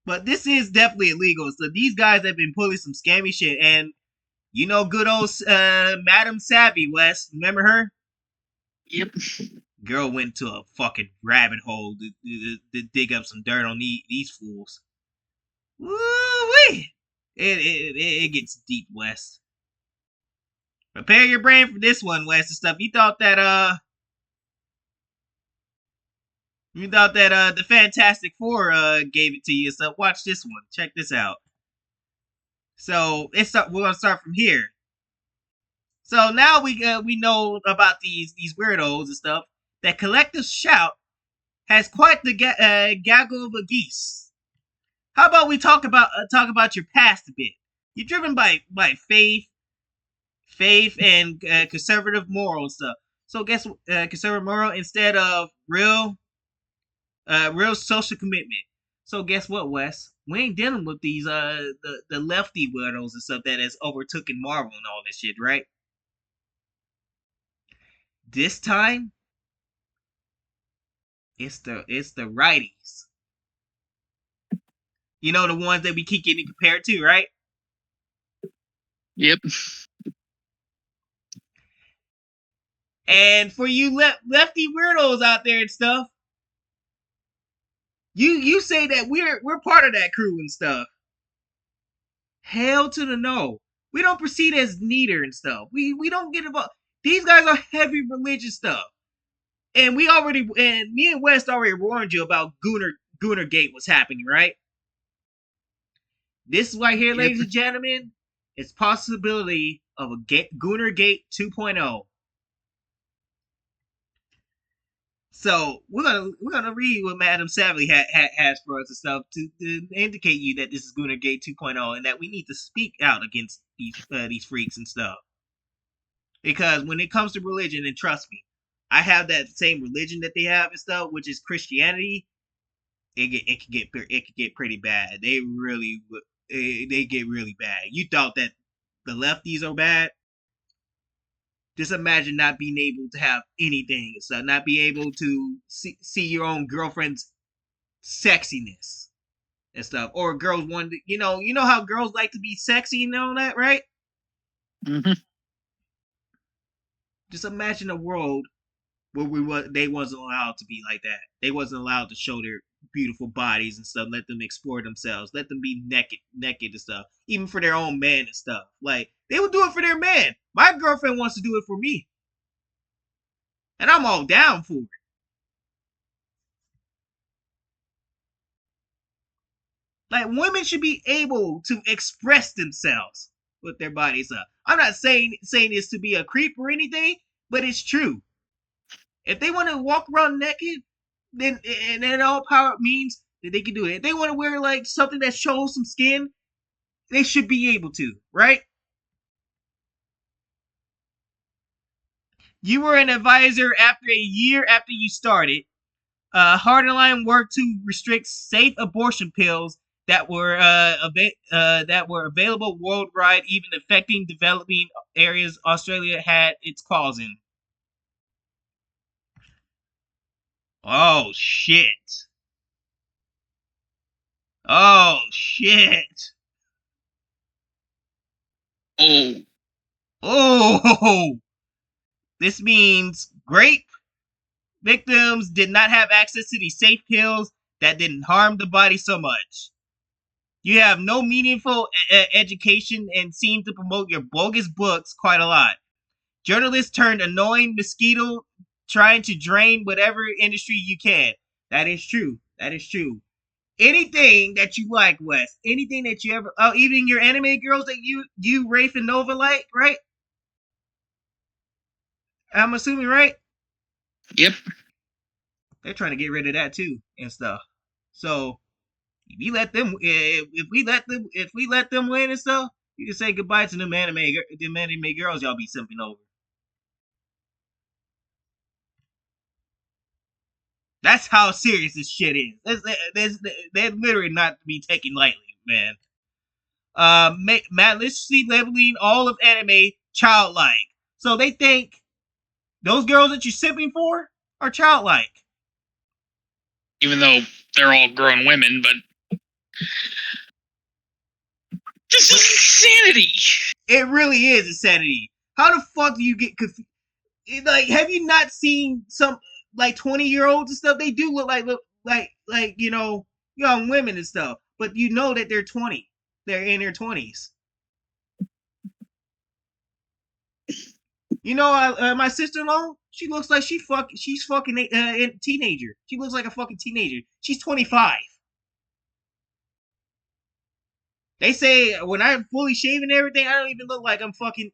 But this is definitely illegal. So these guys have been pulling some scammy shit, and you know, good old Madam Savvy, Wes. Remember her? Yep. Girl went to a fucking rabbit hole to dig up some dirt on these fools. Woo-wee! It gets deep, Wes. Prepare your brain for this one, Wes, and stuff. You thought that the Fantastic Four gave it to you, so watch this one. Check this out. So we're gonna start from here. So now we know about these weirdos and stuff. That collective shout has quite the gaggle of a geese. How about we talk about your past a bit? You're driven by faith and conservative moral stuff. So guess conservative moral instead of real social commitment. So guess what, Wes? We ain't dealing with these the lefty weirdos and stuff that has overtaken Marvel and all this shit, right? This time, it's the righties. You know, the ones that we keep getting compared to, right? Yep. And for you lefty weirdos out there and stuff, you say that we're part of that crew and stuff. Hell to the no. We don't proceed as neither and stuff. We don't get involved. These guys are heavy religious stuff. And me and West already warned you about Goonergate was happening, right? This right here, ladies and gentlemen, is possibility of a Goonergate 2.0. So we're gonna read what Madam Savvy has for us and stuff to indicate you that this is Goonergate 2.0 and that we need to speak out against these freaks and stuff. Because when it comes to religion, and trust me, I have that same religion that they have and stuff, which is Christianity. It could get pretty bad. They get really bad. You thought that the lefties are bad? Just imagine not being able to have anything, so not be able to see your own girlfriend's sexiness and stuff, or girls want to, you know how girls like to be sexy and all that, right? Mm-hmm. Just imagine a world where they wasn't allowed to be like that. They wasn't allowed to show their beautiful bodies and stuff. Let them explore themselves. Let them be naked and stuff. Even for their own man and stuff. Like, they would do it for their man. My girlfriend wants to do it for me. And I'm all down for it. Like, women should be able to express themselves with their bodies up. I'm not saying this to be a creep or anything, but it's true. If they want to walk around naked, then all power means that they can do it. If they want to wear like something that shows some skin, they should be able to, right? You were an advisor after a year after you started. Hardline worked to restrict safe abortion pills that were available worldwide, even affecting developing areas Australia had its claws in. Oh shit! Oh shit! Oh! This means grape victims did not have access to these safe pills that didn't harm the body so much. You have no meaningful education and seem to promote your bogus books quite a lot. Journalists turned annoying mosquito trying to drain whatever industry you can. That is true. That is true. Anything that you like, Wes. Anything that you ever... Oh, even your anime girls that you Rafe and Nova like, right? I'm assuming, right? Yep. They're trying to get rid of that too and stuff. So if we let them win and stuff, you can say goodbye to them anime girls y'all be simping over. That's how serious this shit is. They're literally not to be taken lightly, man. Maliciously labeling all of anime childlike. So they think those girls that you're simping for are childlike. Even though they're all grown women, but this is insanity. It really is insanity. How the fuck do you get confused? Like, have you not seen some like 20-year-olds and stuff? They do look like you know, young women and stuff, but you know that they're 20. They're in their 20s. You know, my sister-in-law, she looks like she's fucking a teenager. She looks like a fucking teenager. She's 25. They say when I'm fully shaving and everything, I don't even look like I'm fucking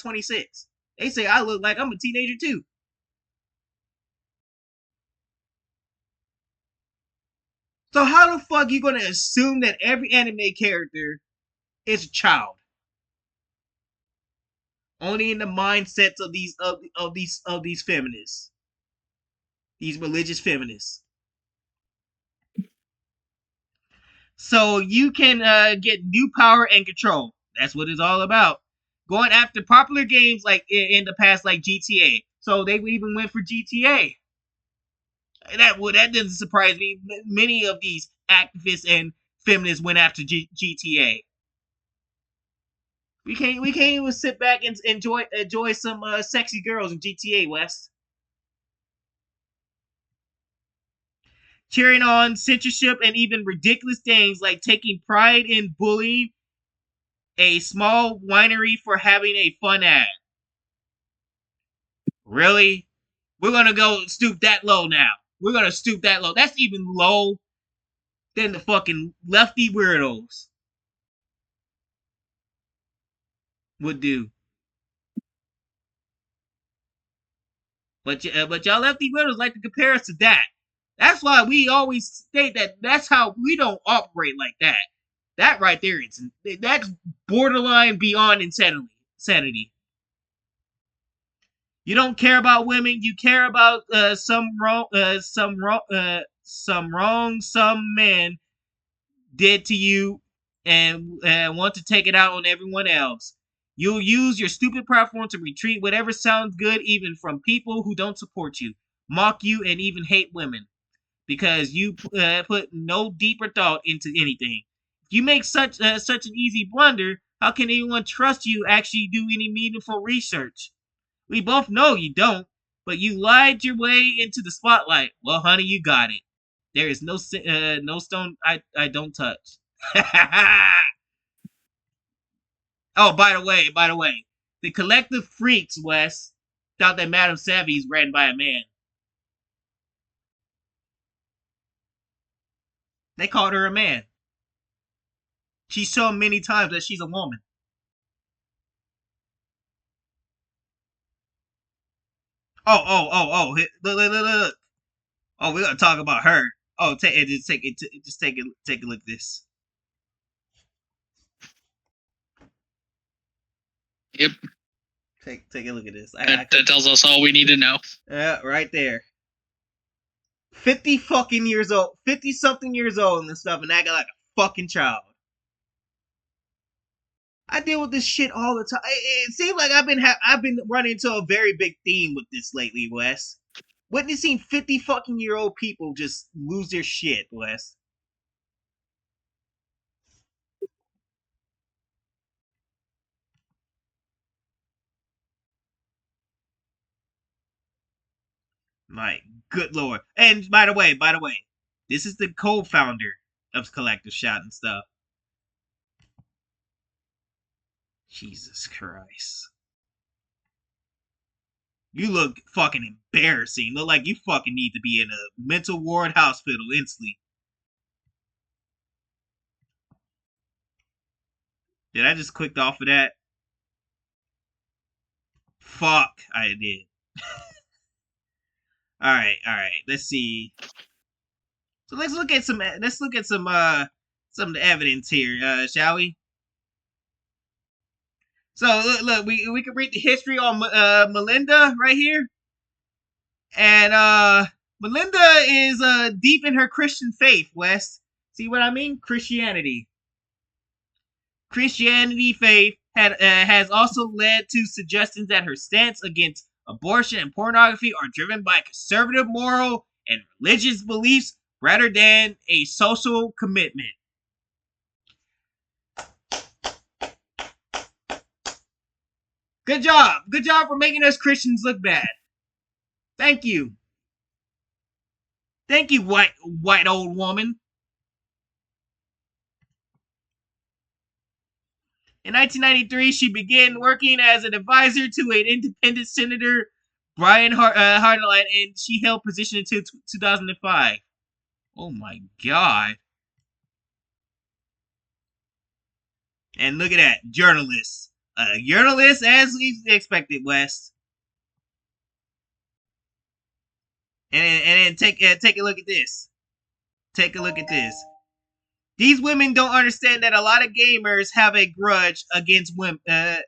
26. They say I look like I'm a teenager too. So how the fuck you gonna assume that every anime character is a child? Only in the mindsets of these feminists, these religious feminists. So you can get new power and control. That's what it's all about. Going after popular games like in the past, like GTA. So they even went for GTA. That doesn't surprise me. Many of these activists and feminists went after GTA. We can't even sit back and enjoy some sexy girls in GTA, West. Cheering on censorship and even ridiculous things like taking pride in bullying a small winery for having a fun ad. Really? We're gonna go stoop that low now. We're gonna stoop that low. That's even low than the fucking lefty weirdos would do. But y'all lefty weirdos like to compare us to that. That's why we always state that that's how we don't operate like that. That right there, that's borderline beyond insanity. You don't care about women. You care about some wrong some man did to you, and want to take it out on everyone else. You'll use your stupid platform to retreat whatever sounds good, even from people who don't support you, mock you, and even hate women, because you put no deeper thought into anything. If you make such an easy blunder, how can anyone trust you actually do any meaningful research? We both know you don't, but you lied your way into the spotlight. Well, honey, you got it. There is no stone I don't touch. Oh, by the way, the collective freaks, Wes, thought that Madame Savvy's ran by a man. They called her a man. She's shown many times that she's a woman. Oh. Look. Oh, we're gonna talk about her. Oh, take a look at this. Yep. Take a look at this. That tells us all we need to know. Right there. 50 fucking years old, 50 something years old and stuff, and acting like a fucking child. I deal with this shit all the time. It seems like I've been running into a very big theme with this lately, Wes. Witnessing 50 fucking year old people just lose their shit, Wes. My good lord. And by the way, this is the co-founder of Collective Shot and stuff. Jesus Christ. You look fucking embarrassing. Look like you fucking need to be in a mental ward hospital instantly. Did I just click off of that? Fuck, I did. Alright. Let's see. So let's look at some of the evidence here, shall we? So look, we can read the history on Melinda right here. And Melinda is deep in her Christian faith, Wes. See what I mean? Christianity faith has also led to suggestions that her stance against abortion and pornography are driven by conservative moral and religious beliefs rather than a social commitment. Good job for making us Christians look bad. Thank you, white old woman. In 1993, she began working as an advisor to an independent senator, Brian Hartline, and she held position until 2005. Oh my god. And look at that, journalist. Journalist as we expected, West. And then take a look at this. Take a look at this. These women don't understand that a lot of gamers have a grudge against women and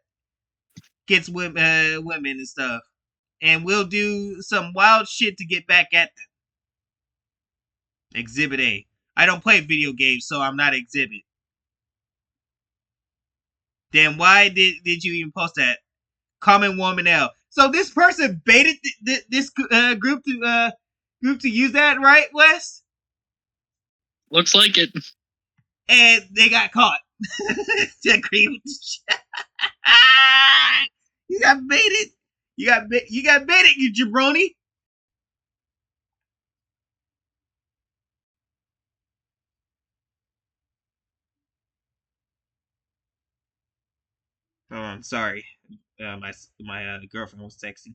stuff, and will do some wild shit to get back at them. Exhibit A. I don't play video games, so I'm not exhibit. Then why did you even post that? Common Woman L. So this person baited this group to use that, right, Wes? Looks like it. And they got caught. To agree with the shit. You got baited. You got baited, you jabroni. Oh, I'm sorry. My girlfriend was texting.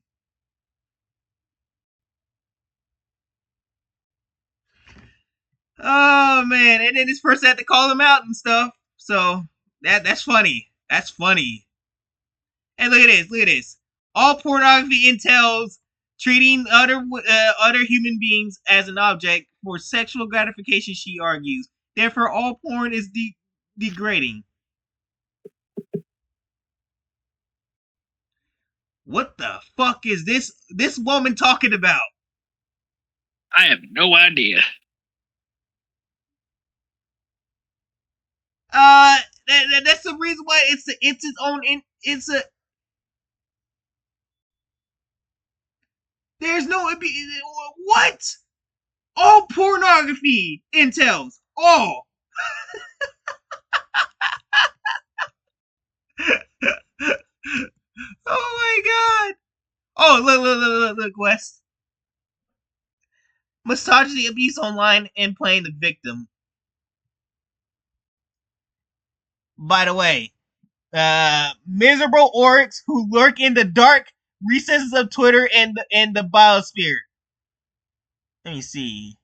Oh man, and then this person had to call him out and stuff. So that's funny. That's funny. And look at this. All pornography entails treating other human beings as an object for sexual gratification, she argues. Therefore, all porn is degrading. What the fuck is this woman talking about? I have no idea. That's the reason why it's its own. There's no what? All pornography entails all. Oh my god! Oh look, West. Misogyny, abuse online, and playing the victim. By the way, miserable orcs who lurk in the dark recesses of Twitter and the biosphere. Let me see.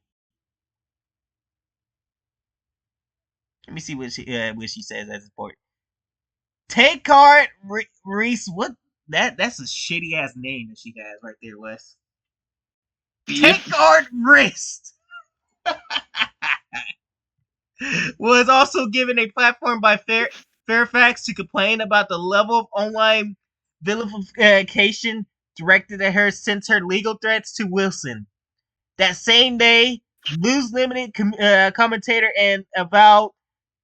Let me see what she says as important. Tankard Reese. What? That's a shitty ass name that she has right there, Wes. Yep. Tankard Wrist was also given a platform by Fairfax to complain about the level of online vilification directed at her since her legal threats to Wilson. That same day, News Limited commentator and avowed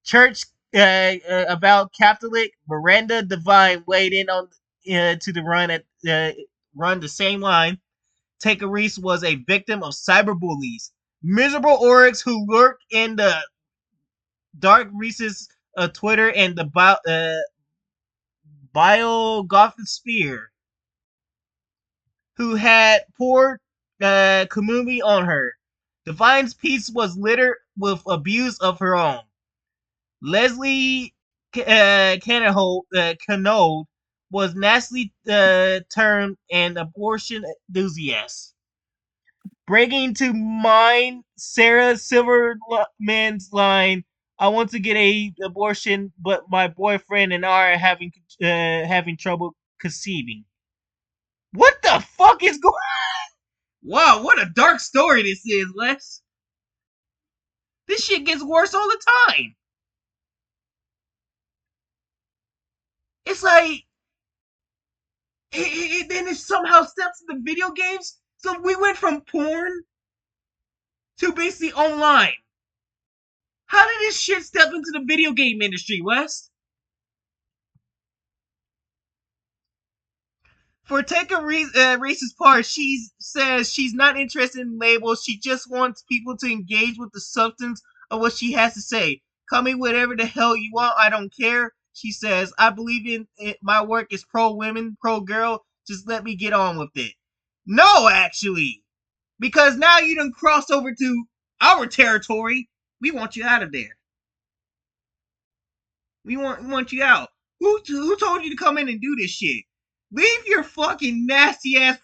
church avowed Catholic Miranda Devine weighed in on to the run the same line. Taker Reese was a victim of cyberbullies, miserable orcs who lurk in the dark recesses of Twitter and the Biogothosphere, who had poured community on her. Devine's piece was littered with abuse of her own. Leslie Canode was nastily termed an abortion enthusiast. Breaking to mind Sarah Silverman's line, "I want to get a abortion, but my boyfriend and I are having trouble conceiving." What the fuck is going on? Wow, what a dark story this is, Les. This shit gets worse all the time. It's like, then it somehow steps into video games. So we went from porn to basically online. How did this shit step into the video game industry, Wes? For Taker Reese's part, she says she's not interested in labels. She just wants people to engage with the substance of what she has to say. Call me whatever the hell you want. I don't care. She says, I believe in it. My work is pro-women, pro-girl. Just let me get on with it. No, actually. Because now you done crossed over to our territory. We want you out of there. We want you out. Who told you to come in and do this shit? Leave your fucking nasty ass.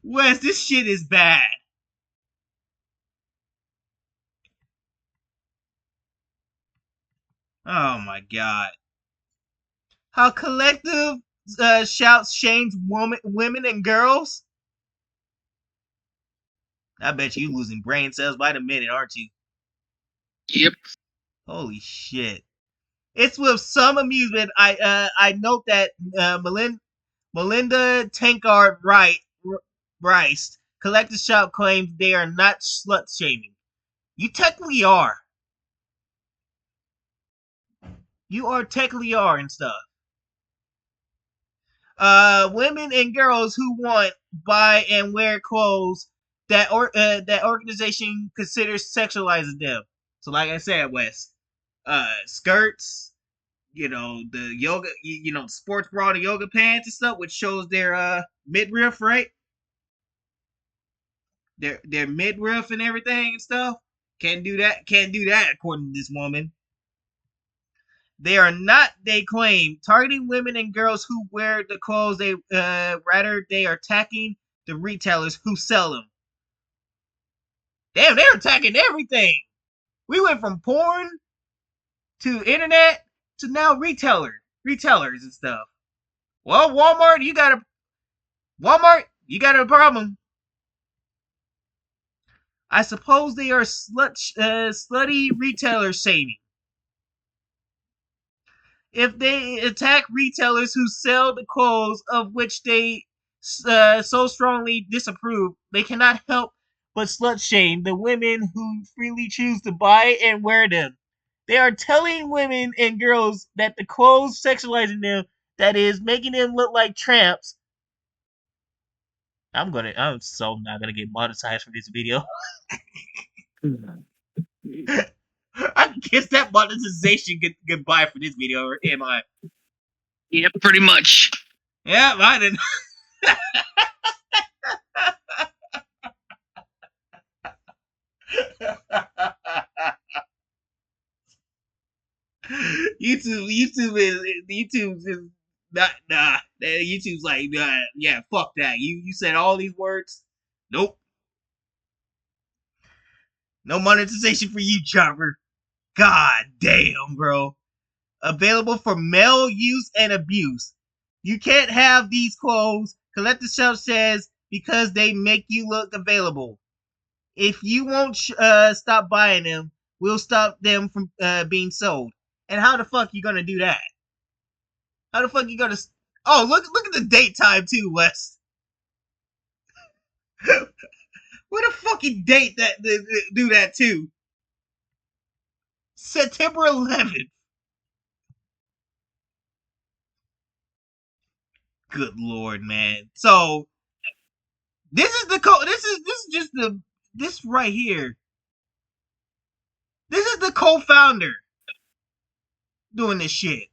Wes, this shit is bad. Oh my god. How collective shouts shames women and girls? I bet you losing brain cells by the minute, aren't you? Yep. Holy shit. It's with some amusement I note that Melinda Tankard Rice collective shop claims they are not slut shaming. You technically are. You are technically are and stuff. Women and girls who want, buy, and wear clothes that organization considers sexualizing them. So, like I said, Wes, skirts, the yoga, sports bra and yoga pants and stuff, which shows their midriff, right? Their midriff and everything and stuff. Can't do that according to this woman. They are not, they claim, targeting women and girls who wear the clothes. Rather they are attacking the retailers who sell them. Damn, they're attacking everything. We went from porn to internet to now retailers and stuff. Well, Walmart, you got a problem. I suppose they are slutty retailer shaming. If they attack retailers who sell the clothes of which they so strongly disapprove, they cannot help but slut shame the women who freely choose to buy and wear them. They are telling women and girls that the clothes sexualizing them, that is, making them look like tramps. I'm so not gonna get monetized for this video. I guess that monetization goodbye for this video, or am I? Yep, pretty much. Yeah, I didn't. YouTube is not nah. YouTube's like yeah, fuck that. You said all these words. Nope. No monetization for you, Chopper. God damn, bro. Available for male use and abuse. You can't have these clothes. Collector Shelf says because they make you look available. If you won't stop buying them, we'll stop them from being sold. And how the fuck you gonna do that? How the fuck you gonna? Oh, look at the date time too, Wes. What a fucking date that do that too? September 11th. Good lord, man. So this is the this is just the this right here. This is the co-founder doing this shit.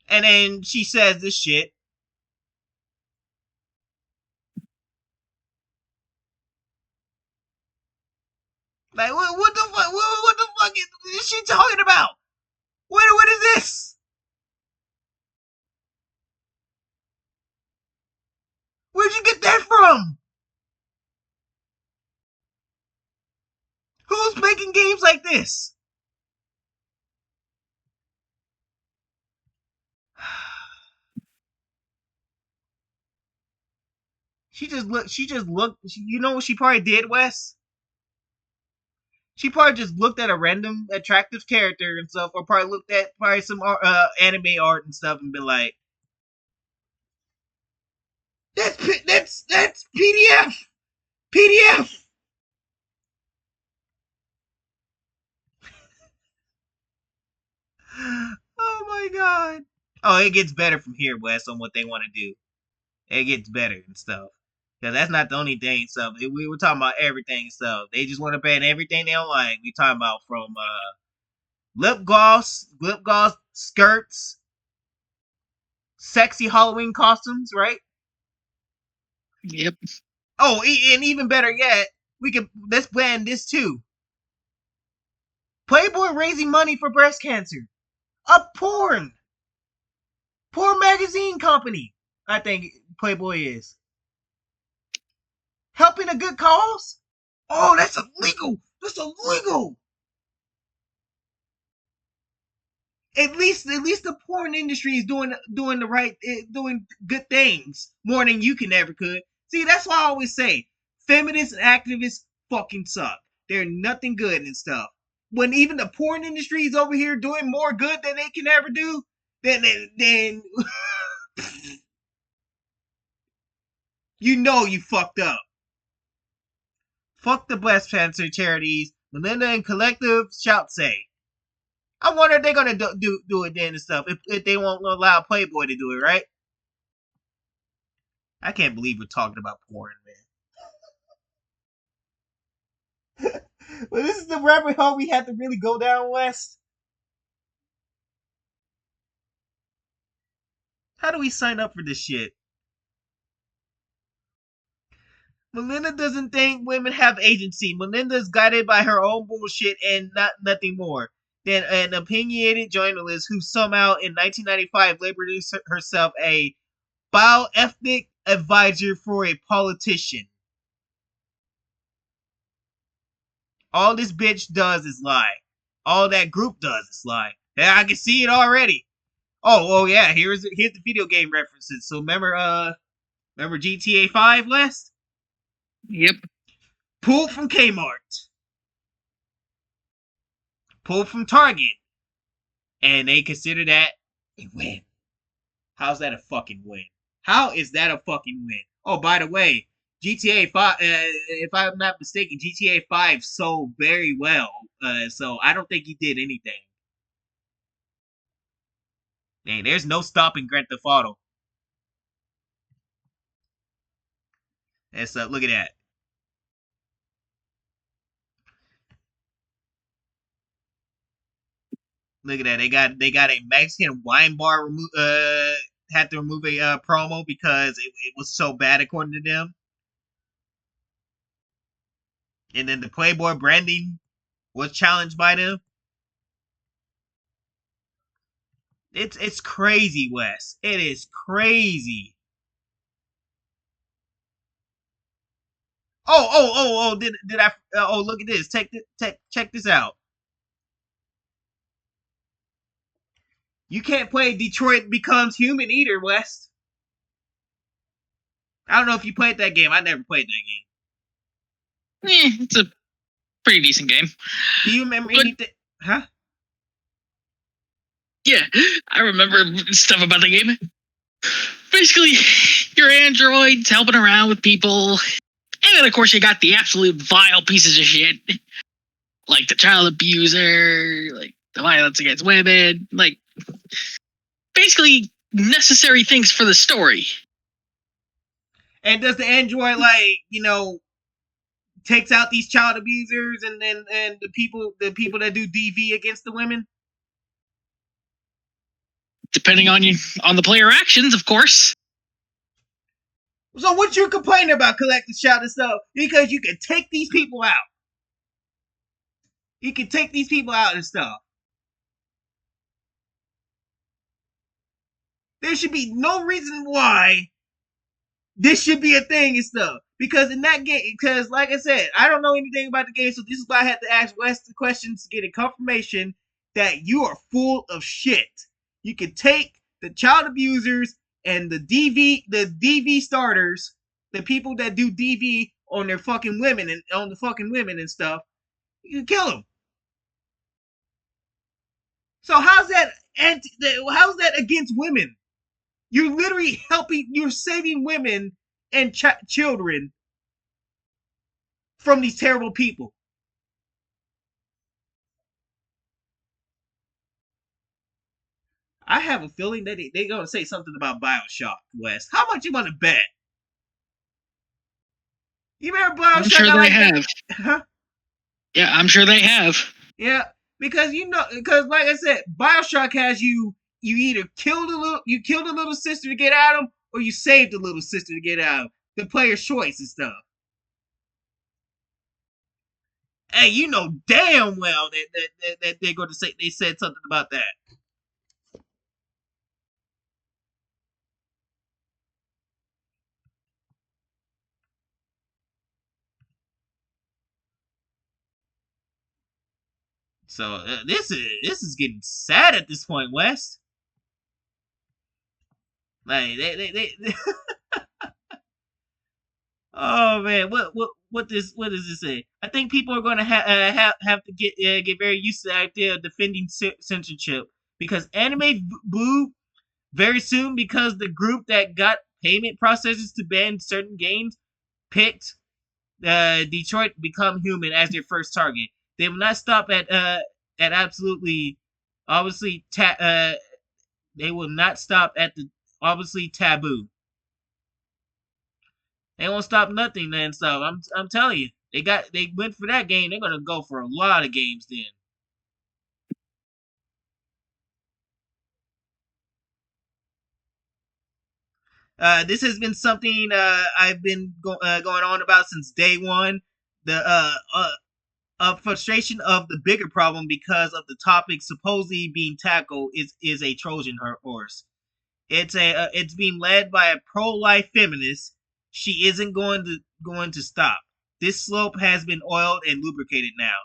And then she says this shit. Like what the fuck? What the fuck is she talking about? What is this? Where'd you get that from? Who's making games like this? She just looked. You know what she probably did, Wes? She probably just looked at a random attractive character and stuff, or probably looked at some anime art and stuff and been like, that's PDF. Oh my god. Oh, it gets better from here, Wes, on what they want to do. It gets better and stuff. Cause that's not the only thing. So we were talking about everything and stuff. They just want to ban everything they don't like. We talking about from lip gloss, skirts, sexy Halloween costumes, right? Yep. Oh, and even better yet, let's ban this too. Playboy raising money for breast cancer. A porn magazine company. I think Playboy is helping a good cause. Oh, that's illegal. That's illegal. At least the porn industry is doing the right, doing good things more than you can ever could. See, that's why I always say feminists and activists fucking suck. They're nothing good and stuff. When even the porn industry is over here doing more good than they can ever do, then you know you fucked up. Fuck the breast cancer charities. Melinda and Collective shout say. I wonder if they're gonna do it then and stuff. If they won't allow Playboy to do it, right? I can't believe we're talking about porn, man. Well, this is the rabbit hole we had to really go down, West. How do we sign up for this shit? Melinda doesn't think women have agency. Melinda is guided by her own bullshit and nothing more than an opinionated journalist who somehow in 1995 labeled herself a bioethnic advisor for a politician. All this bitch does is lie. All that group does is lie. Yeah, I can see it already. Oh yeah, here's the video game references. So remember GTA 5, West? Yep. Pulled from Kmart. Pulled from Target. And they consider that a win. How's that a fucking win? How is that a fucking win? Oh, by the way, GTA 5, if I'm not mistaken, GTA 5 sold very well. So I don't think he did anything. Man, there's no stopping Grand Theft Auto. Look at that. Look at that. They got a Mexican wine bar had to remove a promo because it was so bad according to them. And then the Playboy branding was challenged by them. It's crazy, Wes. It is crazy. Oh! Did I? Oh, look at this. Check this out. You can't play Detroit Becomes Human either, West. I don't know if you played that game. I never played that game. It's a pretty decent game. Do you remember anything? Huh? Yeah, I remember stuff about the game. Basically, you're androids helping around with people. And then, of course, you got the absolute vile pieces of shit. Like the child abuser, like the violence against women. Like, basically, necessary things for the story. And does the android, takes out these child abusers and the people that do DV against the women? Depending on the player actions, of course. So what you complaining about, collective shout and stuff? Because you can take these people out. You can take these people out and stuff. There should be no reason why this should be a thing and stuff. Because in that game, because like I said, I don't know anything about the game, so this is why I had to ask Wes the questions to get a confirmation that you are full of shit. You can take the child abusers and the DV starters, the people that do DV on their fucking women and on the fucking women and stuff. You can kill them. So how's that against women? You're literally you're saving women and children from these terrible people. I have a feeling that they're going to say something about Bioshock, West. How much you want to bet? You remember Bioshock? I'm sure they have. Huh? Yeah, I'm sure they have. Yeah, because like I said, Bioshock has you either killed a little sister to get at him, or you saved the little sister to get at him. The player's choice and stuff. Hey, you know damn well that they're going to say they said something about that. So this is getting sad at this point, West. Like they Oh man, what does this say? I think people are going to have to get very used to the idea of defending censorship because anime blew very soon because the group that got payment processes to ban certain games picked Detroit Become Human as their first target. They will not stop at absolutely obviously they will not stop at the obviously taboo. They won't stop nothing then. So I'm telling you, they went for that game. They're gonna go for a lot of games then. This has been something I've been going on about since day one. The frustration of the bigger problem because of the topic supposedly being tackled is a Trojan horse. It's being led by a pro-life feminist. She isn't going to stop. This slope has been oiled and lubricated now.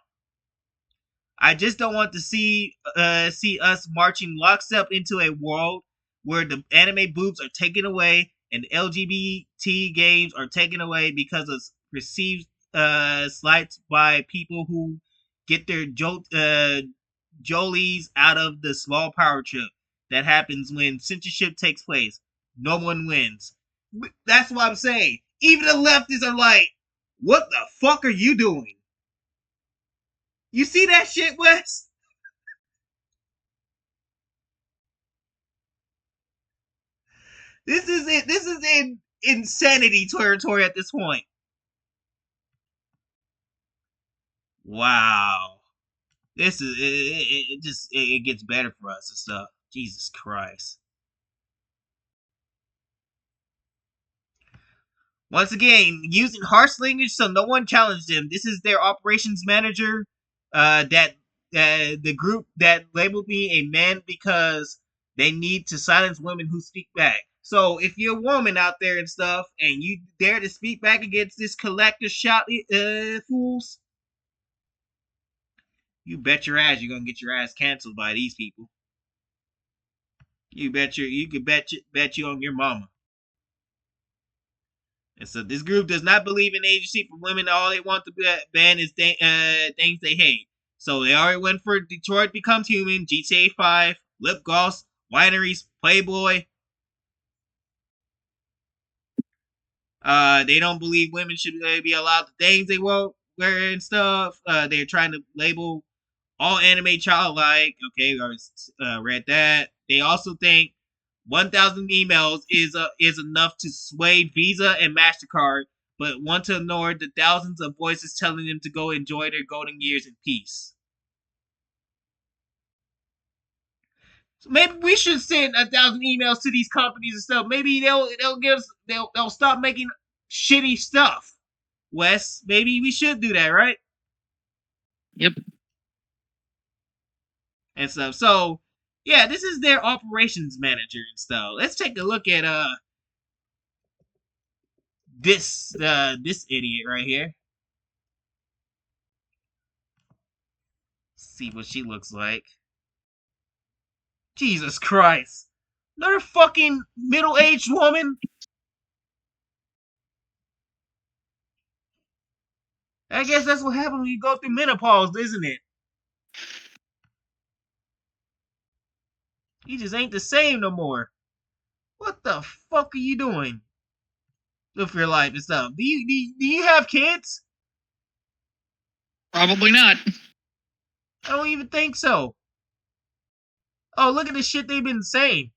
I just don't want to see us marching lockstep into a world where the anime boobs are taken away and LGBT games are taken away because of perceived slights by people who get their jolies out of the small power trip that happens when censorship takes place. No one wins. That's what I'm saying. Even the leftists are like, what the fuck are you doing? You see that shit, Wes? This is it. This is in insanity territory at this point. Wow. This is it gets better for us and stuff. Jesus Christ. Once again, using harsh language so no one challenged them. This is their operations manager. That the group that labeled me a man because they need to silence women who speak back. So if you're a woman out there and stuff, and you dare to speak back against this collector shout fools, you bet your ass you're gonna get your ass canceled by these people. You could bet you on your mama. And so this group does not believe in agency for women. All they want to ban is things they hate. So they already went for Detroit Becomes Human, GTA 5, lip gloss, wineries, Playboy. They don't believe women should be allowed the things they wear and stuff. They're trying to label all anime childlike. Okay, I read that. They also think 1,000 emails is enough to sway Visa and MasterCard, but want to ignore the thousands of voices telling them to go enjoy their golden years in peace. So maybe we should send 1,000 emails to these companies and stuff. Maybe they'll stop making shitty stuff. Wes, maybe we should do that, right? Yep. And stuff. So yeah, this is their operations manager and stuff. Let's take a look at this idiot right here. See what she looks like. Jesus Christ. Another fucking middle-aged woman. I guess that's what happens when you go through menopause, isn't it? You just ain't the same no more. What the fuck are you doing with your life and stuff? Do you have kids? Probably not. I don't even think so. Oh, look at the shit they've been saying.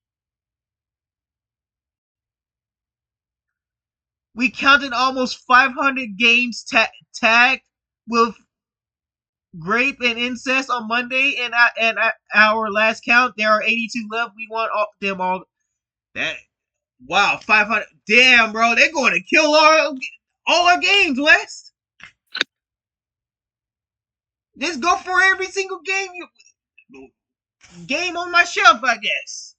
We counted almost 500 games tagged with rape and incest on Monday, and our last count, there are 82 left. We want them all. That wow, 500. Damn, bro, they're going to kill all our games, West. Just go for every single game on my shelf, I guess.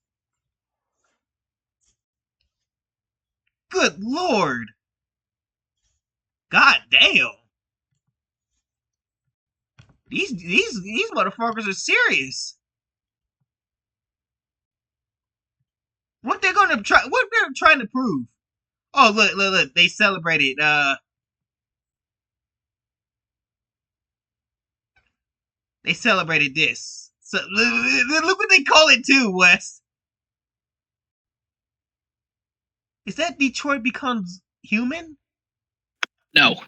Good Lord. God damn. These motherfuckers are serious. What they're trying to prove? Oh, look, they celebrated this. So look what they call it too, Wes. Is that Detroit Becomes Human? No.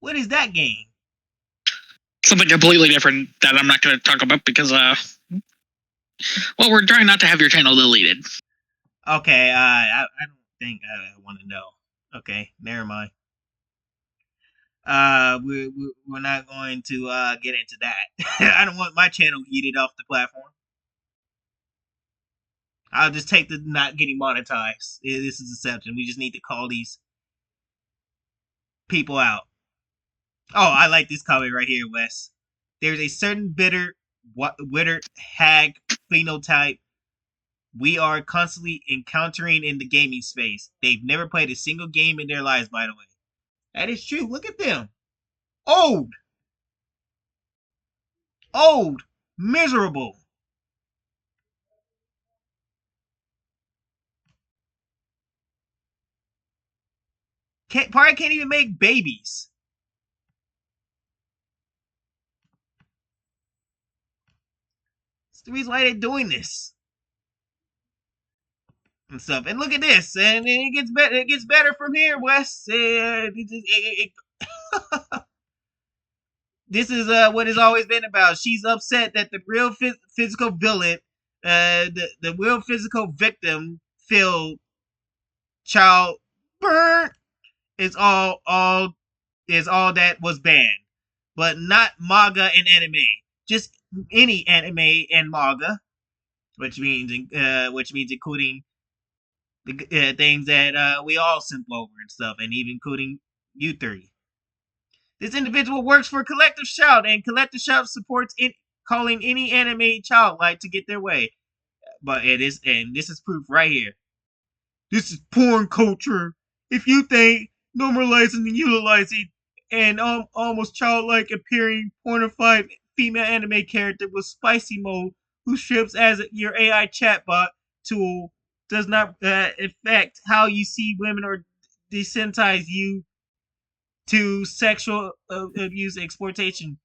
What is that game? Something completely different that I'm not going to talk about because, well, we're trying not to have your channel deleted. Okay, I don't think I want to know. Okay, never mind. We're not going to get into that. I don't want my channel yeeted off the platform. I'll just take the not getting monetized. This is deception. We just need to call these people out. Oh, I like this comment right here, Wes. There's a certain bitter, withered hag phenotype we are constantly encountering in the gaming space. They've never played a single game in their lives, by the way. That is true. Look at them. Old, miserable. Probably can't even make babies. It's the reason why they're doing this and stuff. And look at this, and it gets better. It gets better from here, Wes. This is what it's always been about. She's upset that the real physical villain, the real physical victim, filled child burn is all that was banned, but not manga and anime. Just any anime and manga, which means including the things that we all simp over and stuff, and even including you three. This individual works for Collective Shout, and Collective Shout supports calling any anime childlike to get their way. But this is proof right here. This is porn culture. If you think normalizing and utilizing an almost childlike appearing pornified female anime character with spicy mode who strips as your AI chatbot tool does not affect how you see women or desensitize you to sexual abuse and exploitation,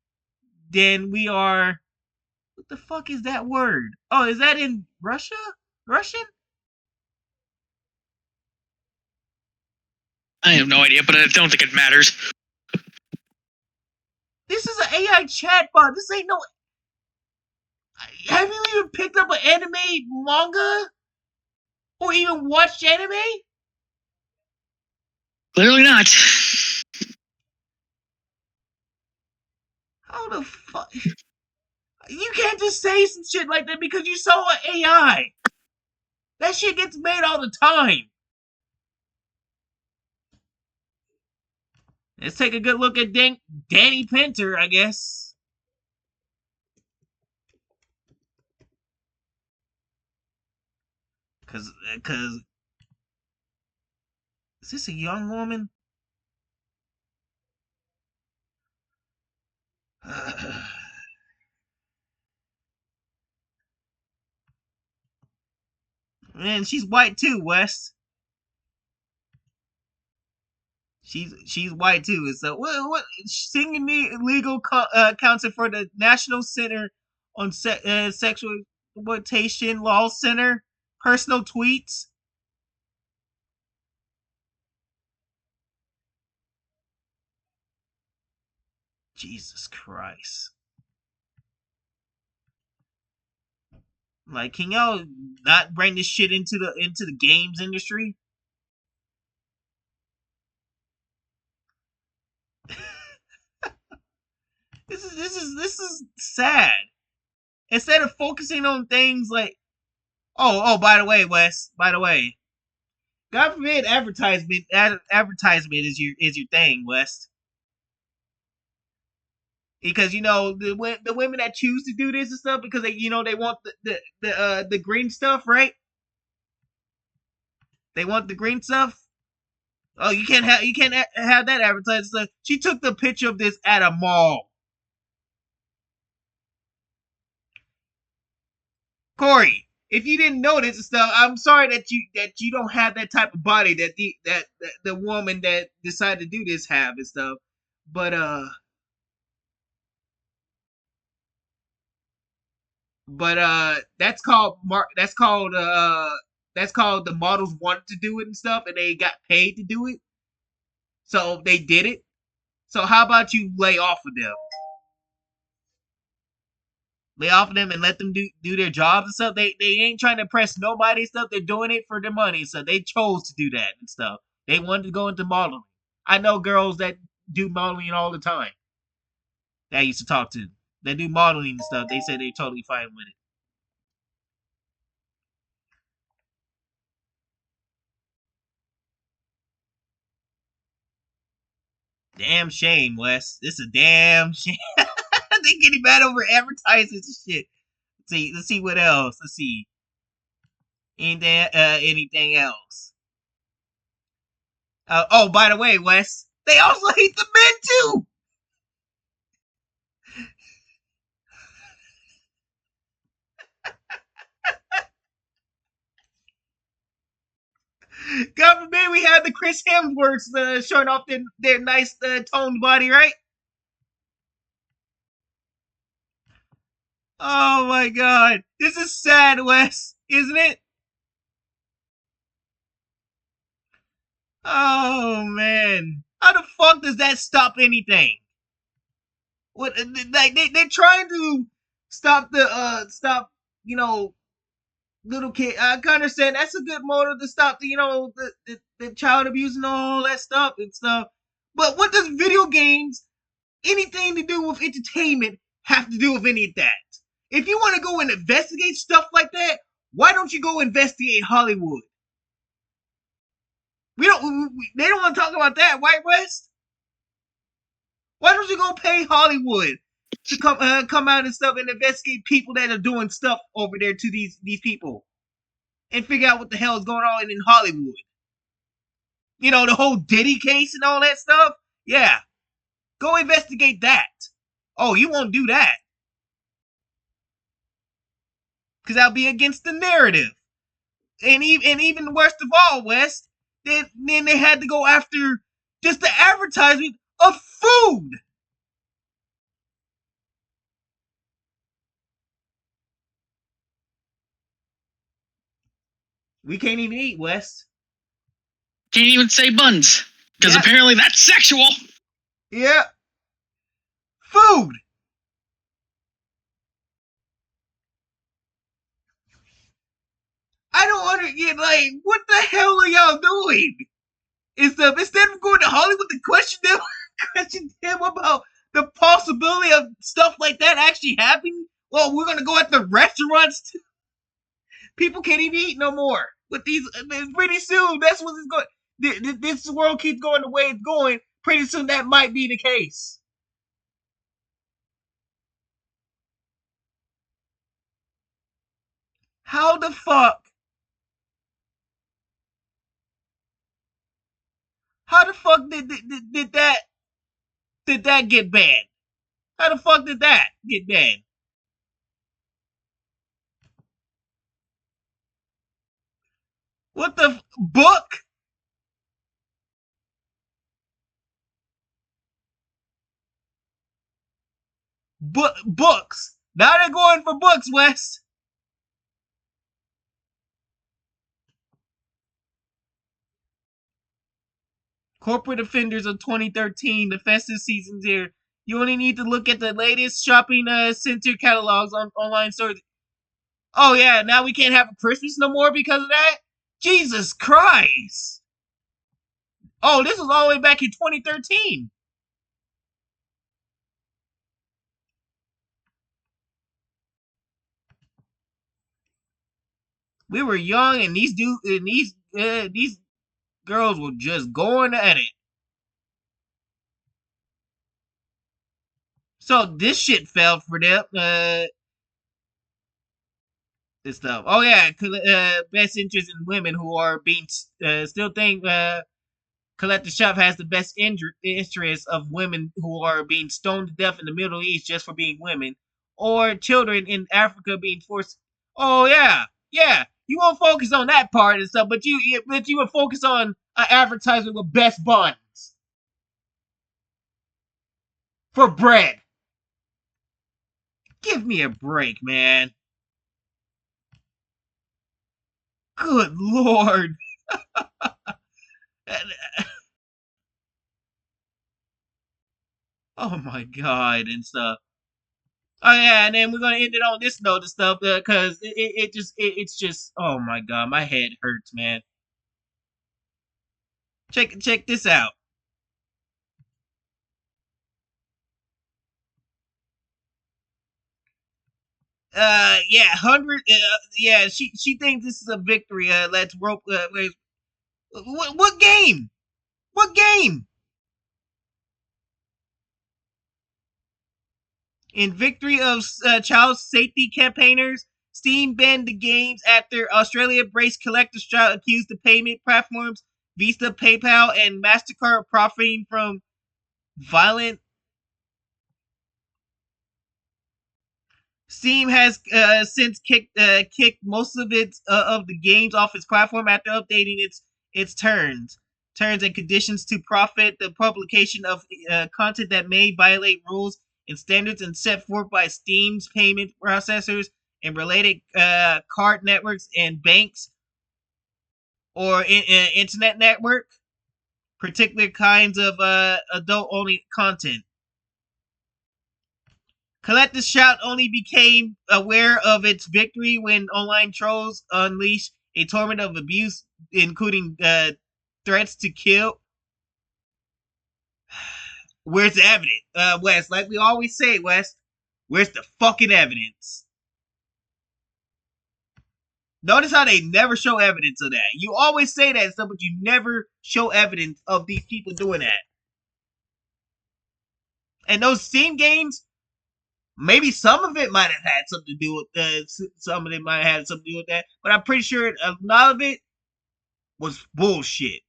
then we are. What the fuck is that word? Oh, is that in Russia? Russian? I have no idea, but I don't think it matters. This is an AI chatbot. This ain't no. Have you even picked up an anime manga? Or even watched anime? Clearly not. How the fuck? You can't just say some shit like that because you saw an AI. That shit gets made all the time. Let's take a good look at Danny Pinter, I guess. Cause, is this a young woman? Man, she's white too, Wes. She's white too. So what? Singing me legal counsel for the National Center on Sexual Exploitation Law Center. Personal tweets. Jesus Christ. Like, can y'all not bring this shit into the games industry? This is sad. Instead of focusing on things like, by the way, Wes, by the way, God forbid advertisement is your thing, Wes. Because the women that choose to do this and stuff because they want the green stuff, right? They want the green stuff. Oh, you can't have that advertised stuff. She took the picture of this at a mall. Corey, if you didn't notice and stuff, I'm sorry that you don't have that type of body that the woman that decided to do this have and stuff. But that's called the models wanted to do it and stuff, and they got paid to do it, so they did it. So how about you lay off of them? Lay off of them and let them do their jobs and stuff. They ain't trying to impress nobody and stuff. They're doing it for their money, so they chose to do that and stuff. They wanted to go into modeling. I know girls that do modeling all the time. That I used to talk to. They do modeling and stuff. They say they're totally fine with it. Damn shame, Wes. This is a damn shame. They getting mad over advertising and shit. Let's see what else. Let's see. Anything else? By the way, Wes, they also hate the men too. God forbid we have the Chris Hemsworths showing off their nice toned body, right? Oh my God, this is sad, Wes, isn't it? Oh man, how the fuck does that stop anything? What like they're trying to stop little kid. I can understand that's a good motive to stop the child abuse and all that stuff and stuff. But what does video games, anything to do with entertainment, have to do with any of that? If you want to go and investigate stuff like that, why don't you go investigate Hollywood? They don't want to talk about that, White West. Why don't you go pay Hollywood to come out and stuff and investigate people that are doing stuff over there to these people? and figure out what the hell is going on in Hollywood. You know, the whole Diddy case and all that stuff. Yeah, go investigate that. Oh, you won't do that because that'll be against the narrative. And even worst of all, West, then they had to go after just the advertisement of food. We can't even eat, West. Can't even say buns, because Yeah. apparently that's sexual. Yeah. Food. I don't understand. Like, what the hell are y'all doing? Instead of going to Hollywood to question them about the possibility of stuff like that actually happening. Well, we're gonna go at the restaurants too. People can't even eat no more. With these, pretty soon, that's what it's going. This world keeps going the way it's going. Pretty soon, that might be the case. How the fuck? How the fuck did that get banned? How the fuck did that get banned? What the book? Books. Now they're going for books, Wes. Corporate offenders of 2013. The festive season's here. You only need to look at the latest shopping center catalogs on online stores. Oh yeah, now we can't have a Christmas no more because of that? Jesus Christ. Oh, this was all the way back in 2013. We were young, and these girls were just going at it. So this shit fell for them. This stuff. Oh yeah, best interest in women who are being still think Collective Shop has the best interest of women who are being stoned to death in the Middle East just for being women, or children in Africa being forced. Oh yeah, yeah. You won't focus on that part and stuff, but you will focus on an advertisement with best buns for bread. Give me a break, man. Good lord. Oh my god and stuff. Oh yeah, and then we're gonna end it on this note and stuff because it's just oh my god, my head hurts, man. Check this out. Yeah, 100. Yeah, she thinks this is a victory. Let's rope. What game? What game? In victory of child safety campaigners, Steam banned the games after Australia braced collective shop accused the payment platforms Visa, PayPal, and MasterCard of profiting from violent. Steam has since kicked most of its of the games off its platform after updating its terms and conditions to profit the publication of content that may violate rules and standards and set forth by Steam's payment processors and related card networks and banks or internet network, particular kinds of adult-only content. Collective Shout only became aware of its victory when online trolls unleashed a torrent of abuse, including threats to kill. Where's the evidence, Wes? Like we always say, Wes, where's the fucking evidence? Notice how they never show evidence of that. You always say that stuff, but you never show evidence of these people doing that. And those Steam games, Maybe some of it might have had something to do with some of it might have had something to do with that, but I'm pretty sure a lot of it was bullshit.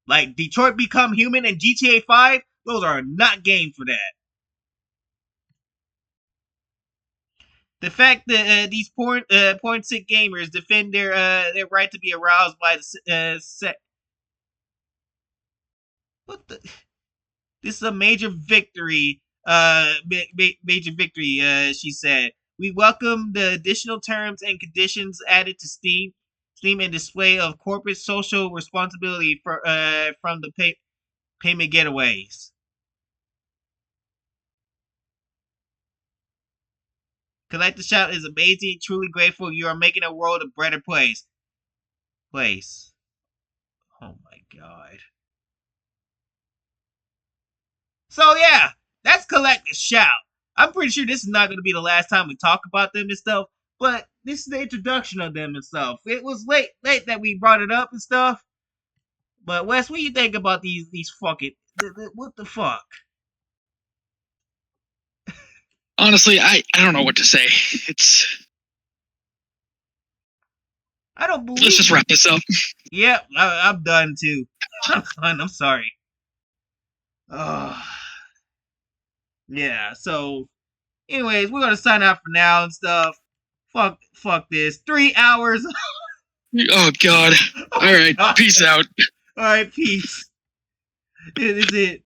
Like Detroit Become Human and GTA 5, those are not games for that. The fact that these porn sick gamers defend their right to be aroused by the sex. What the? This is a major victory. Major victory. She said. We welcome the additional terms and conditions added to Steam and display of corporate social responsibility for from the payment getaways. Collect the Shout is amazing. Truly grateful. You are making a world a better place. Oh my god. So yeah, that's Collect the Shout. I'm pretty sure this is not going to be the last time we talk about them and stuff, but this is the introduction of them and stuff. It was late that we brought it up and stuff. But Wes, what do you think about these fucking what the fuck? Honestly, I don't know what to say. I don't believe. Let's just wrap this up. Yep, I'm done too. I'm sorry. Yeah. So, anyways, we're gonna sign out for now and stuff. Fuck this. 3 hours. Oh god. All right. Peace out. All right. Peace. This is it.